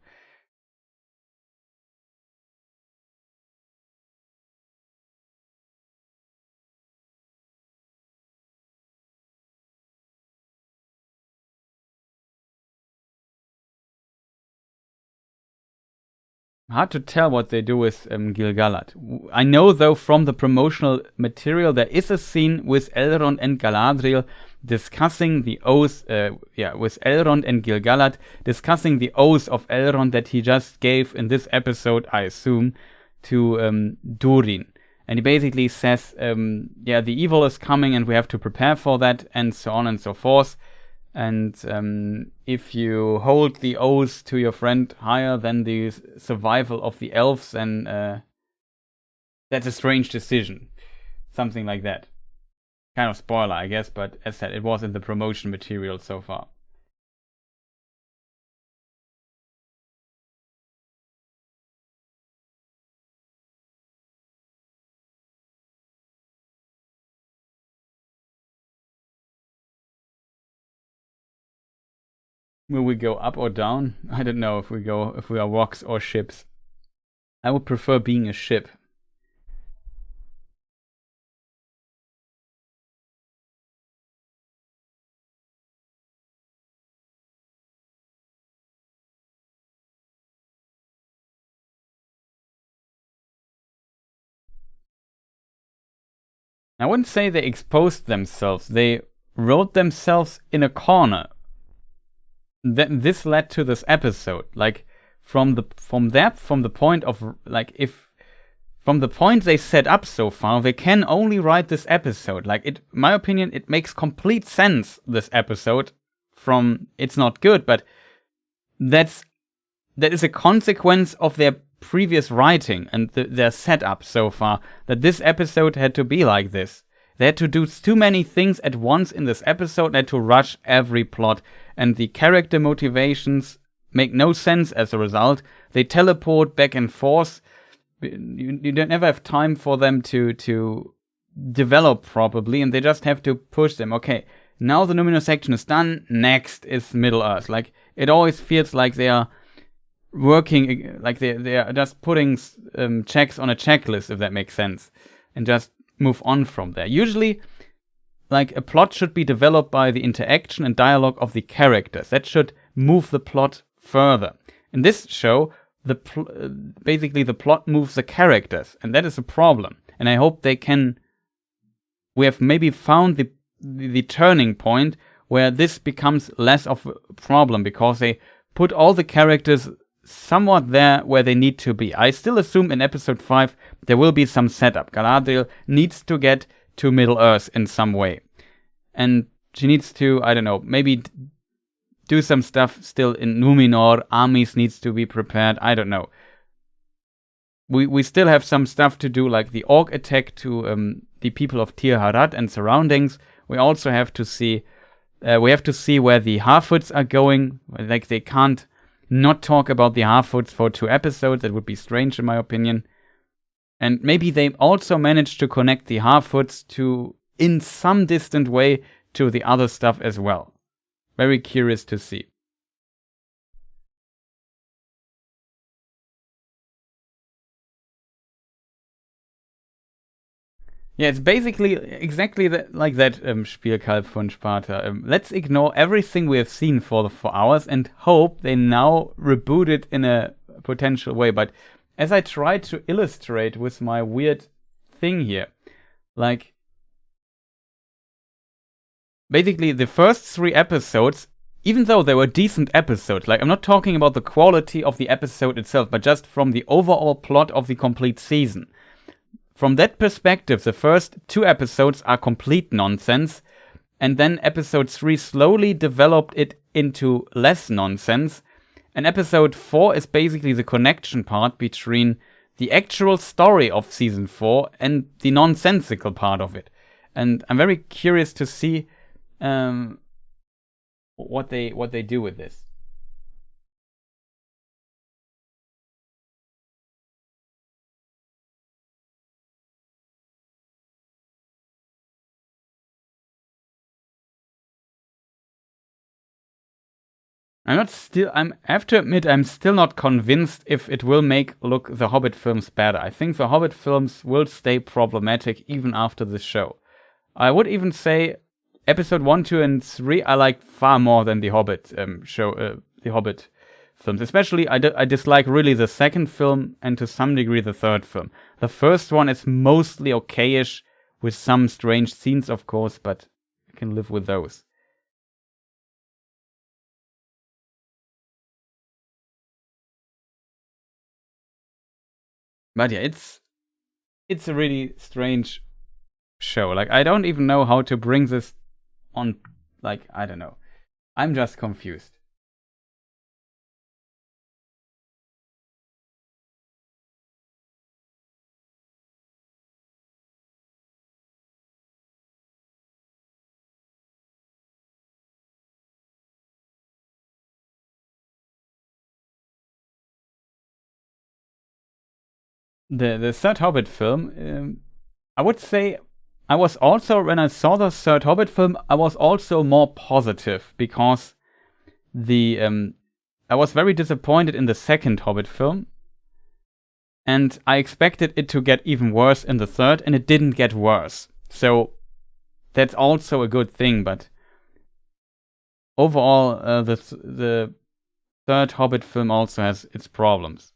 Hard to tell what they do with Gil-galad. I know, though, from the promotional material, there is a scene with Elrond and Galadriel discussing the oath, with Elrond and Gil-galad discussing the oath of Elrond that he just gave in this episode, I assume, to Durin. And he basically says, the evil is coming and we have to prepare for that, and so on and so forth. And if you hold the oath to your friend higher than the survival of the elves, then that's a strange decision. Something like that. Kind of spoiler, I guess, but as said, it was in the promotion material so far. Will we go up or down? I don't know if we are rocks or ships. I would prefer being a ship. I wouldn't say they exposed themselves. They wrote themselves in a corner. This led to this episode. Like, from the point of, like, if from the point they set up so far, they can only write this episode. Like, in my opinion, it makes complete sense, this episode. From it's not good, but that is a consequence of their previous writing and their setup so far, that this episode had to be like this. They had to do too many things at once in this episode. They had to rush every plot, and the character motivations make no sense as a result. They teleport back and forth. You don't never have time for them to develop properly, and they just have to push them. Okay, now the Numenor section is done. Next is Middle Earth. Like, it always feels like they are working, like they are just putting checks on a checklist, if that makes sense, and just move on from there. Usually, like, a plot should be developed by the interaction and dialogue of the characters. That should move the plot further. In this show, basically the plot moves the characters, and that is a problem. And I hope we have maybe found the turning point where this becomes less of a problem, because they put all the characters somewhat there where they need to be. I still assume in episode 5 there will be some setup. Galadriel needs to get to Middle Earth in some way. And she needs to, I don't know, maybe do some stuff still in Numenor. Armies needs to be prepared. I don't know. We still have some stuff to do, like the orc attack to the people of Tir Harad and surroundings. We also have to see where the Harfoots are going. Like, they can't not talk about the Harfoots for 2 episodes. That would be strange, in my opinion. And maybe they also managed to connect the Harfoots to, in some distant way, to the other stuff as well. Very curious to see. Yeah, it's basically exactly like that, Spielkalb von Sparta. Let's ignore everything we have seen for the 4 hours and hope they now reboot it in a potential way. But as I try to illustrate with my weird thing here, like, basically the first 3 episodes, even though they were decent episodes, like, I'm not talking about the quality of the episode itself, but just from the overall plot of the complete season. From that perspective, the first 2 episodes are complete nonsense, and then episode 3 slowly developed it into less nonsense, and episode 4 is basically the connection part between the actual story of season 4 and the nonsensical part of it. And I'm very curious to see what they do with this. I have to admit, I'm still not convinced if it will make look the Hobbit films better. I think the Hobbit films will stay problematic even after this show. I would even say episode 1, 2, and 3 I like far more than the Hobbit the Hobbit films. Especially, I dislike really the second film and to some degree the third film. The first one is mostly okayish with some strange scenes, of course, but I can live with those. But yeah, it's a really strange show. Like, I don't even know how to bring this on. Like, I don't know. I'm just confused. The third Hobbit film, I would say I was also, when I saw the third Hobbit film, I was also more positive because the I was very disappointed in the second Hobbit film, and I expected it to get even worse in the third, and it didn't get worse. So that's also a good thing. But overall, the third Hobbit film also has its problems.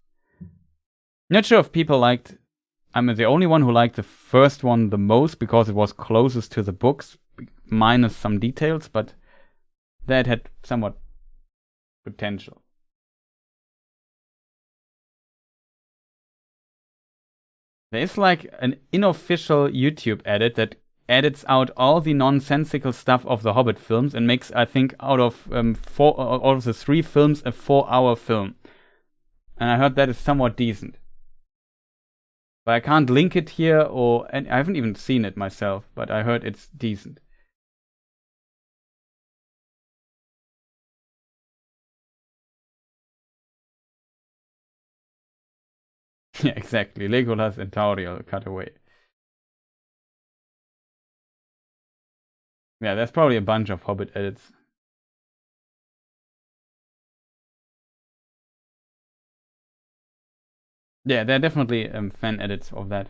Not sure if people liked. I'm the only one who liked the first one the most because it was closest to the books, minus some details, but that had somewhat potential. There is like an unofficial YouTube edit that edits out all the nonsensical stuff of the Hobbit films and makes, I think, out of out of the 3 films, a 4-hour film. And I heard that is somewhat decent. But I can't link it here, and I haven't even seen it myself, but I heard it's decent. Yeah, exactly. Legolas and Tauriel cut away. Yeah, there's probably a bunch of Hobbit edits. Yeah, there are definitely fan edits of that.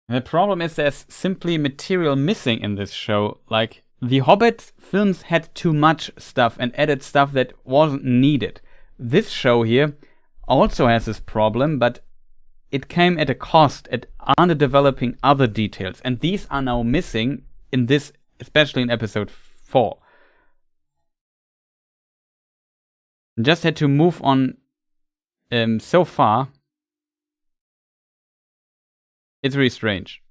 The problem is there's simply material missing in this show. Like, the Hobbit films had too much stuff and added stuff that wasn't needed. This show here also has this problem, but it came at a cost at underdeveloping other details, and these are now missing in this, especially in episode 4. Just had to move on so far. It's really strange.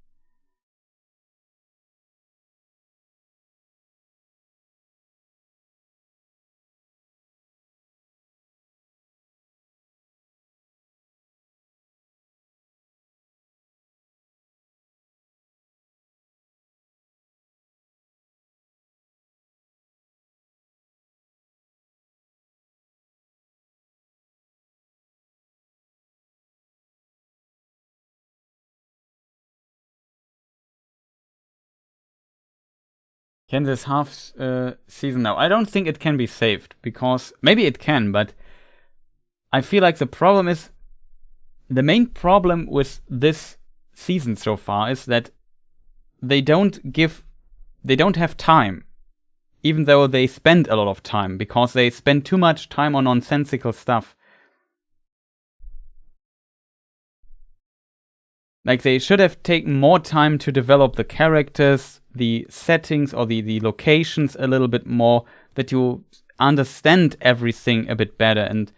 Can this half season now? I don't think it can be saved, because maybe it can, but I feel like the main problem with this season so far is that they don't have time, even though they spend a lot of time, because they spend too much time on nonsensical stuff. Like, they should have taken more time to develop the characters, the settings, or the locations a little bit more, that you understand everything a bit better. And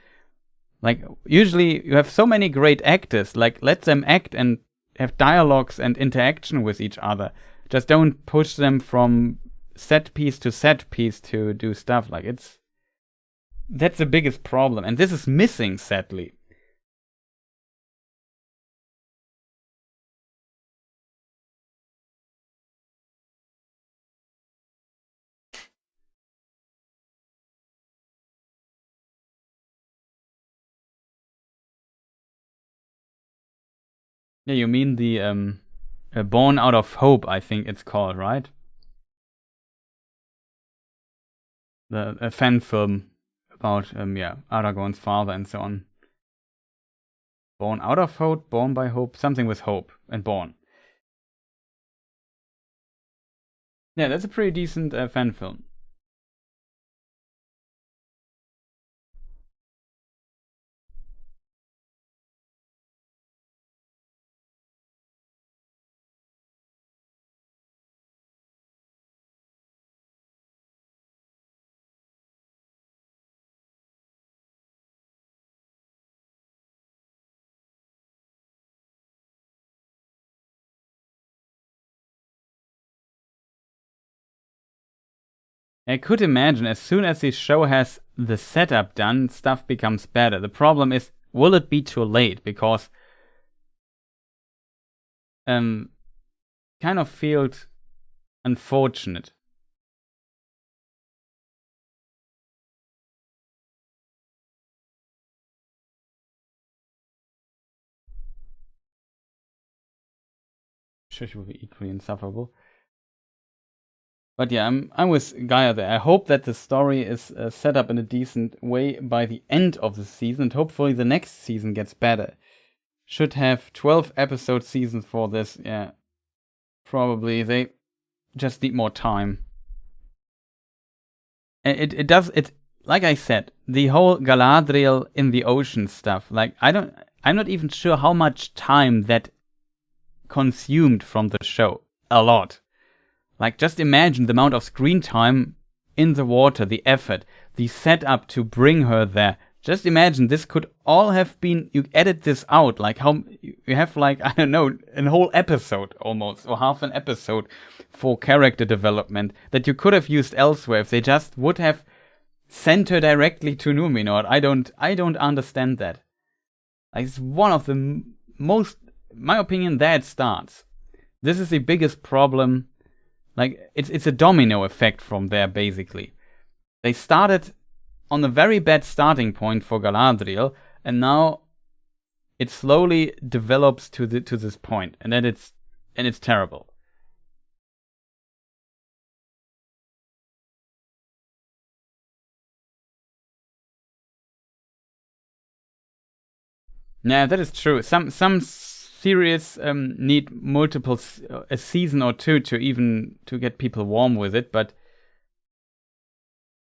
like, usually you have so many great actors, like, let them act and have dialogues and interaction with each other. Just don't push them from set piece to set piece to do stuff. Like, that's the biggest problem, and this is missing, sadly. Yeah, you mean the Born Out of Hope, I think it's called, right? A fan film about Aragorn's father and so on. Born Out of Hope, Born by Hope, something with hope and born. Yeah, that's a pretty decent fan film. I could imagine as soon as the show has the setup done, stuff becomes better. The problem is, will it be too late? Because kind of felt unfortunate. Sure, she will be equally insufferable. But yeah, I'm with Gaia there. I hope that the story is set up in a decent way by the end of the season, and hopefully the next season gets better. Should have 12 episode seasons for this. Yeah, probably they just need more time. And it does it, like I said, the whole Galadriel in the ocean stuff. Like, I'm not even sure how much time that consumed from the show. A lot. Like, just imagine the amount of screen time in the water, the effort, the setup to bring her there. Just imagine this could all have been, you edit this out, like how you have, like, I don't know, a whole episode almost, or half an episode for character development that you could have used elsewhere if they just would have sent her directly to Numenor. I don't understand that. Like, it's one of the most, my opinion, there it starts. This is the biggest problem. Like, it's a domino effect from there, basically. They started on a very bad starting point for Galadriel, and now it slowly develops to this point, and then it's terrible. Yeah, that is true. Some series need multiple a season or two to even to get people warm with it, but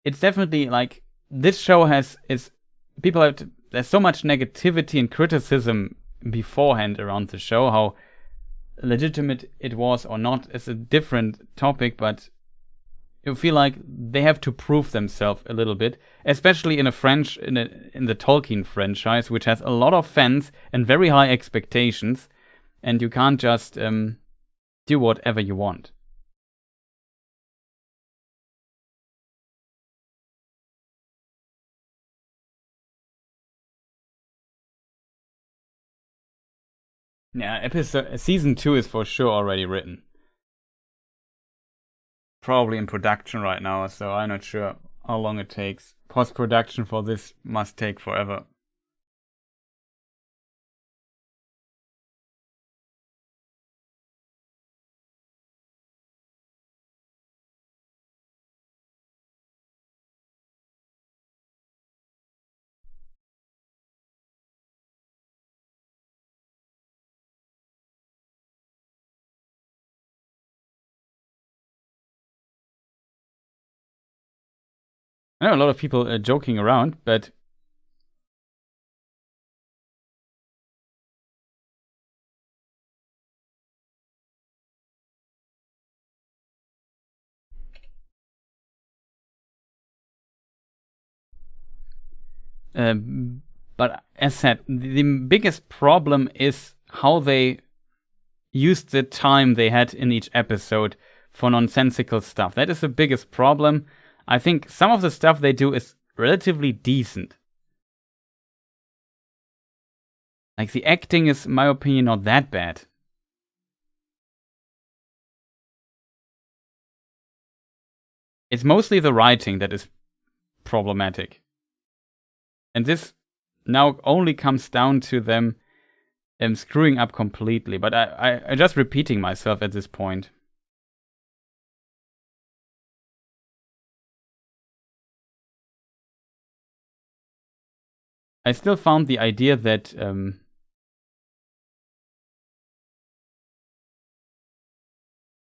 it's definitely like this show is people have there's so much negativity and criticism beforehand around the show. How legitimate it was or not is a different topic, but you feel like they have to prove themselves a little bit, especially in in the Tolkien franchise, which has a lot of fans and very high expectations, and you can't just do whatever you want. Yeah, episode season 2 is for sure already written. Probably in production right now, so I'm not sure how long it takes. Post production for this must take forever. I know a lot of people joking around, but but as said, the biggest problem is how they used the time they had in each episode for nonsensical stuff. That is the biggest problem. I think some of the stuff they do is relatively decent. Like, the acting is, in my opinion, not that bad. It's mostly the writing that is problematic. And this now only comes down to them screwing up completely. But I'm just repeating myself at this point. I still found the idea that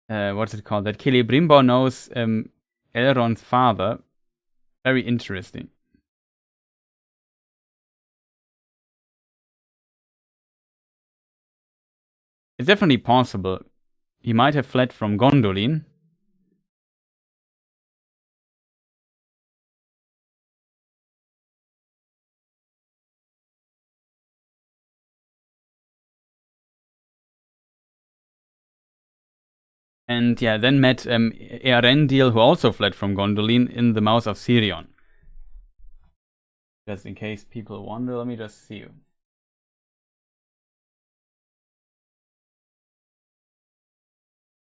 what's it called? That Celebrimbor knows Elrond's father very interesting. It's definitely possible. He might have fled from Gondolin. And yeah, then met Earendil, who also fled from Gondolin, in the mouth of Sirion. Just in case people wonder, let me just see.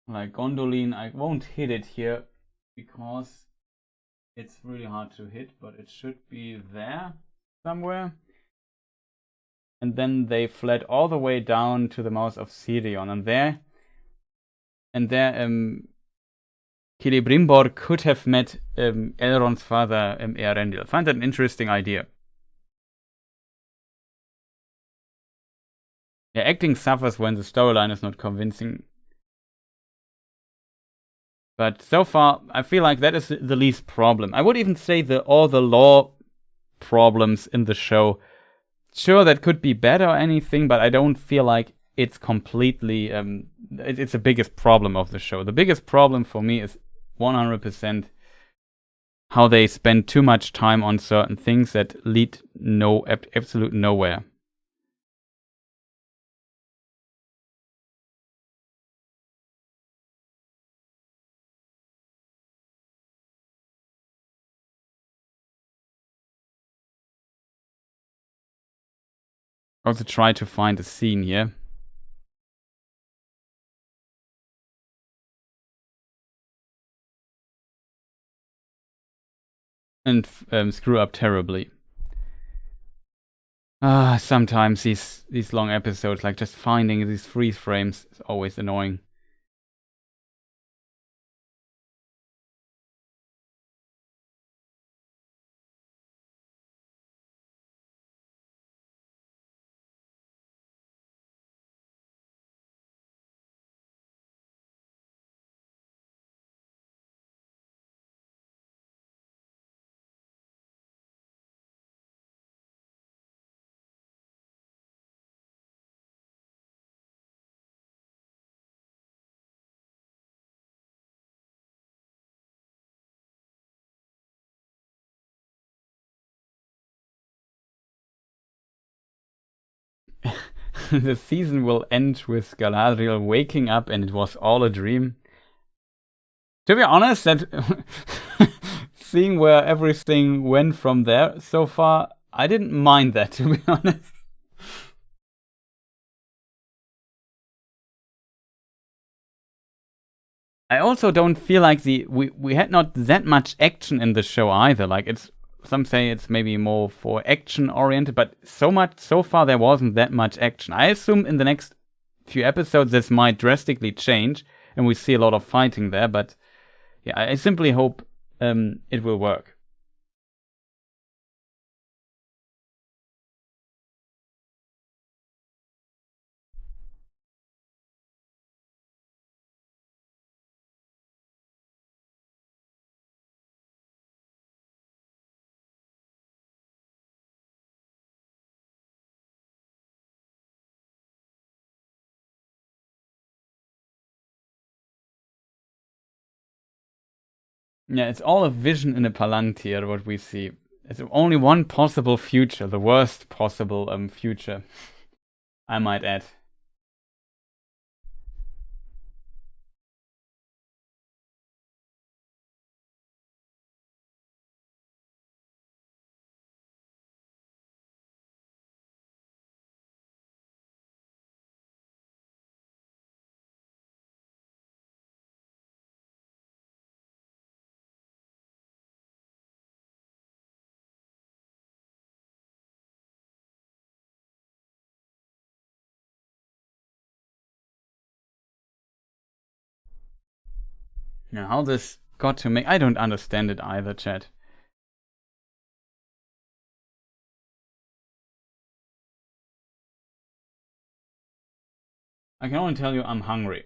Like Gondolin, I won't hit it here because it's really hard to hit, but it should be there somewhere. And then they fled all the way down to the mouth of Sirion, and there Celebrimbor could have met Elrond's father, Earendil. I find that an interesting idea. Yeah, acting suffers when the storyline is not convincing. But so far, I feel like that is the least problem. I would even say all the lore problems in the show, sure, that could be better or anything, but I don't feel like it's completely it's the biggest problem of the show. The biggest problem for me is 100% how they spend too much time on certain things that lead absolute nowhere. Also try to find a scene here. And screw up terribly. Sometimes these long episodes, like just finding these freeze frames, is always annoying. The season will end with Galadriel waking up and it was all a dream. To be honest, that seeing where everything went from there so far, I didn't mind that, to be honest. I also don't feel like we had not that much action in the show either. Like, it's, some say it's maybe more for action oriented, but so far there wasn't that much action. I assume in the next few episodes this might drastically change and we see a lot of fighting there, but yeah, I simply hope it will work. Yeah, it's all a vision in a palantir, what we see. It's only one possible future, the worst possible future, I might add. Now, how this got to make... I don't understand it either, chat. I can only tell you I'm hungry.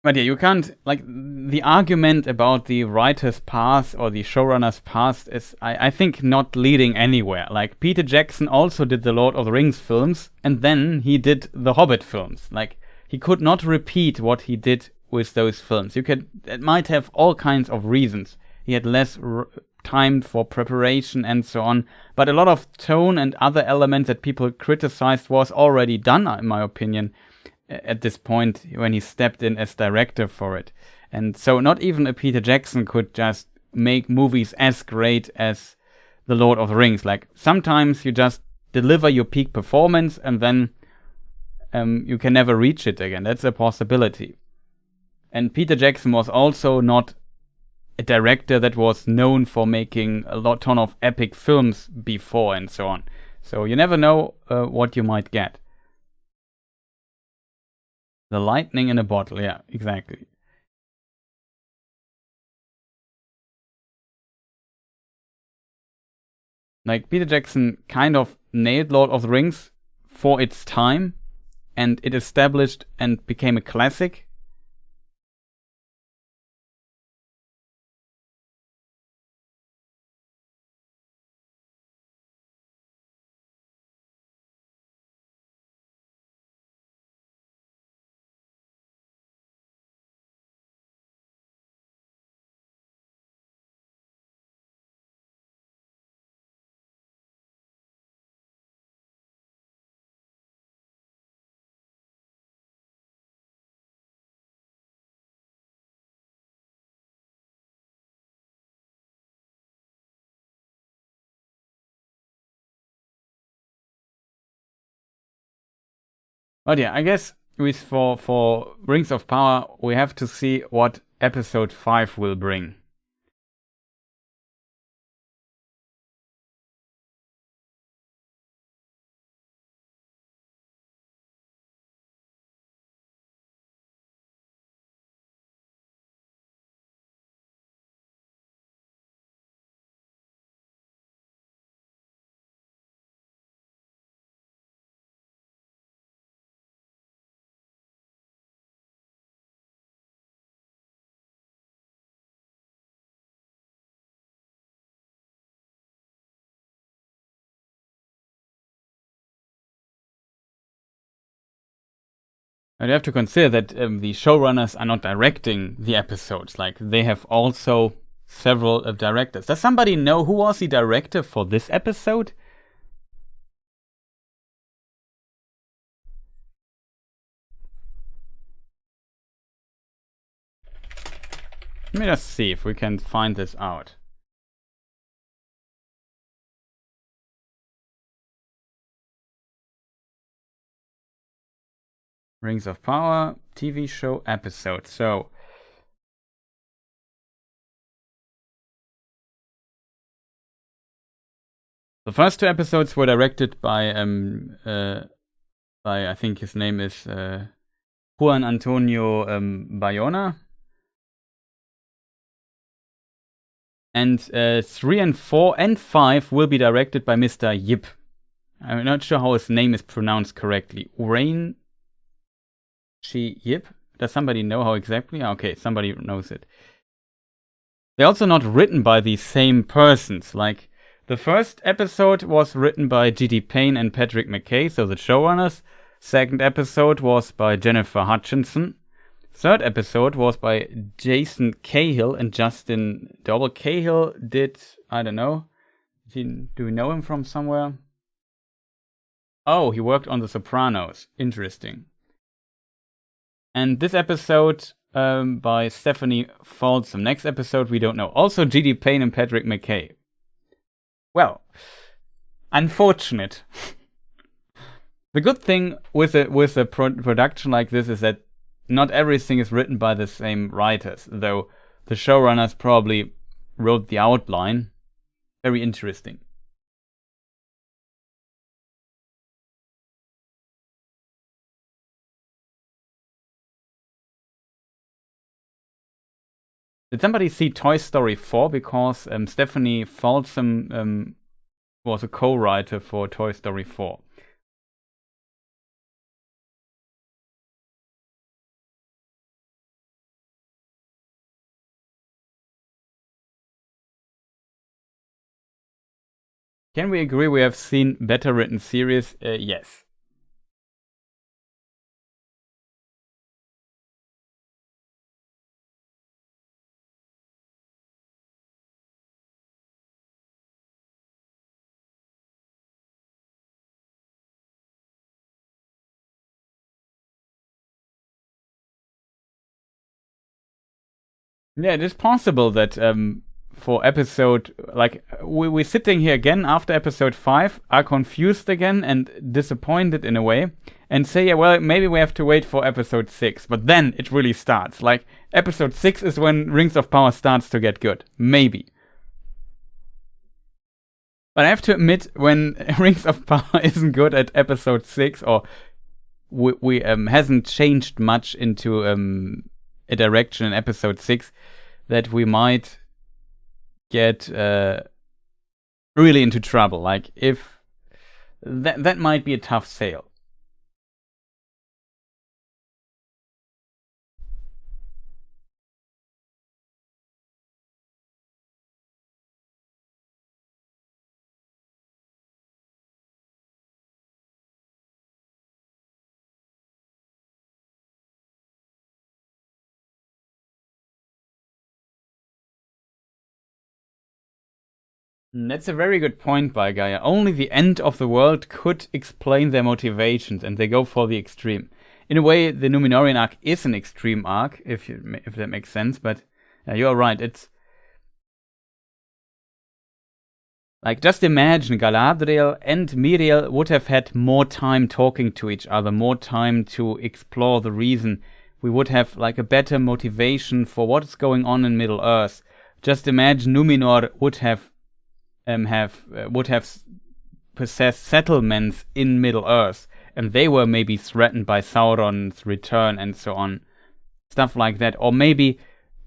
But yeah, you can't, like, the argument about the writer's past or the showrunner's past is, I think, not leading anywhere. Like, Peter Jackson also did the Lord of the Rings films, and then he did the Hobbit films. Like, he could not repeat what he did with those films. It might have all kinds of reasons. He had less time for preparation and so on, but a lot of tone and other elements that people criticized was already done, in my opinion, at this point when he stepped in as director for it. And so not even a Peter Jackson could just make movies as great as The Lord of the Rings. Like, sometimes you just deliver your peak performance and then you can never reach it again. That's a possibility. And Peter Jackson was also not a director that was known for making a ton of epic films before and so on. So you never know what you might get. The lightning in a bottle, yeah, exactly. Like, Peter Jackson kind of nailed Lord of the Rings for its time, and it established and became a classic. But yeah, I guess for Rings of Power, we have to see what episode 5 will bring. And you have to consider that the showrunners are not directing the episodes. Like, they have also several directors. Does somebody know who was the director for this episode? Let me just see if we can find this out. Rings of Power TV show episode. So, the first 2 episodes were directed by I think his name is Juan Antonio Bayona. And 3 and 4 and 5 will be directed by Mr. Yip. I'm not sure how his name is pronounced correctly. Urain Chi Yip? Does somebody know how exactly? Okay, somebody knows it. They're also not written by the same persons. Like, the first episode was written by G.D. Payne and Patrick McKay, so the showrunners. Second episode was by Jennifer Hutchinson. Third episode was by Jason Cahill and Justin Doble. Cahill did, I don't know, do we know him from somewhere? Oh, he worked on The Sopranos. Interesting. And this episode by Stephanie Folsom. Next episode we don't know. Also G.D. Payne and Patrick McKay. Well, unfortunate. The good thing with a production like this is that not everything is written by the same writers, though the showrunners probably wrote the outline. Very interesting. Did somebody see Toy Story 4? Because Stephanie Folsom was a co-writer for Toy Story 4. Can we agree we have seen better written series? Yes. Yeah, it is possible that for episode, like, we're sitting here again after episode 5, are confused again and disappointed in a way, and say, yeah, well, maybe we have to wait for episode 6, but then it really starts. Like, episode 6 is when Rings of Power starts to get good. Maybe. But I have to admit, when Rings of Power isn't good at episode 6, or we hasn't changed much into a direction in episode 6, that we might get really into trouble. Like, if that might be a tough sale. That's a very good point by Gaia. Only the end of the world could explain their motivations, and they go for the extreme. In a way, the Númenórean arc is an extreme arc, if that makes sense, but you're right. It's like, just imagine Galadriel and Miriel would have had more time talking to each other, more time to explore the reason. We would have like a better motivation for what's going on in Middle Earth. Just imagine Númenor would have possessed settlements in Middle Earth, and they were maybe threatened by Sauron's return and so on, stuff like that. Or maybe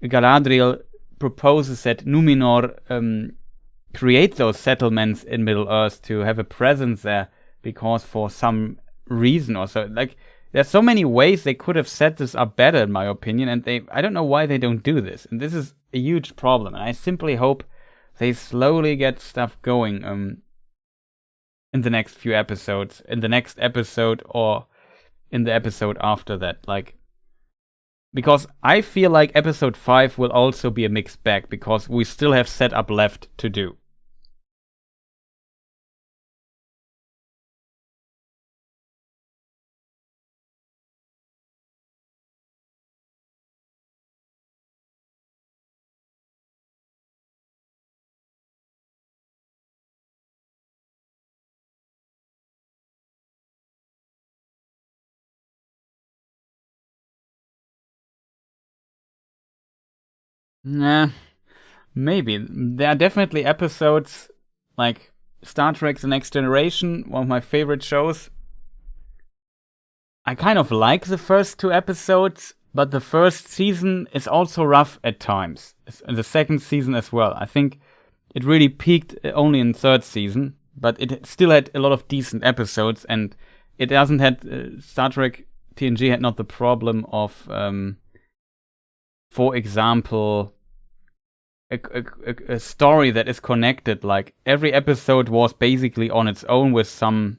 Galadriel proposes that Númenor create those settlements in Middle Earth to have a presence there, because for some reason or so. Like, there's so many ways they could have set this up better, in my opinion, and I don't know why they don't do this. And this is a huge problem, and I simply hope they slowly get stuff going in the next few episodes, in the next episode, or in the episode after that. Like, because I feel like episode 5 will also be a mixed bag, because we still have setup left to do. Nah, maybe. There are definitely episodes like Star Trek The Next Generation, one of my favorite shows. I kind of like the first 2 episodes, but the first season is also rough at times. And the second season as well. I think it really peaked only in third season, but it still had a lot of decent episodes, and it hasn't had Star Trek TNG had not the problem of, for example, a story that is connected. Like every episode was basically on its own with some,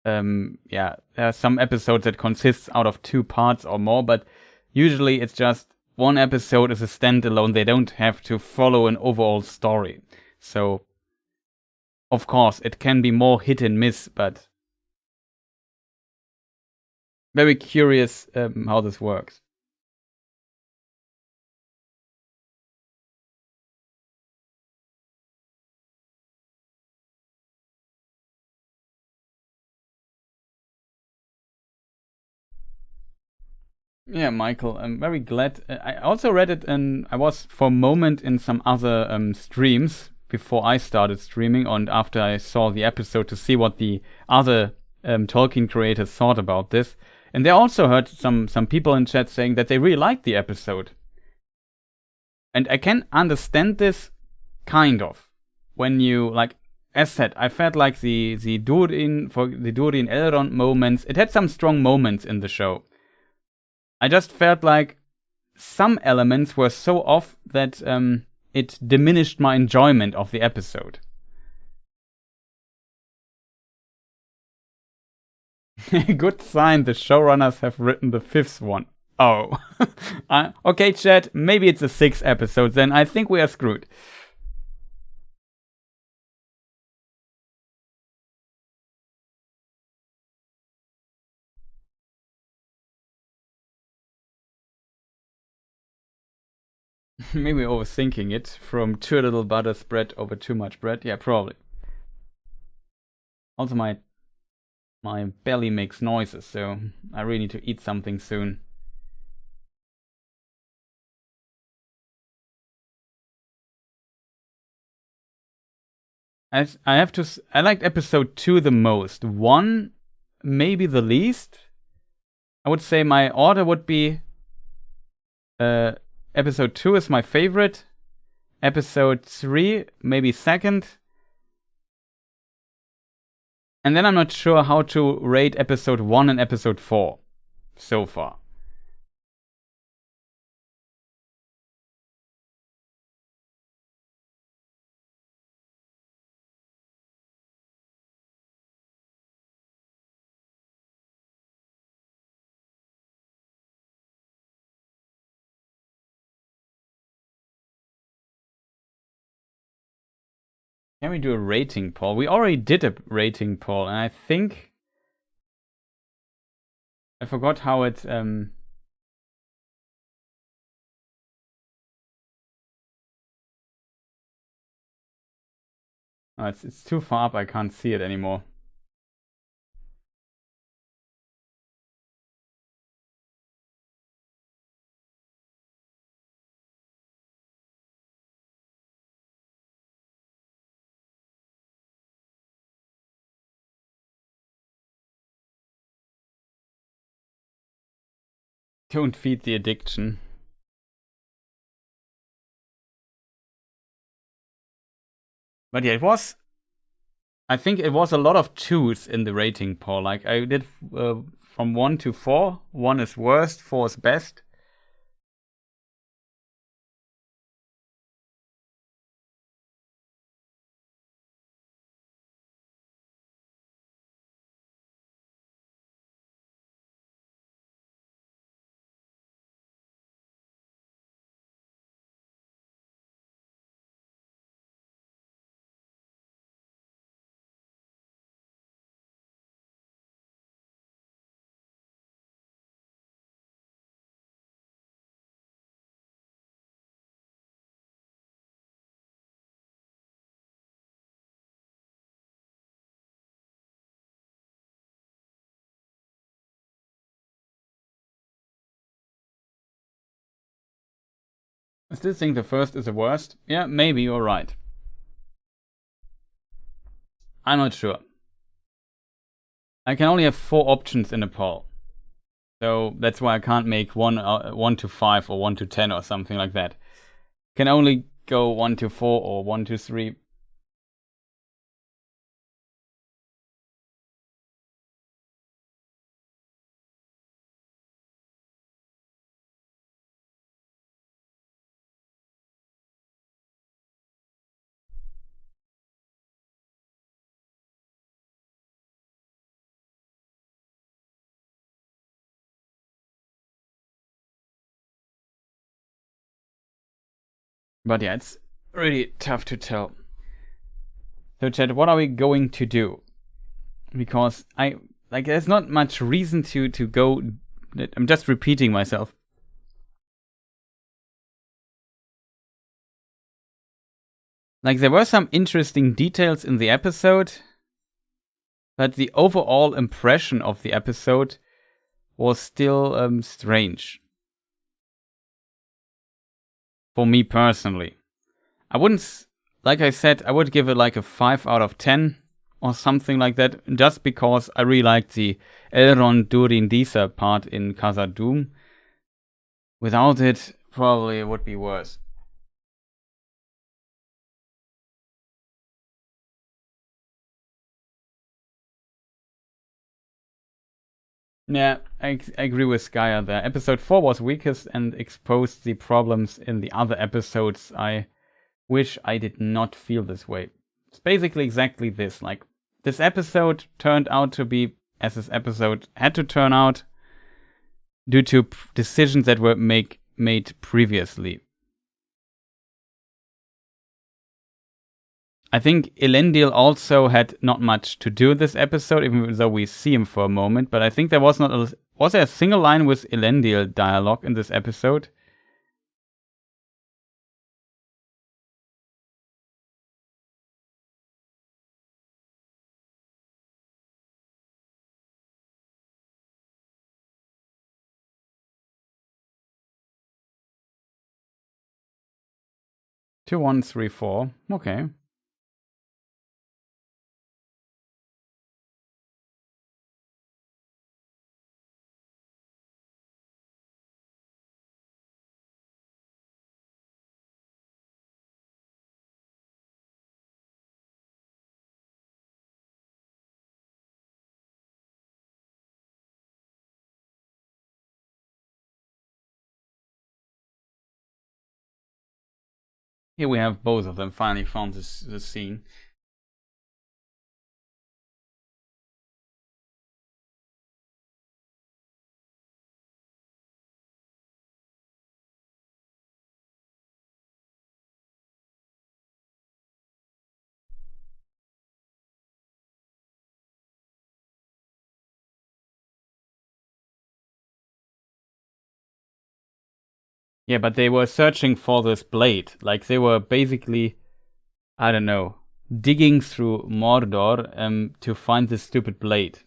there are some episodes that consists out of 2 parts or more, but usually it's just one episode is a standalone. They don't have to follow an overall story. So, of course, it can be more hit and miss, but very curious how this works. Yeah, Michael, I'm very glad. I also read it, and I was for a moment in some other streams before I started streaming, and after I saw the episode to see what the other Tolkien creators thought about this. And they also heard some people in chat saying that they really liked the episode. And I can understand this, kind of. When you, like, as said, I felt like the Durin Elrond moments, it had some strong moments in the show. I just felt like some elements were so off that it diminished my enjoyment of the episode. Good sign the showrunners have written the 5th one. Oh. Okay, chat, maybe it's a 6th episode, then I think we are screwed. Maybe overthinking it. From too little butter spread over too much bread. Yeah, probably. Also, my belly makes noises, so I really need to eat something soon. I liked episode 2 the most. 1, maybe the least. I would say my order would be episode 2 is my favorite. Episode 3, maybe second. And then I'm not sure how to rate episode 1 and episode 4 so far. Can we do a rating poll? We already did a rating poll, and I think I forgot how it oh, it's too far up, I can't see it anymore. Don't feed the addiction. But yeah, I think it was a lot of 2s in the rating poll. Like, I did from 1 to 4. 1 is worst, 4 is best. I still think the first is the worst. Yeah, maybe you're right. I'm not sure. I can only have 4 options in a poll. So that's why I can't make 1 to 5 or 1 to 10 or something like that. Can only go 1 to 4 or 1 to 3. But yeah, it's really tough to tell. So chat, what are we going to do? Because there's not much reason to go. I'm just repeating myself. Like, there were some interesting details in the episode, but the overall impression of the episode was still strange. For me personally. I wouldn't, like I said, I would give it like a 5 out of 10 or something like that, just because I really liked the Elrond Durin Disa part in Khazad-dûm. Without it, probably it would be worse. Yeah, I agree with Skya there. Episode 4 was weakest and exposed the problems in the other episodes. I wish I did not feel this way. It's basically exactly this. Like, this episode turned out to be as this episode had to turn out due to decisions that were made previously. I think Elendil also had not much to do with this episode, even though we see him for a moment. But I think there was there a single line with Elendil dialogue in this episode? Two, 1, 3, 4. Okay. Here we have both of them finally found this scene. Yeah, but they were searching for this blade. Like, they were basically, I don't know, digging through Mordor to find this stupid blade.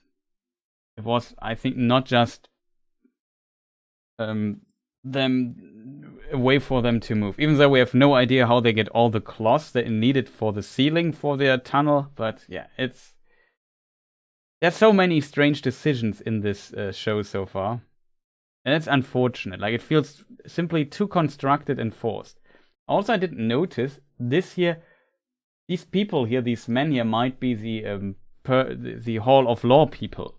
It was, I think, not just them a way for them to move. Even though we have no idea how they get all the cloths that are needed for the ceiling for their tunnel. But yeah, there's so many strange decisions in this show so far. And it's unfortunate. Like, it feels simply too constructed and forced. Also, I didn't notice this here. These people here, these men here, might be the Hall of Law people.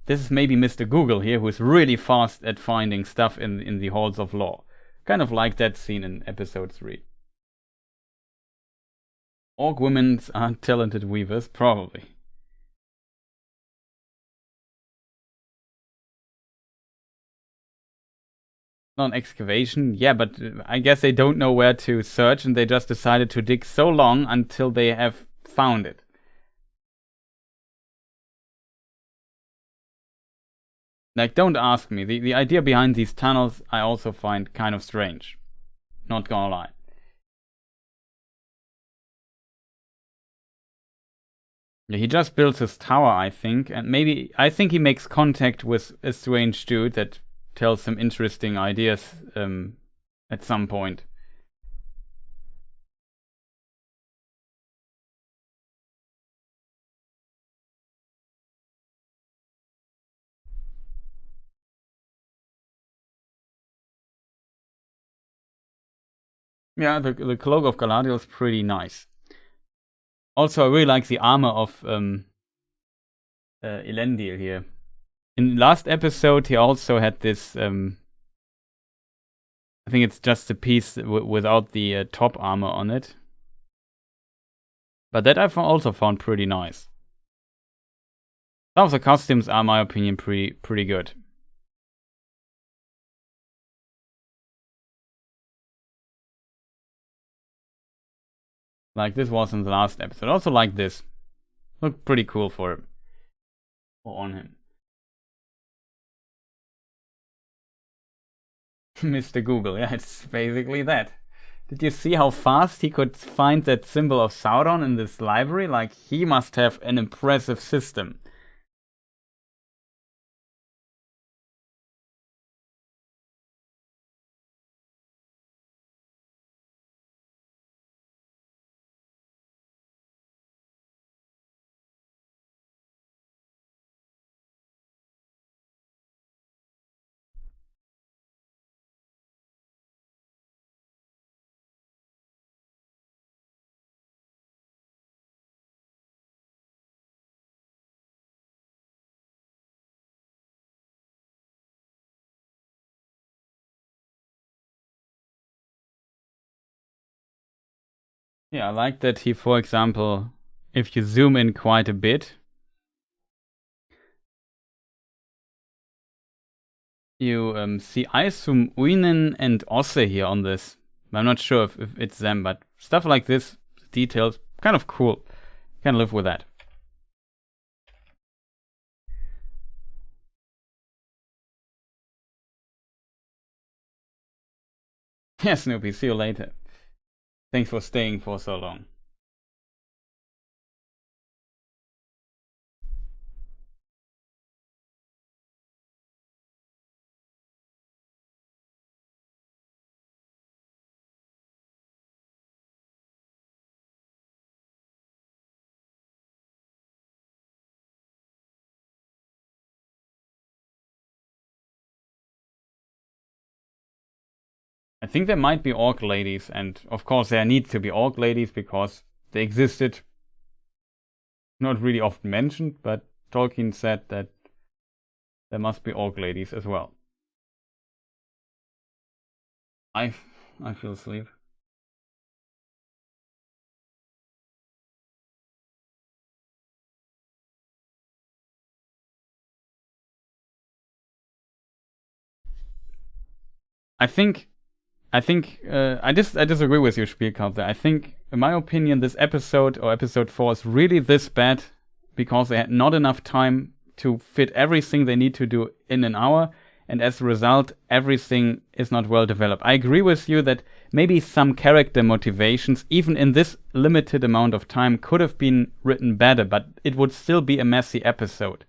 This is maybe Mr. Google here, who is really fast at finding stuff in the Halls of Law. Kind of like that scene in episode 3. Orc women are talented weavers, probably. Not an excavation, yeah, but I guess they don't know where to search and they just decided to dig so long until they have found it. Like, don't ask me. The idea behind these tunnels I also find kind of strange. Not gonna lie. Yeah, he just builds his tower, I think, and maybe I think he makes contact with a strange dude that tells some interesting ideas at some point. Yeah, the cloak of Galadriel is pretty nice. Also, I really like the armor of Elendil here. In last episode, he also had this. I think it's just a piece without the top armor on it. But that I've also found pretty nice. Some of the costumes are, in my opinion, pretty good. like this was in the last episode. Also like this. Looked pretty cool for on him. Mr. Google, yeah, it's basically that. Did you see how fast he could find that symbol of Sauron in this library? Like, he must have an impressive system. Yeah, I like that he, for example, if you zoom in quite a bit, you see, I assume Uinen and Osse here on this. I'm not sure if it's them, but stuff like this, details, kind of cool. Can live with that. Yeah, Snoopy, see you later. Thanks for staying for so long. I think there might be orc ladies, and of course there need to be orc ladies because they existed. Not really often mentioned, but Tolkien said that there must be orc ladies as well. I feel asleep. I disagree with you, Spielkampf. I think, in my opinion, this episode or episode 4 is really this bad because they had not enough time to fit everything they need to do in an hour, and as a result, everything is not well developed. I agree with you that maybe some character motivations, even in this limited amount of time, could have been written better, but it would still be a messy episode.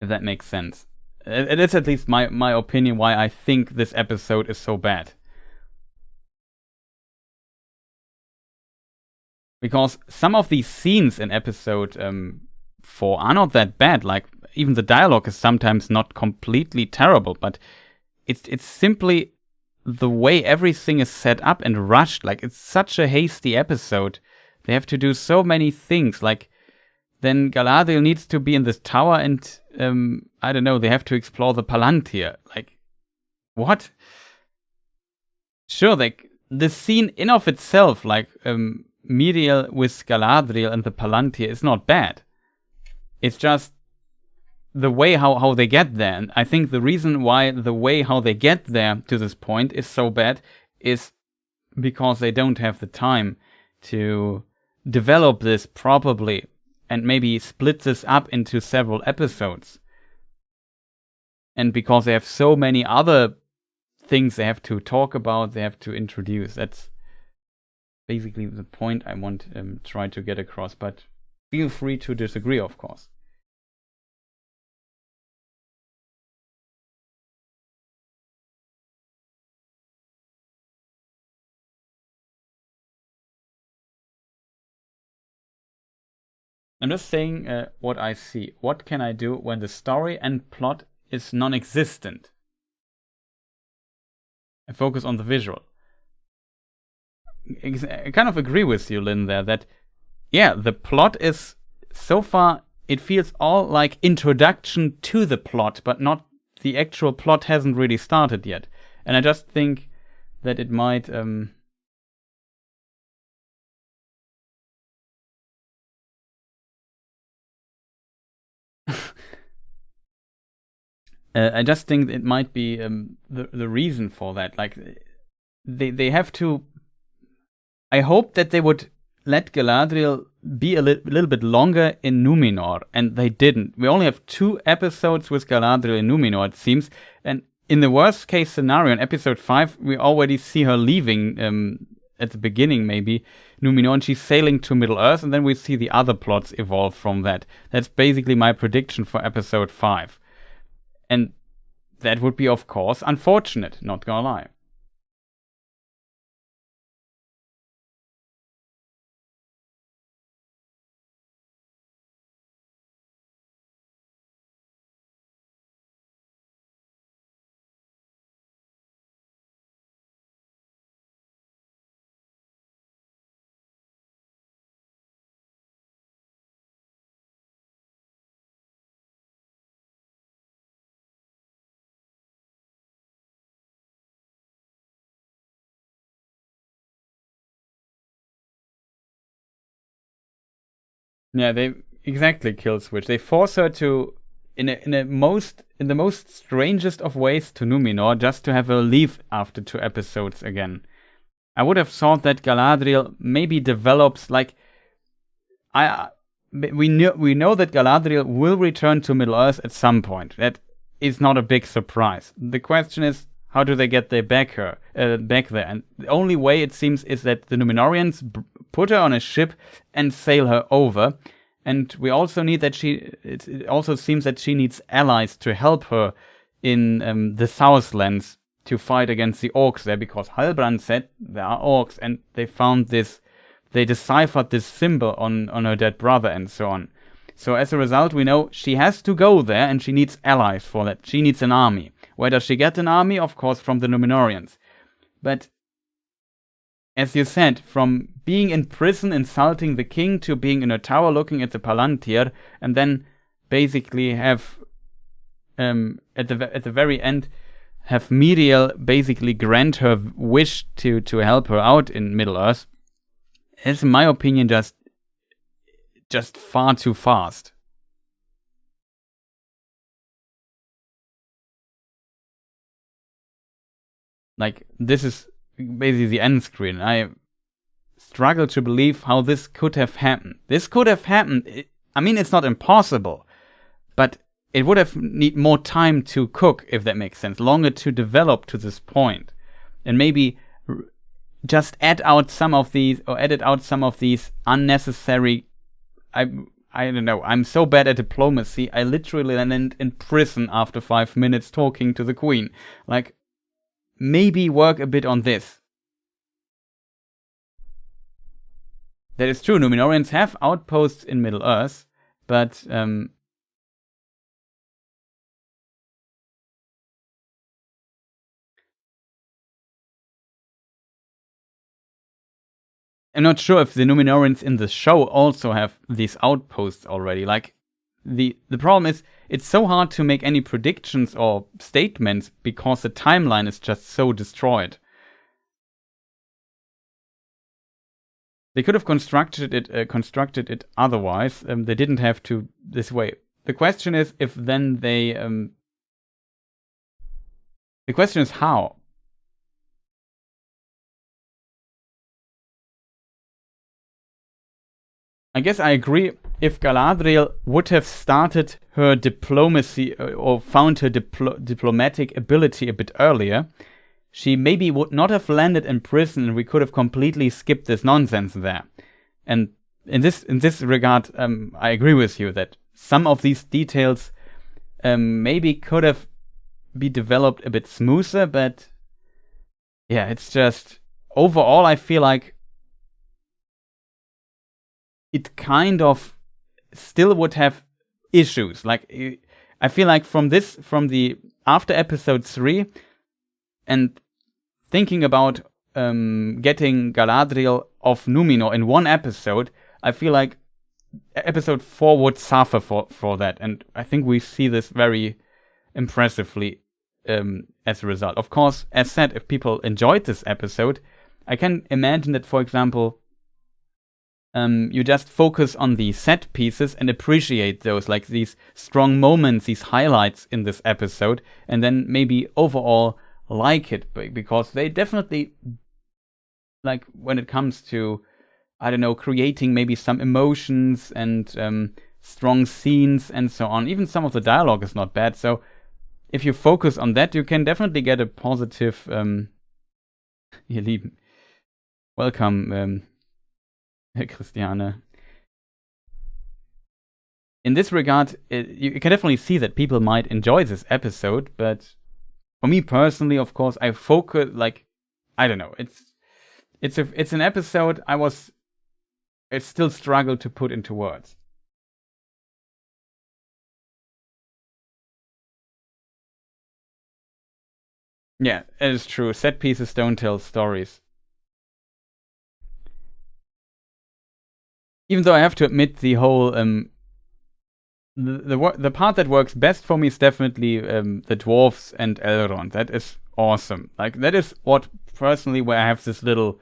If that makes sense. It's at least my opinion why I think this episode is so bad. Because some of these scenes in episode 4 are not that bad. Like, even the dialogue is sometimes not completely terrible, but it's simply the way everything is set up and rushed. Like, it's such a hasty episode. They have to do so many things. Like, then Galadriel needs to be in this tower and, I don't know, they have to explore the Palantir. Like, what? Sure, like, the scene in of itself, like, Miriel with Galadriel and the Palantir is not bad. It's just the way how they get there. And I think the reason why the way how they get there to this point is so bad is because they don't have the time to develop this properly and maybe split this up into several episodes. And because they have so many other things they have to talk about, they have to introduce. That's basically the point I want try to get across. But feel free to disagree, of course. I'm just saying what I see. What can I do when the story and plot is non-existent? I focus on the visual. I kind of agree with you, Lynn, there, that, yeah, the plot is, so far, it feels all like introduction to the plot, but not, the actual plot hasn't really started yet. And I just think that it might, I just think it might be the reason for that. Like, they have to I hope that they would let Galadriel be a little bit longer in Numenor, and they didn't. We only have 2 episodes with Galadriel in Numenor, it seems, and in the worst case scenario, in episode 5, we already see her leaving at the beginning, maybe, Numenor, and she's sailing to Middle-earth, and then we see the other plots evolve from that. That's basically my prediction for episode 5. And that would be, of course, unfortunate, not gonna lie. Yeah, they exactly kill switch. They force her to in the most strangest of ways to Numenor just to have her leave after 2 episodes again. I would have thought that Galadriel maybe develops like we know that Galadriel will return to Middle-earth at some point. That is not a big surprise. The question is, how do they get back there? And the only way it seems is that the Numenorians put her on a ship and sail her over. And we also need that it also seems that she needs allies to help her in the Southlands to fight against the orcs there, because Halbrand said there are orcs, and they found this, they deciphered this symbol on her dead brother and so on. So as a result, we know she has to go there, and she needs allies for that. She needs an army. Where does she get an army? Of course, from the Numenorians. But as you said, from being in prison insulting the king to being in a tower looking at the Palantir, and then basically have at the very end have Miriel basically grant her wish to help her out in Middle-earth, is in my opinion just far too fast. Like, this is basically the end screen. I struggle to believe how this could have happened. This could have happened. I mean, it's not impossible, but it would have need more time to cook, if that makes sense. Longer to develop to this point. And maybe just edit out some of these unnecessary... I don't know. I'm so bad at diplomacy. I literally landed in prison after 5 minutes talking to the queen. Like, maybe work a bit on this. That is true. Numenorians have outposts in Middle-earth, but I'm not sure if the Numenorians in the show also have these outposts already. Like, the problem is, it's so hard to make any predictions or statements because the timeline is just so destroyed. They could have constructed it otherwise. They didn't have to this way. The question is if then they... the question is how. I guess I agree. If Galadriel would have started her diplomacy or found her diplomatic ability a bit earlier, she maybe would not have landed in prison, and we could have completely skipped this nonsense there. And in this regard, I agree with you that some of these details maybe could have been developed a bit smoother, but yeah, it's just overall I feel like it kind of still would have issues. Like, I feel like from the after episode 3 and thinking about getting Galadriel off Numenor in one episode, I feel like episode 4 would suffer for that, and I think we see this very impressively as a result. Of course, as said, if people enjoyed this episode, I can imagine that, for example, you just focus on the set pieces and appreciate those, like these strong moments, these highlights in this episode, and then maybe overall like it, because they definitely like when it comes to, I don't know, creating maybe some emotions and strong scenes and so on. Even some of the dialogue is not bad. So if you focus on that, you can definitely get a positive. Ihr Lieben, welcome, Christiane. In this regard, you can definitely see that people might enjoy this episode, but for me personally, of course, I focus, like, I don't know, it's an episode I still struggle to put into words. Yeah, it is true. Set pieces don't tell stories. Even though I have to admit, the whole the part that works best for me is definitely the dwarves and Elrond. That is awesome. Like, that is what personally where I have this little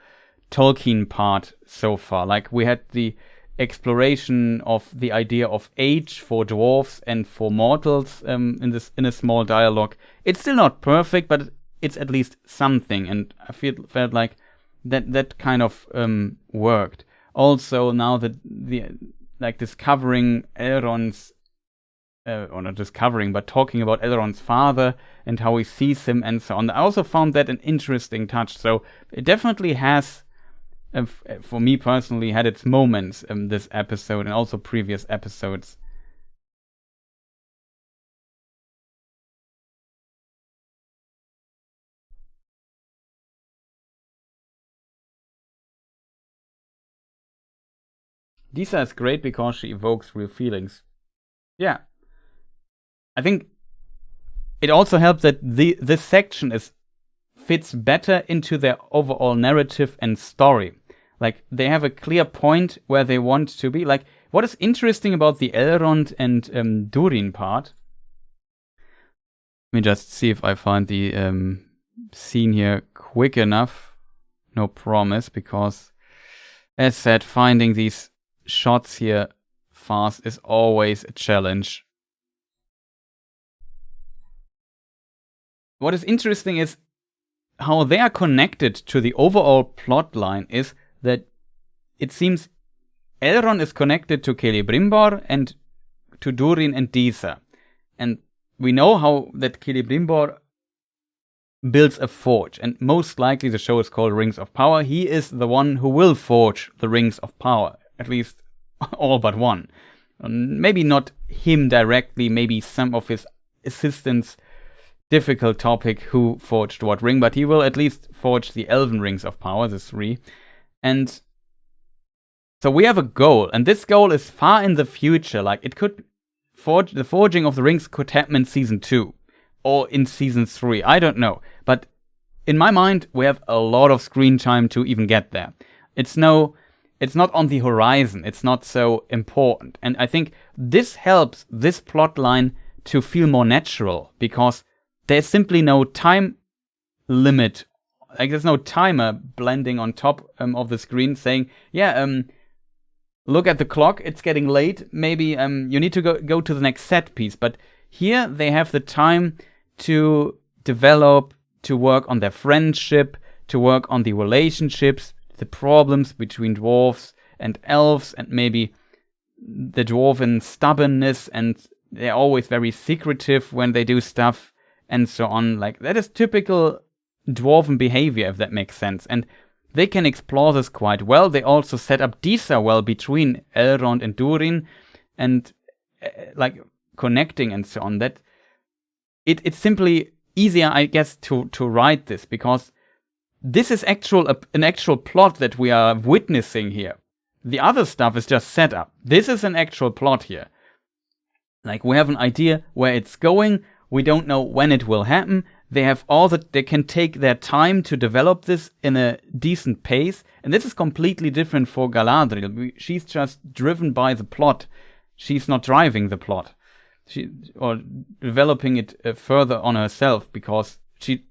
Tolkien part so far. Like, we had the exploration of the idea of age for dwarves and for mortals in a small dialogue. It's still not perfect, but it's at least something, and I felt like that kind of worked. Also, now that discovering Elrond's or not discovering, but talking about Elrond's father and how he sees him and so on. I also found that an interesting touch. So it definitely has, for me personally, had its moments in this episode and also previous episodes. Disa is great because she evokes real feelings. Yeah. I think it also helps that this section fits better into their overall narrative and story. Like, they have a clear point where they want to be. Like, what is interesting about the Elrond and Durin part? Let me just see if I find the scene here quick enough. No promise, because, as said, finding these shots here fast is always a challenge. What is interesting is how they are connected to the overall plot line is that it seems Elrond is connected to Celebrimbor and to Durin and Disa. And we know how that Celebrimbor builds a forge, and most likely the show is called Rings of Power. He is the one who will forge the Rings of Power, at least all but one. Maybe not him directly, maybe some of his assistants. Difficult topic who forged what ring, but he will at least forge the Elven Rings of Power, the 3. And so we have a goal, and this goal is far in the future. Like, it could the forging of the rings could happen in season 2 or in season 3. I don't know, but in my mind, we have a lot of screen time to even get there. It's not on the horizon. It's not so important, and I think this helps this plot line to feel more natural, because there's simply no time limit. Like, there's no timer blending on top of the screen saying, look at the clock, it's getting late, maybe you need to go to the next set piece. But here they have the time to develop, to work on their friendship, to work on the relationships, the problems between dwarves and elves, and maybe the dwarven stubbornness, and they're always very secretive when they do stuff, and so on. Like, that is typical dwarven behavior, if that makes sense. And they can explore this quite well. They also set up Disa well between Elrond and Durin, and like connecting and so on. That it's simply easier, I guess, to write this, because this is an actual plot that we are witnessing here. The other stuff is just set up. This is an actual plot here. Like, we have an idea where it's going. We don't know when it will happen. They have they can take their time to develop this in a decent pace. And this is completely different for Galadriel. She's just driven by the plot. She's not driving the plot. Or developing it further on herself, because she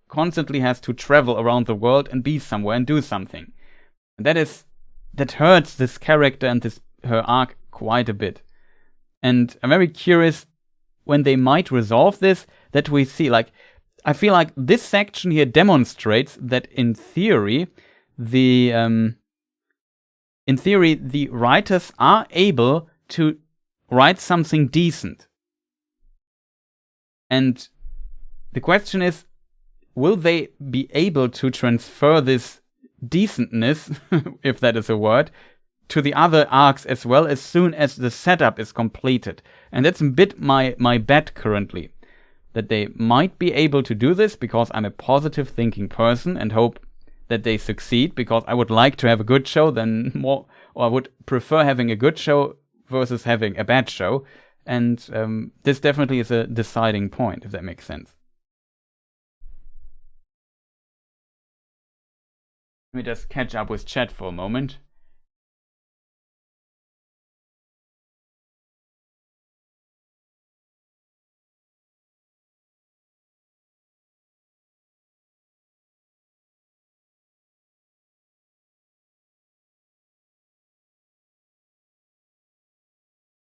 constantly has to travel around the world and be somewhere and do something. And that hurts this character and her arc quite a bit. And I'm very curious when they might resolve this, that we see, like, I feel like this section here demonstrates that in theory, in theory, the writers are able to write something decent. And the question is, will they be able to transfer this decentness, if that is a word, to the other arcs as well as soon as the setup is completed? And that's a bit my bet currently, that they might be able to do this, because I'm a positive thinking person and hope that they succeed, because I would like to have a good show than more, or I would prefer having a good show versus having a bad show. And this definitely is a deciding point, if that makes sense. Let me just catch up with chat for a moment.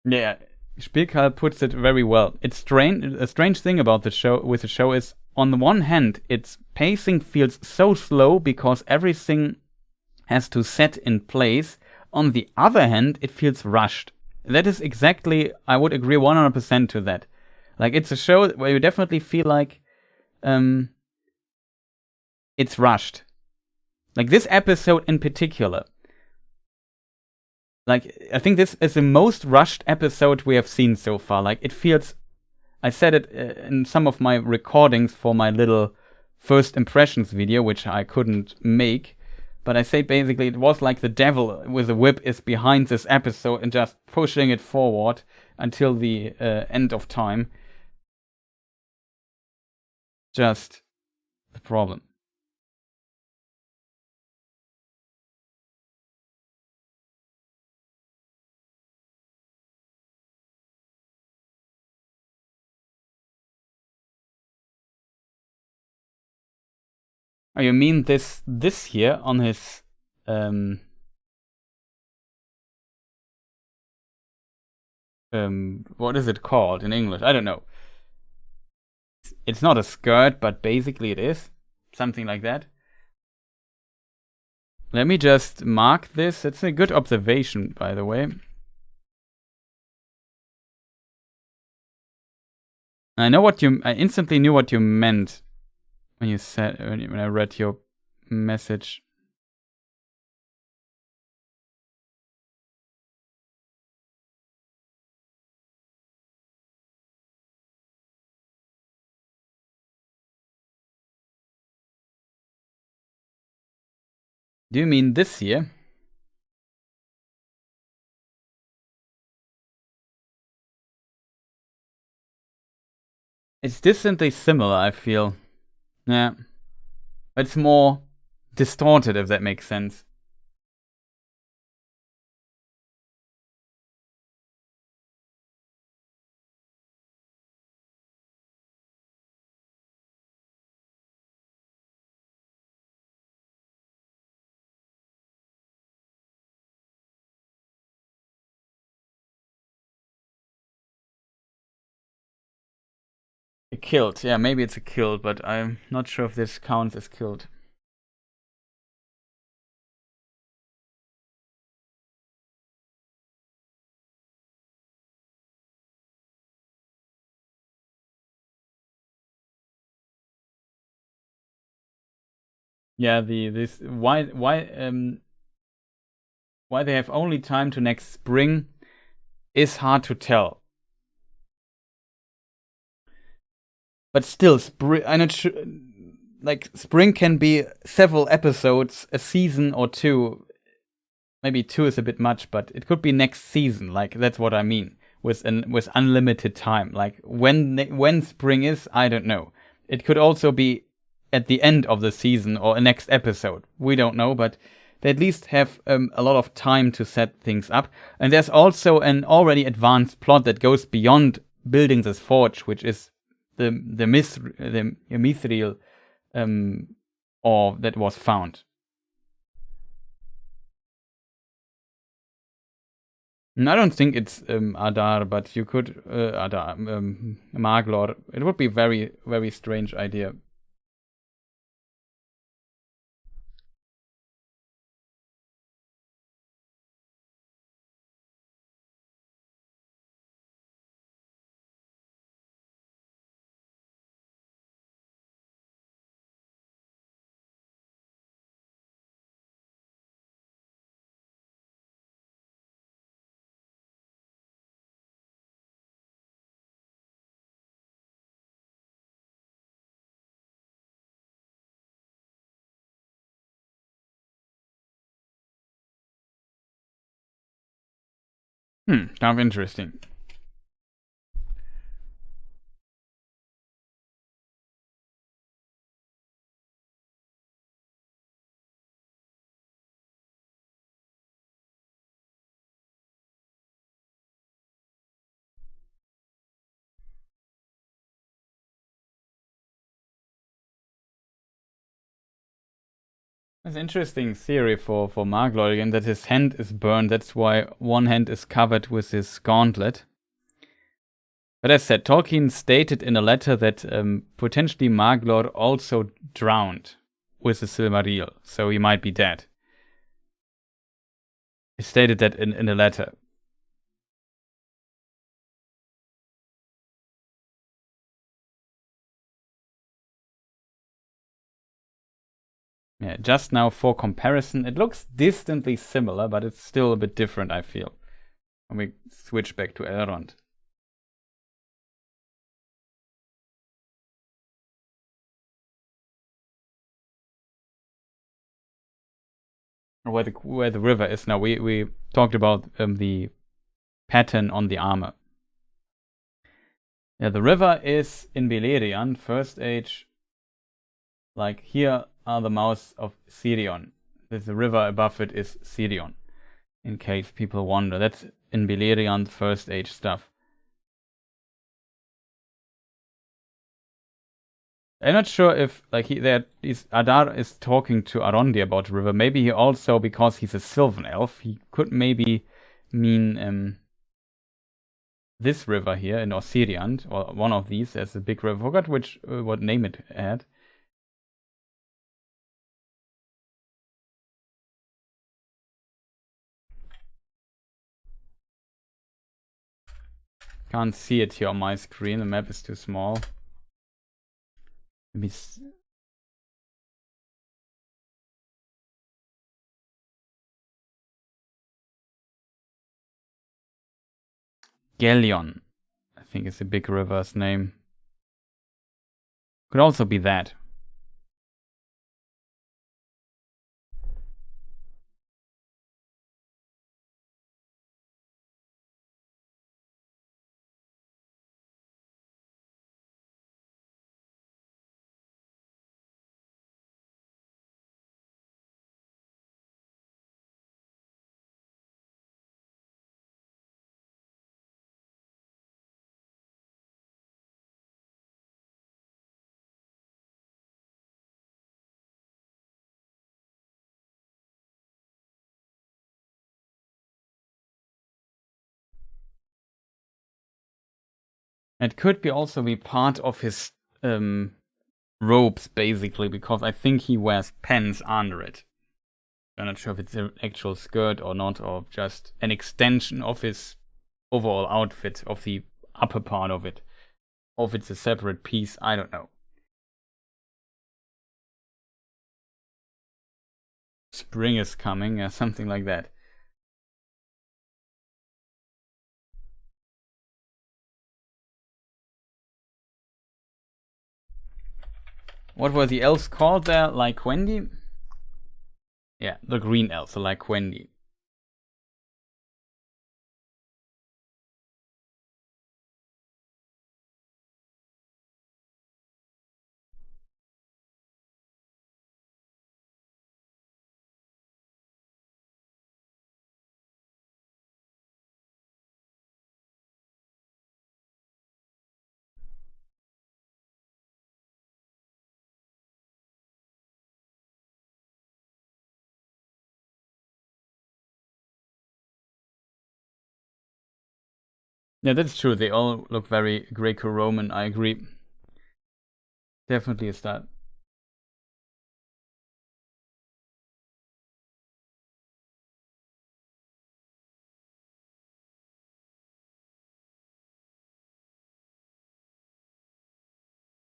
Yeah, Spielkarl puts it very well. It's strange. A strange thing about the show is, on the one hand, its pacing feels so slow because everything has to set in place. On the other hand, it feels rushed. That is exactly, I would agree 100% to that. Like, it's a show where you definitely feel like it's rushed. Like, this episode in particular. Like, I think this is the most rushed episode we have seen so far. Like, it feels... I said it in some of my recordings for my little first impressions video, which I couldn't make. But I say basically it was like the devil with a whip is behind this episode and just pushing it forward until the end of time. Just the problem. Oh, you mean this here on his what is it called in English? I don't know. It's not a skirt, but basically it is. Something like that. Let me just mark this. It's a good observation, by the way. I instantly knew what you meant when you said, when I read your message. Do you mean this year? It's distantly similar, I feel. Yeah. It's more distorted, if that makes sense. A kilt. Yeah, maybe it's a kilt, but I'm not sure if this counts as kilt. Yeah, why they have only time to next spring is hard to tell. But still, I'm not sure. Like, spring can be several episodes, a season or two. Maybe 2 is a bit much, but it could be next season. Like, that's what I mean with unlimited time. Like, when spring is, I don't know. It could also be at the end of the season or a next episode. We don't know, but they at least have a lot of time to set things up. And there's also an already advanced plot that goes beyond building this forge, which is the mithril ore that was found. I don't think it's Adar, but you could Adar, Maglor. It would be very, very strange idea. Kind of interesting. It's an interesting theory for Morgoth that his hand is burned. That's why one hand is covered with his gauntlet. But as said, Tolkien stated in a letter that potentially Morgoth also drowned with the Silmarillion, so he might be dead. He stated that in a letter. Yeah, just now for comparison, it looks distantly similar, but it's still a bit different, I feel. When we switch back to Elrond. Where the river is now. We talked about the pattern on the armor. Yeah, the river is in Beleriand, First Age. Like here are the mouths of Sirion. The river above it is Sirion. In case people wonder, that's in Beleriand, First Age stuff. I'm not sure if Adar is talking to Arondi about the river. Maybe he also, because he's a Sylvan elf, he could maybe mean this river here in Osiriand, or one of these. There's a big river. I forgot what name it had. Can't see it here on my screen. The map is too small. Maybe Gelion, I think is the big river's name. Could also be that. It could be also be part of his robes, basically, because I think he wears pants under it. I'm not sure if it's an actual skirt or not, or just an extension of his overall outfit, of the upper part of it. Or if it's a separate piece, I don't know. Spring is coming, or something like that. What were the elves called there? Lyquendi? Yeah, the green elves, the Lyquendi. Yeah, that's true. They all look very Greco-Roman, I agree. Definitely a start.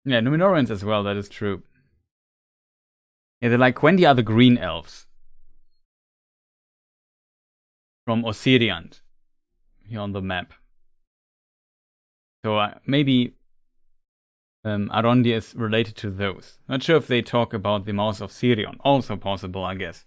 Yeah, Numenorians as well, that is true. Yeah, the Lyquendi are the green elves. From Osiriand. Here on the map. So maybe Arondi is related to those. Not sure if they talk about the Mouth of Sirion. Also possible, I guess.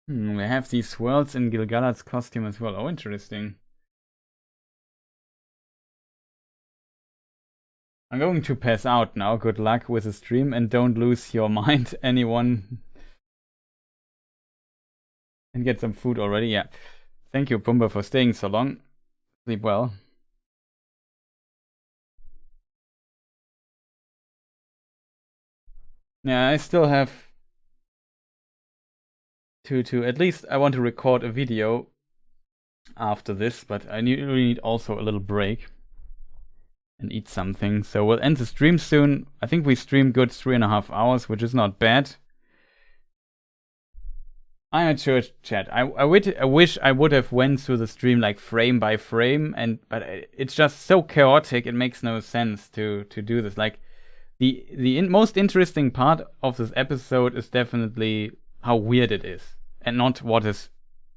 We have these swirls in Gil-galad's costume as well. Oh, interesting. I'm going to pass out now. Good luck with the stream and don't lose your mind, anyone. And get some food already. Yeah. Thank you, Pumba, for staying so long. Sleep well. Yeah, I still have to at least I want to record a video after this, but I really need also a little break and eat something. So we'll end the stream soon. I think we streamed good 3.5 hours, which is not bad. I'm at church, chat. I wish I would have went through the stream like frame by frame, but it's just so chaotic. It makes no sense to do this. Like the most interesting part of this episode is definitely how weird it is, and not what is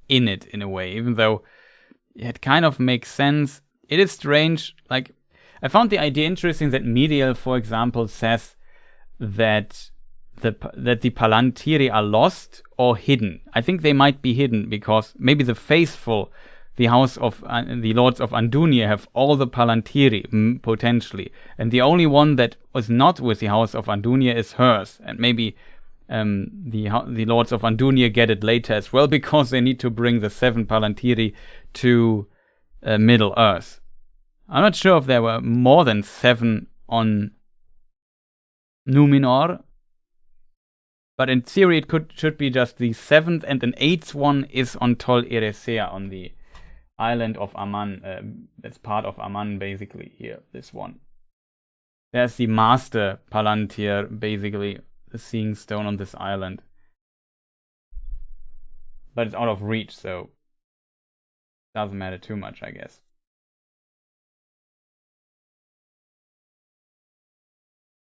in it in a way. Even though it kind of makes sense, it is strange. Like I found the idea interesting that Miriel, for example, says that the Palantiri are lost or hidden. I think they might be hidden because maybe the faithful, the house of the lords of Andunia, have all the Palantiri potentially, and the only one that was not with the house of Andunia is hers. And maybe the lords of Andunia get it later as well because they need to bring the 7 Palantiri to Middle Earth. I'm not sure if there were more than 7 on Numenor, but in theory it should be just the 7th, and an 8th one is on Tol Eressëa on the island of Aman. That's part of Aman basically here, this one. There's the master Palantir, basically, the seeing stone on this island. But it's out of reach, so doesn't matter too much, I guess.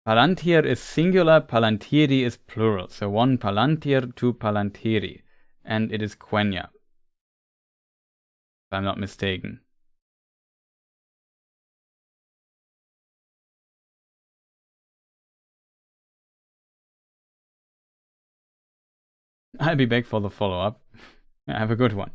Palantir is singular, Palantiri is plural. So 1 Palantir, 2 Palantiri. And it is Quenya, if I'm not mistaken. I'll be back for the follow-up. Have a good one.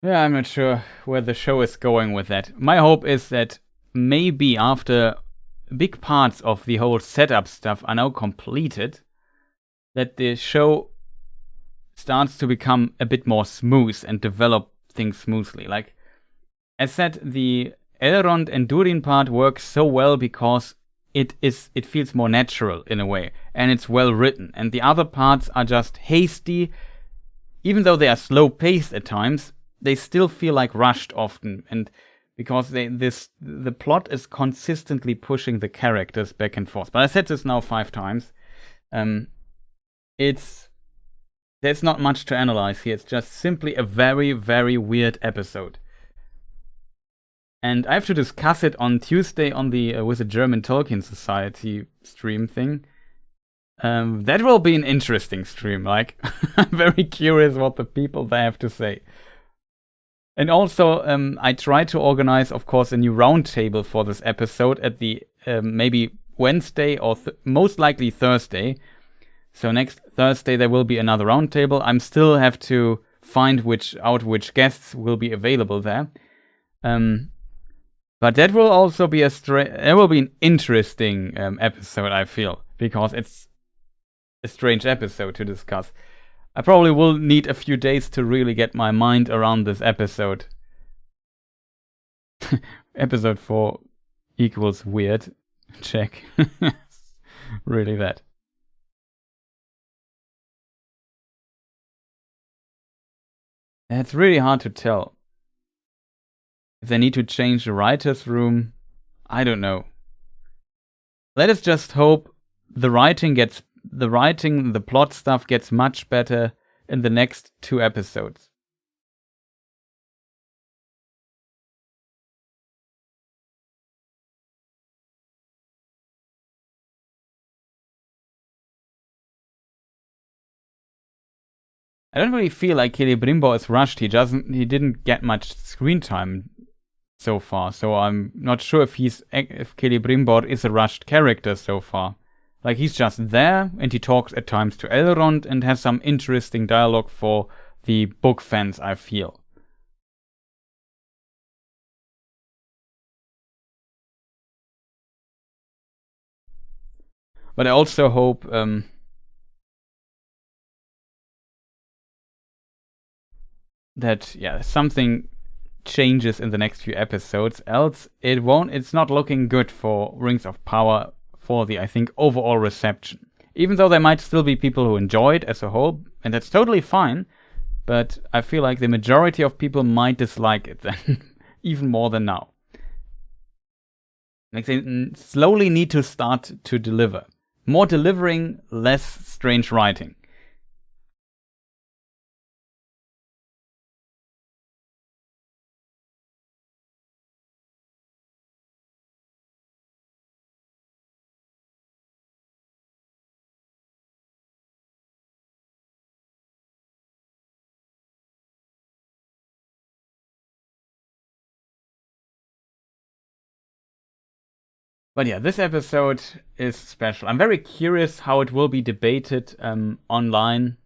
Yeah, I'm not sure where the show is going with that. My hope is that maybe after big parts of the whole setup stuff are now completed, that the show starts to become a bit more smooth and develop things smoothly. Like I said, the Elrond and Durin part works so well because it feels more natural in a way, and it's well written. And the other parts are just hasty, even though they are slow paced at times. They still feel like rushed often, and because the plot is consistently pushing the characters back and forth. But I said this now 5 times. There's not much to analyze here. It's just simply a very, very weird episode. And I have to discuss it on Tuesday on the with the German Tolkien Society stream thing. That will be an interesting stream. Like, I'm very curious what the people there have to say. And also, I try to organize, of course, a new roundtable for this episode at the maybe Wednesday or most likely Thursday. So next Thursday there will be another roundtable. I still have to find which guests will be available there. But that will also be an interesting episode, I feel, because it's a strange episode to discuss. I probably will need a few days to really get my mind around this episode. Episode 4 equals weird. Check. Really that. It's really hard to tell. If they need to change the writer's room, I don't know. Let us just hope the plot stuff gets much better in the next 2 episodes. I don't really feel like Celebrimbor is rushed. He didn't get much screen time so far, so I'm not sure if Celebrimbor is a rushed character so far. Like, he's just there, and he talks at times to Elrond and has some interesting dialogue for the book fans, I feel. But I also hope that something changes in the next few episodes, else it's not looking good for Rings of Power for the, I think, overall reception. Even though there might still be people who enjoy it as a whole, and that's totally fine, but I feel like the majority of people might dislike it then, even more than now. Like, they slowly need to start to deliver. More delivering, less strange writing. But yeah, this episode is special. I'm very curious how it will be debated online.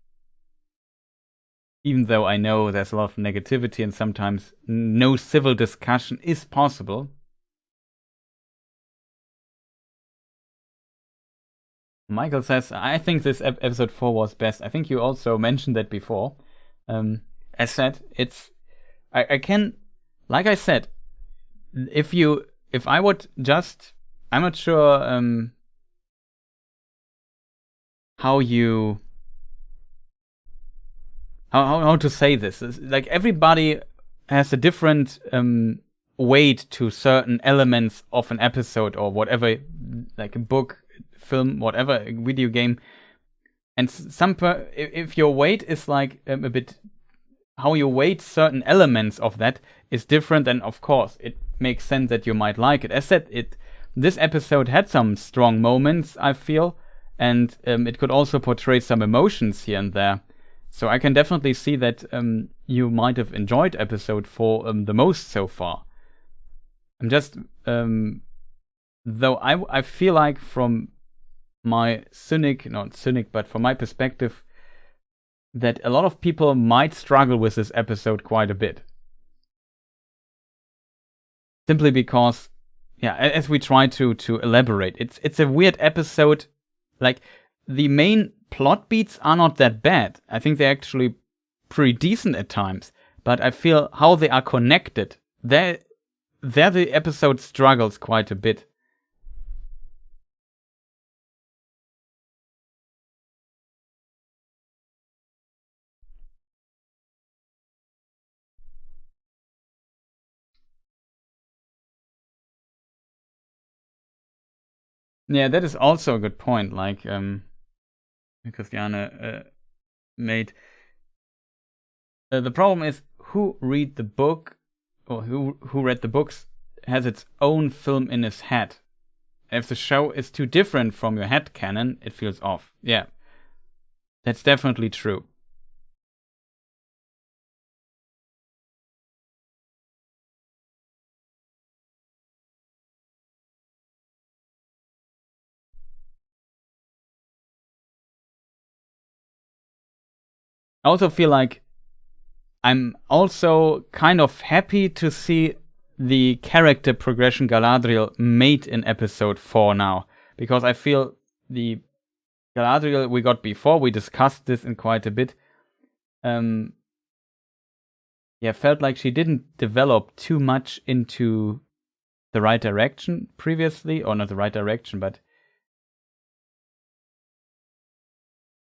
Even though I know there's a lot of negativity and sometimes no civil discussion is possible. Michael says, I think this episode 4 was best. I think you also mentioned that before. As said, I can, like I said, if I would just, I'm not sure how to say this. Like, everybody has a different weight to certain elements of an episode or whatever, like a book, film, whatever, a video game. And if your weight is like a bit, how you weight certain elements of that is different, then of course it makes sense that you might like it. As said, this episode had some strong moments, I feel, and it could also portray some emotions here and there. So I can definitely see that you might have enjoyed episode 4 the most so far. I'm just, though I feel like from my but from my perspective, that a lot of people might struggle with this episode quite a bit. Simply because, as we try to elaborate, it's a weird episode. Like, the main plot beats are not that bad. I think they're actually pretty decent at times. But I feel how they are connected, there the episode struggles quite a bit. Yeah, that is also a good point. Like, Christiane made. The problem is, who read the book, or who read the books, has its own film in his head. If the show is too different from your head canon, it feels off. Yeah, that's definitely true. I also feel like I'm also kind of happy to see the character progression Galadriel made in episode 4 now. Because I feel the Galadriel we got before, we discussed this in quite a bit, felt like she didn't develop too much into the right direction previously. Or not the right direction, but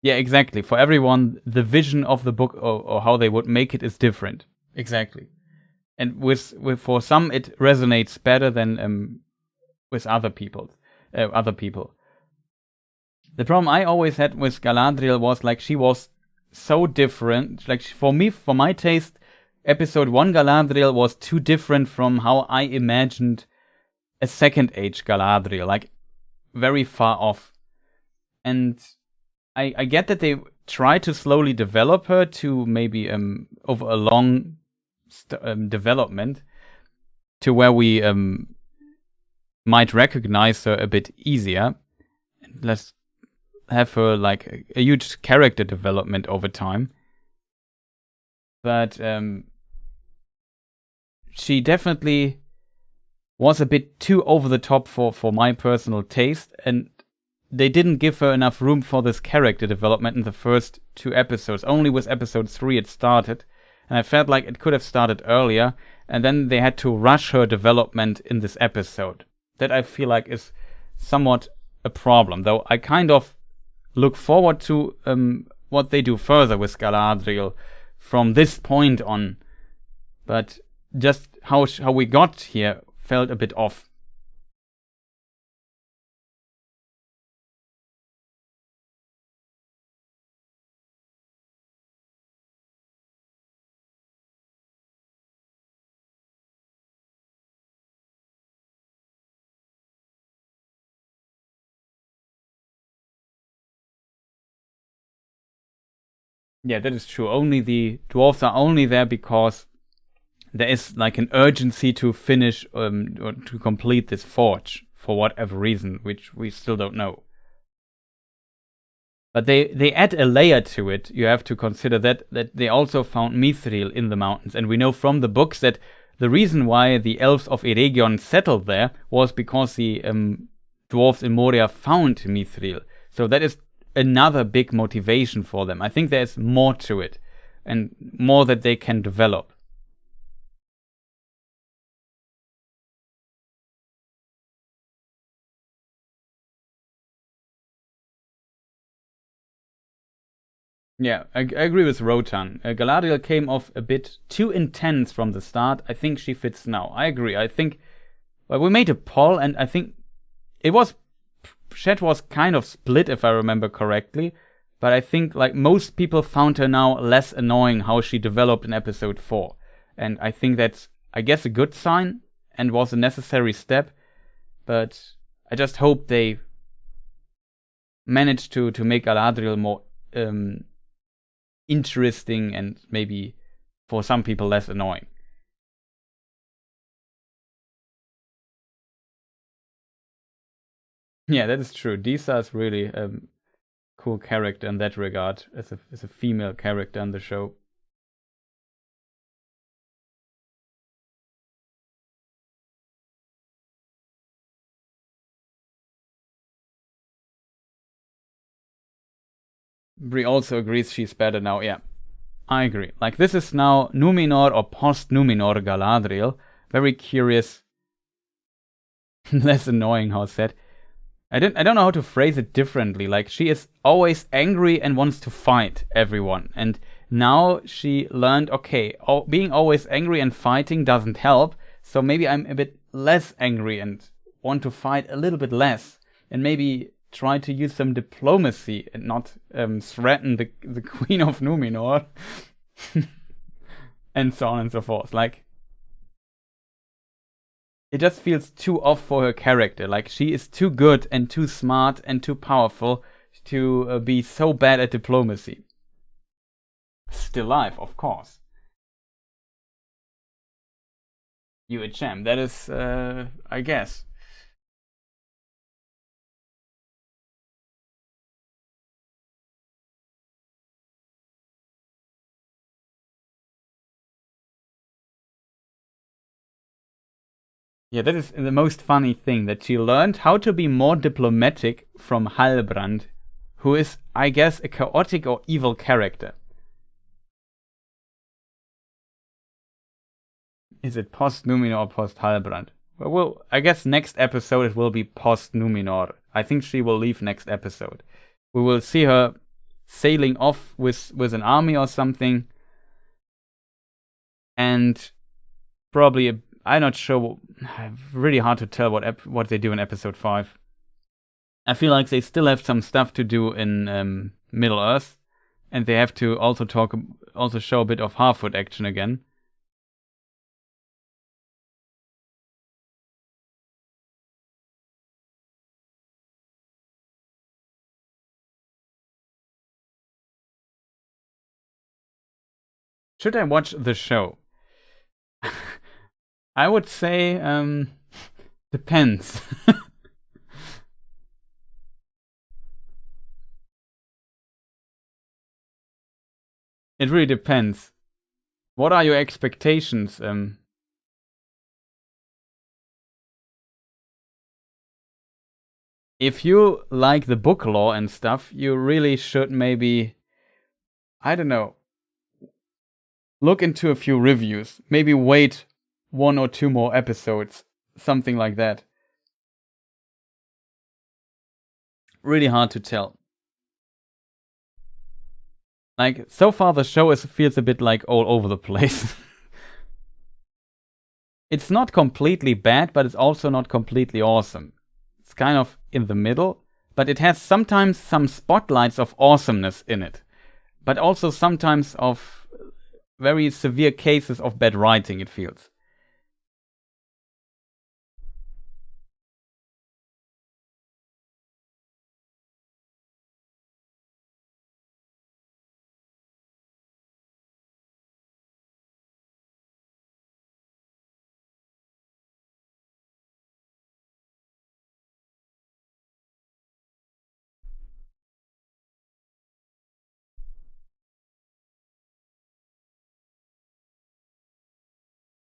yeah, exactly. For everyone, the vision of the book or how they would make it is different. Exactly. And with for some, it resonates better than with other people. The problem I always had with Galadriel was, like, she was so different. Like, for me, for my taste, episode 1 Galadriel was too different from how I imagined a second age Galadriel. Like, very far off. And I get that they try to slowly develop her to maybe over a long development to where we might recognize her a bit easier. Let's have her like a huge character development over time. But she definitely was a bit too over the top for my personal taste, and they didn't give her enough room for this character development in the first 2 episodes. Only with episode 3 it started, and I felt like it could have started earlier, and then they had to rush her development in this episode. That I feel like is somewhat a problem, though I kind of look forward to what they do further with Galadriel from this point on. But just how we got here felt a bit off. Yeah, that is true. Only the dwarves are only there because there is like an urgency to finish or to complete this forge for whatever reason, which we still don't know. But they add a layer to it. You have to consider that they also found mithril in the mountains, and we know from the books that the reason why the elves of Eregion settled there was because the dwarves in Moria found mithril. So that is another big motivation for them. I think there's more to it, and more that they can develop. Yeah, I agree with Rotan. Galadriel came off a bit too intense from the start. I think she fits now. I agree. I think we made a poll, and I think it was chat was kind of split, if I remember correctly. But I think like most people found her now less annoying how she developed in episode 4, and I think that's, I guess, a good sign and was a necessary step. But I just hope they managed to make Galadriel more interesting and maybe for some people less annoying. Yeah, that is true. Disa is really a cool character in that regard, as a female character in the show. Brie also agrees she's better now. Yeah, I agree. Like, this is now Numenor or post-Numenor Galadriel. Very curious. Less annoying, how said. I don't know how to phrase it differently. Like, she is always angry and wants to fight everyone. And now she learned, okay, being always angry and fighting doesn't help. So maybe I'm a bit less angry and want to fight a little bit less. And maybe try to use some diplomacy and not threaten the Queen of Numenor. And so on and so forth. Like, it just feels too off for her character. Like, she is too good and too smart and too powerful to be so bad at diplomacy. Still alive, of course. UHM, that is, I guess. Yeah, that is the most funny thing, that she learned how to be more diplomatic from Halbrand, who is, I guess, a chaotic or evil character. Is it post-Numenor or post-Halbrand? Well, I guess next episode it will be post-Numenor. I think she will leave next episode. We will see her sailing off with an army or something. And probably, I'm not sure, really hard to tell what they do in episode 5. I feel like they still have some stuff to do in Middle Earth. And they have to also show a bit of Harfoot action again. Should I watch the show? I would say depends. It really depends. What are your expectations? If you like the book lore and stuff, you really should maybe, I don't know, look into a few reviews. Maybe wait 1 or 2 more episodes. Something like that. Really hard to tell. Like, so far the show feels a bit like all over the place. It's not completely bad, but it's also not completely awesome. It's kind of in the middle, but it has sometimes some spotlights of awesomeness in it. But also sometimes of very severe cases of bad writing, it feels.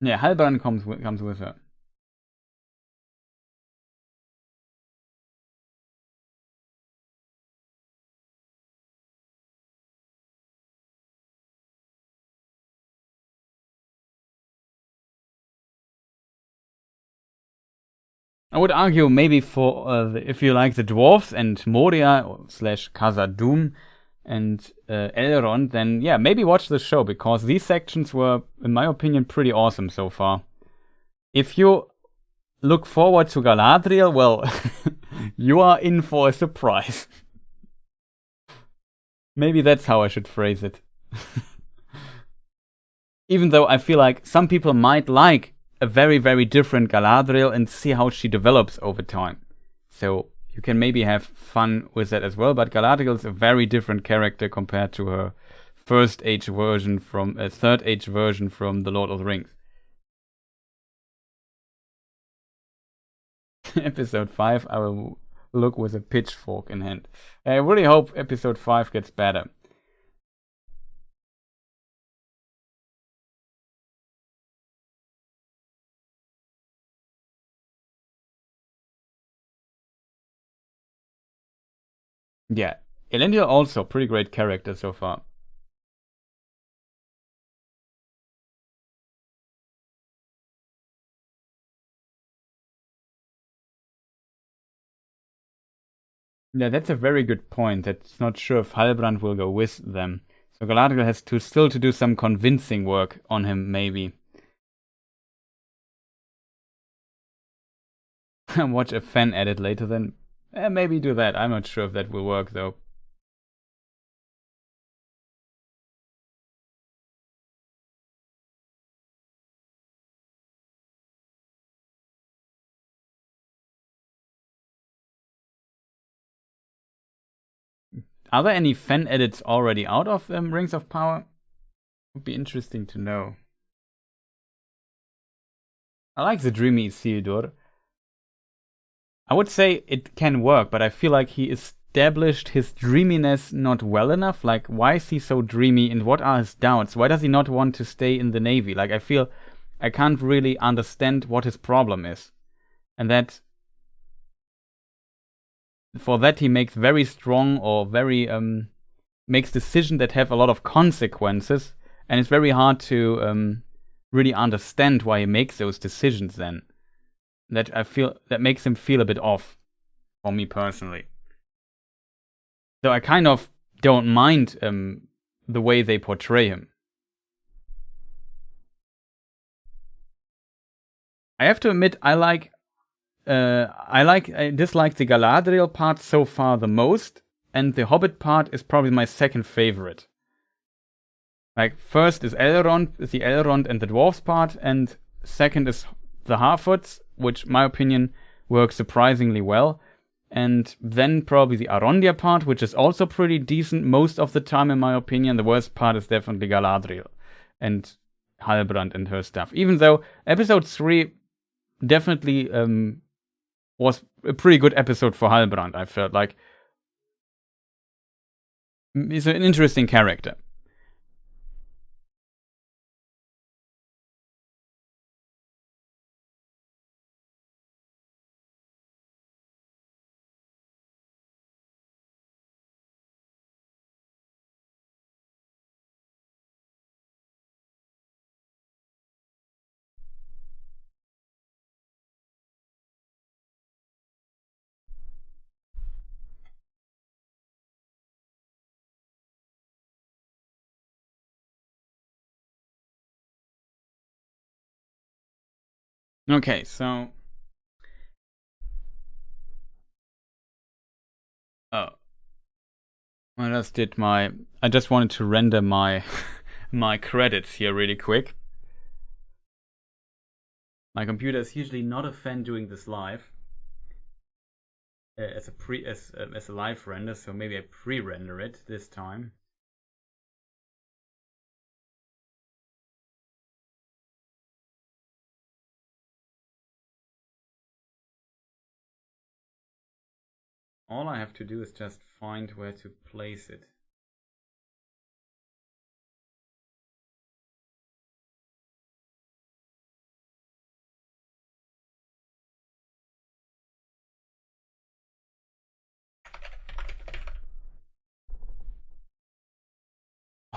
Yeah, Halbrand comes with her. I would argue maybe for if you like the dwarves and Moria / Khazad-dûm and Elrond, then yeah, maybe watch the show, because these sections were, in my opinion, pretty awesome so far. If you look forward to Galadriel, well, you are in for a surprise. Maybe that's how I should phrase it. Even though I feel like some people might like a very, very different Galadriel and see how she develops over time. So you can maybe have fun with that as well, but Galadriel is a very different character compared to her third age version from The Lord of the Rings. Episode 5, I will look with a pitchfork in hand. I really hope episode 5 gets better. Yeah, Elendil also pretty great character so far. Yeah, that's a very good point. That's not sure if Halbrand will go with them. So Galadriel has still to do some convincing work on him, maybe. Watch a fan edit later then. Maybe do that. I'm not sure if that will work though. Are there any fan edits already out of Rings of Power? Would be interesting to know. I like the dreamy Isildur. I would say it can work, but I feel like he established his dreaminess not well enough. Like, why is he so dreamy and what are his doubts? Why does he not want to stay in the Navy? Like, I feel I can't really understand what his problem is. And that for that he makes very strong or very makes decisions that have a lot of consequences, and it's very hard to really understand why he makes those decisions then. That I feel that makes him feel a bit off for me personally. So I kind of don't mind the way they portray him. I have to admit I dislike the Galadriel part so far the most, and the Hobbit part is probably my second favorite. Like, first is the Elrond and the dwarves part, and second is the Harfoots, which, in my opinion, works surprisingly well. And then probably the Arondir part, which is also pretty decent most of the time, in my opinion. The worst part is definitely Galadriel. and Halbrand and her stuff. Even though episode 3 definitely was a pretty good episode for Halbrand, I felt like. He's an interesting character. Okay, so oh, I just wanted to render my my credits here really quick. My computer is usually not a fan doing this live as a live render, so maybe I pre-render it this time. All I have to do is just find where to place it.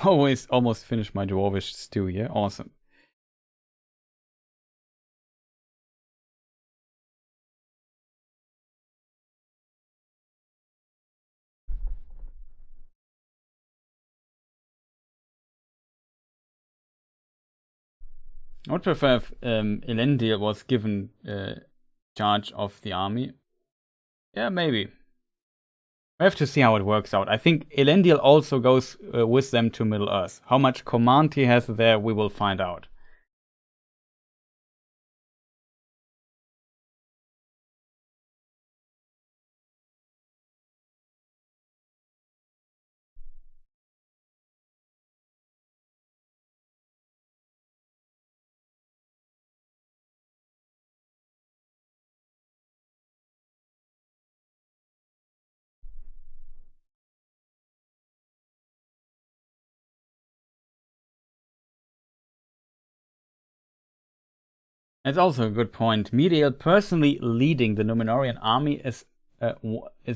Almost finished my dwarvish stew here. Awesome. I would prefer if Elendil was given charge of the army. Yeah, maybe. We have to see how it works out. I think Elendil also goes with them to Middle-earth. How much command he has there, we will find out. That's also a good point. Medial personally leading the Númenórean army is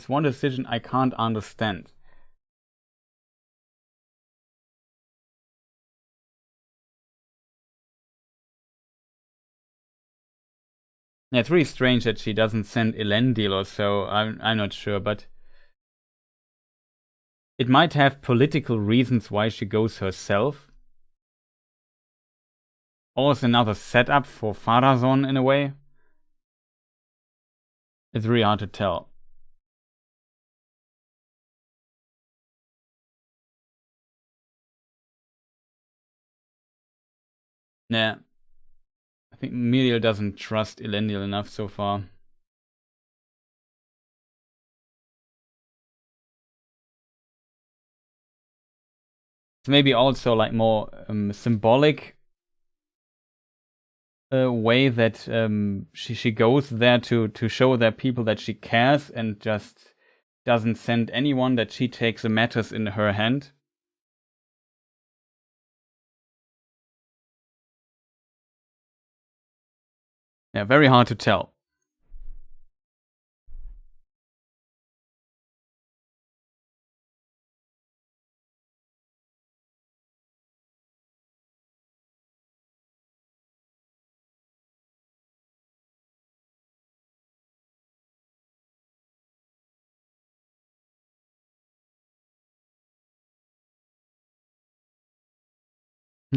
one decision I can't understand. Yeah, it's really strange that she doesn't send Elendil or so. I'm not sure, but it might have political reasons why she goes herself. Or it's another setup for Pharazôn in a way. It's really hard to tell. Nah. I think Miriel doesn't trust Elendil enough so far. It's maybe also like more symbolic way that she goes there to show their people that she cares and just doesn't send anyone, that she takes the matters in her hand. Yeah, very hard to tell.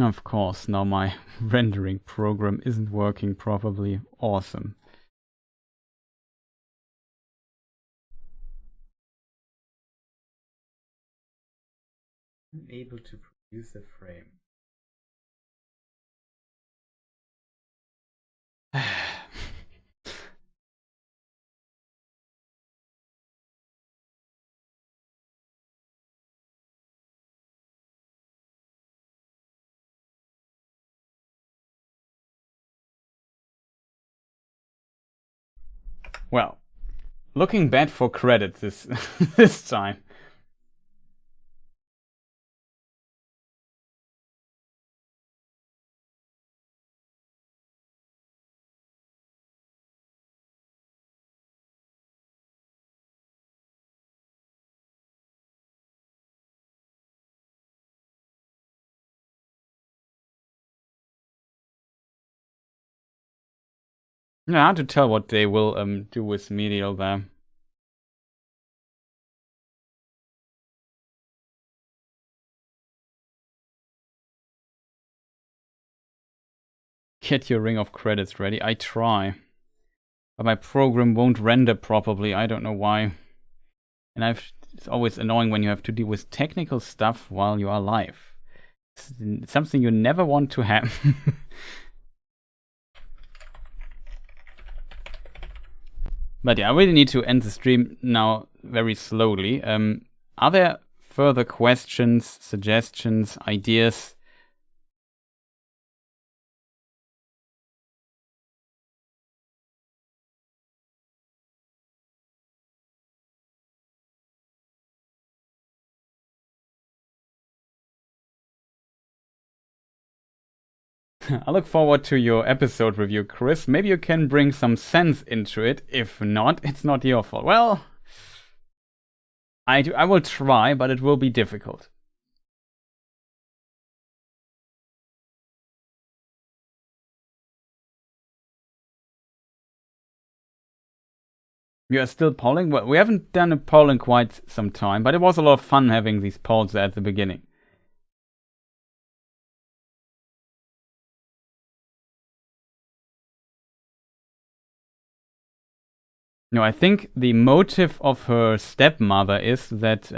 Of course, now my rendering program isn't working properly. Awesome. I'm able to produce a frame. Well, looking bad for credits this this time. Yeah, hard to tell what they will do with Medial there. Get your ring of credits ready. I try. But my program won't render properly. I don't know why. And it's always annoying when you have to deal with technical stuff while you are live. It's something you never want to have. But yeah, I really need to end the stream now very slowly. Are there further questions, suggestions, ideas? I look forward to your episode review, Chris. Maybe you can bring some sense into it. If not, it's not your fault. Well, I will try, but it will be difficult. We are still polling? Well, we haven't done a poll in quite some time, but it was a lot of fun having these polls at the beginning. No, I think the motive of her stepmother is that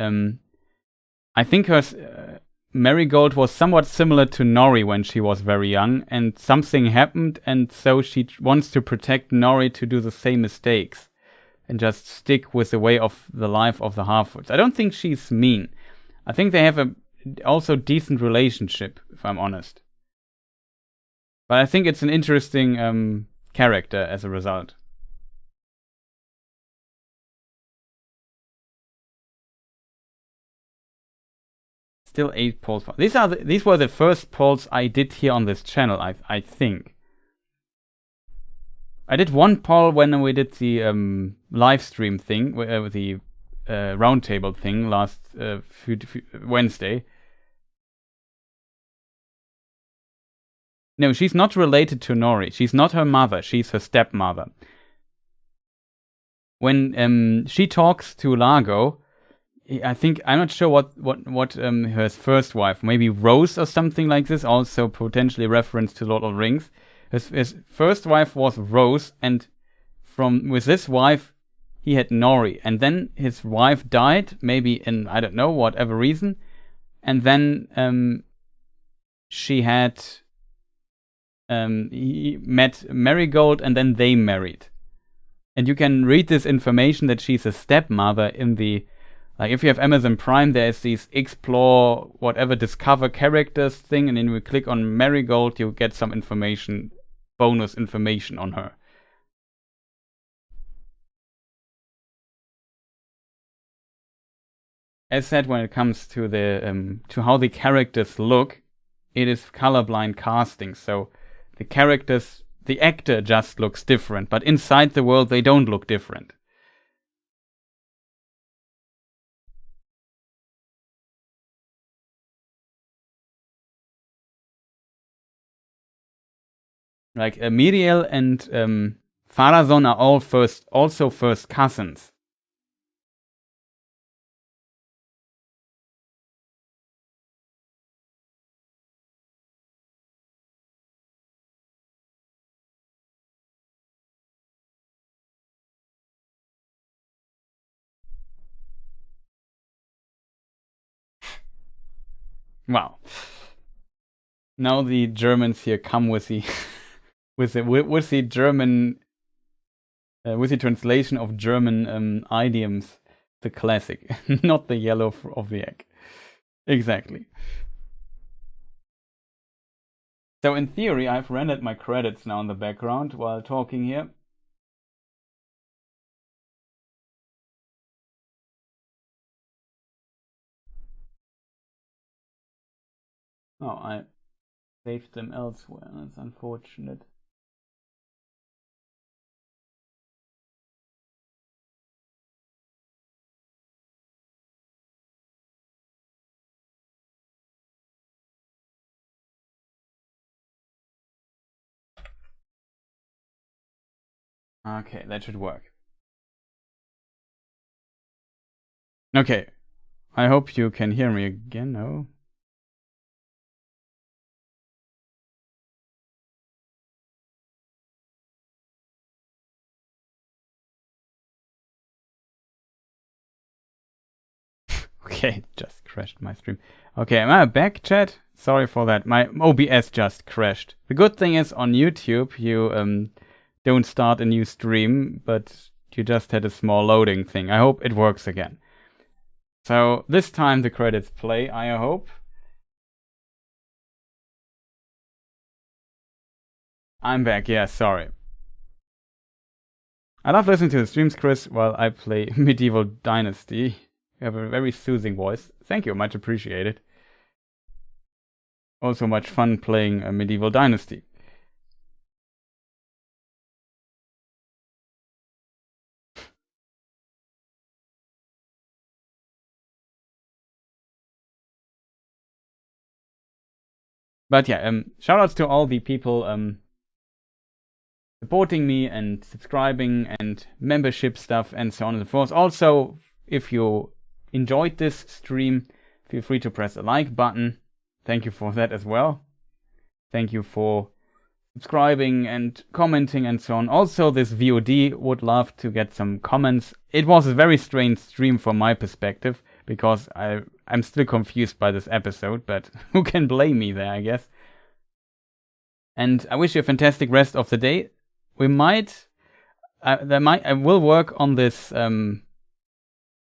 I think her Marigold was somewhat similar to Nori when she was very young, and something happened, and so she wants to protect Nori to do the same mistakes and just stick with the way of the life of the Half-Woods. I don't think she's mean. I think they have a also decent relationship, if I'm honest. But I think it's an interesting character as a result. Still 8 polls. These were the first polls I did here on this channel. I think I did one poll when we did the live stream thing, with the roundtable thing last Wednesday. No, she's not related to Nori. She's not her mother. She's her stepmother. When she talks to Largo, I think, I'm not sure what her first wife, maybe Rose or something like this, also potentially reference to Lord of the Rings. His first wife was Rose, and with this wife he had Nori, and then his wife died, maybe in, I don't know, whatever reason, and then he met Marigold, and then they married. And you can read this information that she's a stepmother in the, like, if you have Amazon Prime, there's these explore, whatever, discover characters thing, and then you click on Marigold, you get some information, bonus information on her. As said, when it comes to the to how the characters look, it is colorblind casting, so the characters, the actor just looks different, but inside the world they don't look different. Like Miriel and Farazon are also first cousins. Wow. Now the Germans here come with the with the German with the translation of German idioms, the classic, not the yellow of the egg. Exactly. So in theory, I've rendered my credits now in the background while talking here. Oh, I saved them elsewhere. That's unfortunate. Okay, that should work. Okay, I hope you can hear me again, no? Okay, just crashed my stream. Okay, am I back, chat? Sorry for that. My OBS just crashed. The good thing is on YouTube, you don't start a new stream, but you just had a small loading thing. I hope it works again. So this time the credits play, I hope. I'm back, yeah, sorry. I love listening to the streams, Chris, while I play Medieval Dynasty. You have a very soothing voice. Thank you, much appreciated. Also much fun playing a Medieval Dynasty. But yeah, shoutouts to all the people supporting me and subscribing and membership stuff and so on and so forth. Also, if you enjoyed this stream, feel free to press the like button. Thank you for that as well. Thank you for subscribing and commenting and so on. Also, this VoD would love to get some comments. It was a very strange stream from my perspective, because I'm still confused by this episode, but who can blame me there, I guess. And I wish you a fantastic rest of the day. We might... I will work on this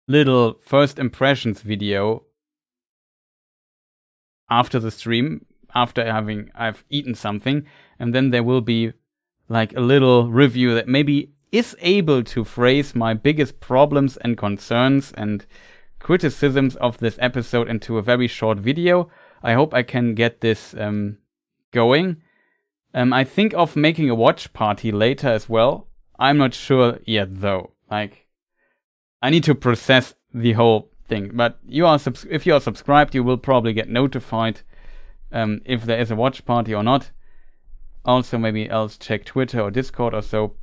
little first impressions video after the stream, after I've eaten something, and then there will be like a little review that maybe is able to phrase my biggest problems and concerns and criticisms of this episode into a very short video. I hope I can get this going. I think of making a watch party later as well. I'm not sure yet though. Like, I need to process the whole thing. But if you are subscribed, you will probably get notified if there is a watch party or not. Also, maybe else check Twitter or Discord or so.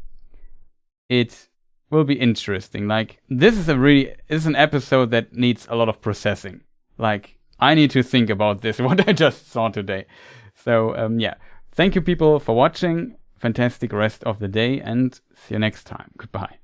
It will be interesting. Like, this is an episode that needs a lot of processing. Like, I need to think about this, what I just saw today. So, yeah. Thank you, people, for watching. Fantastic rest of the day, and see you next time. Goodbye.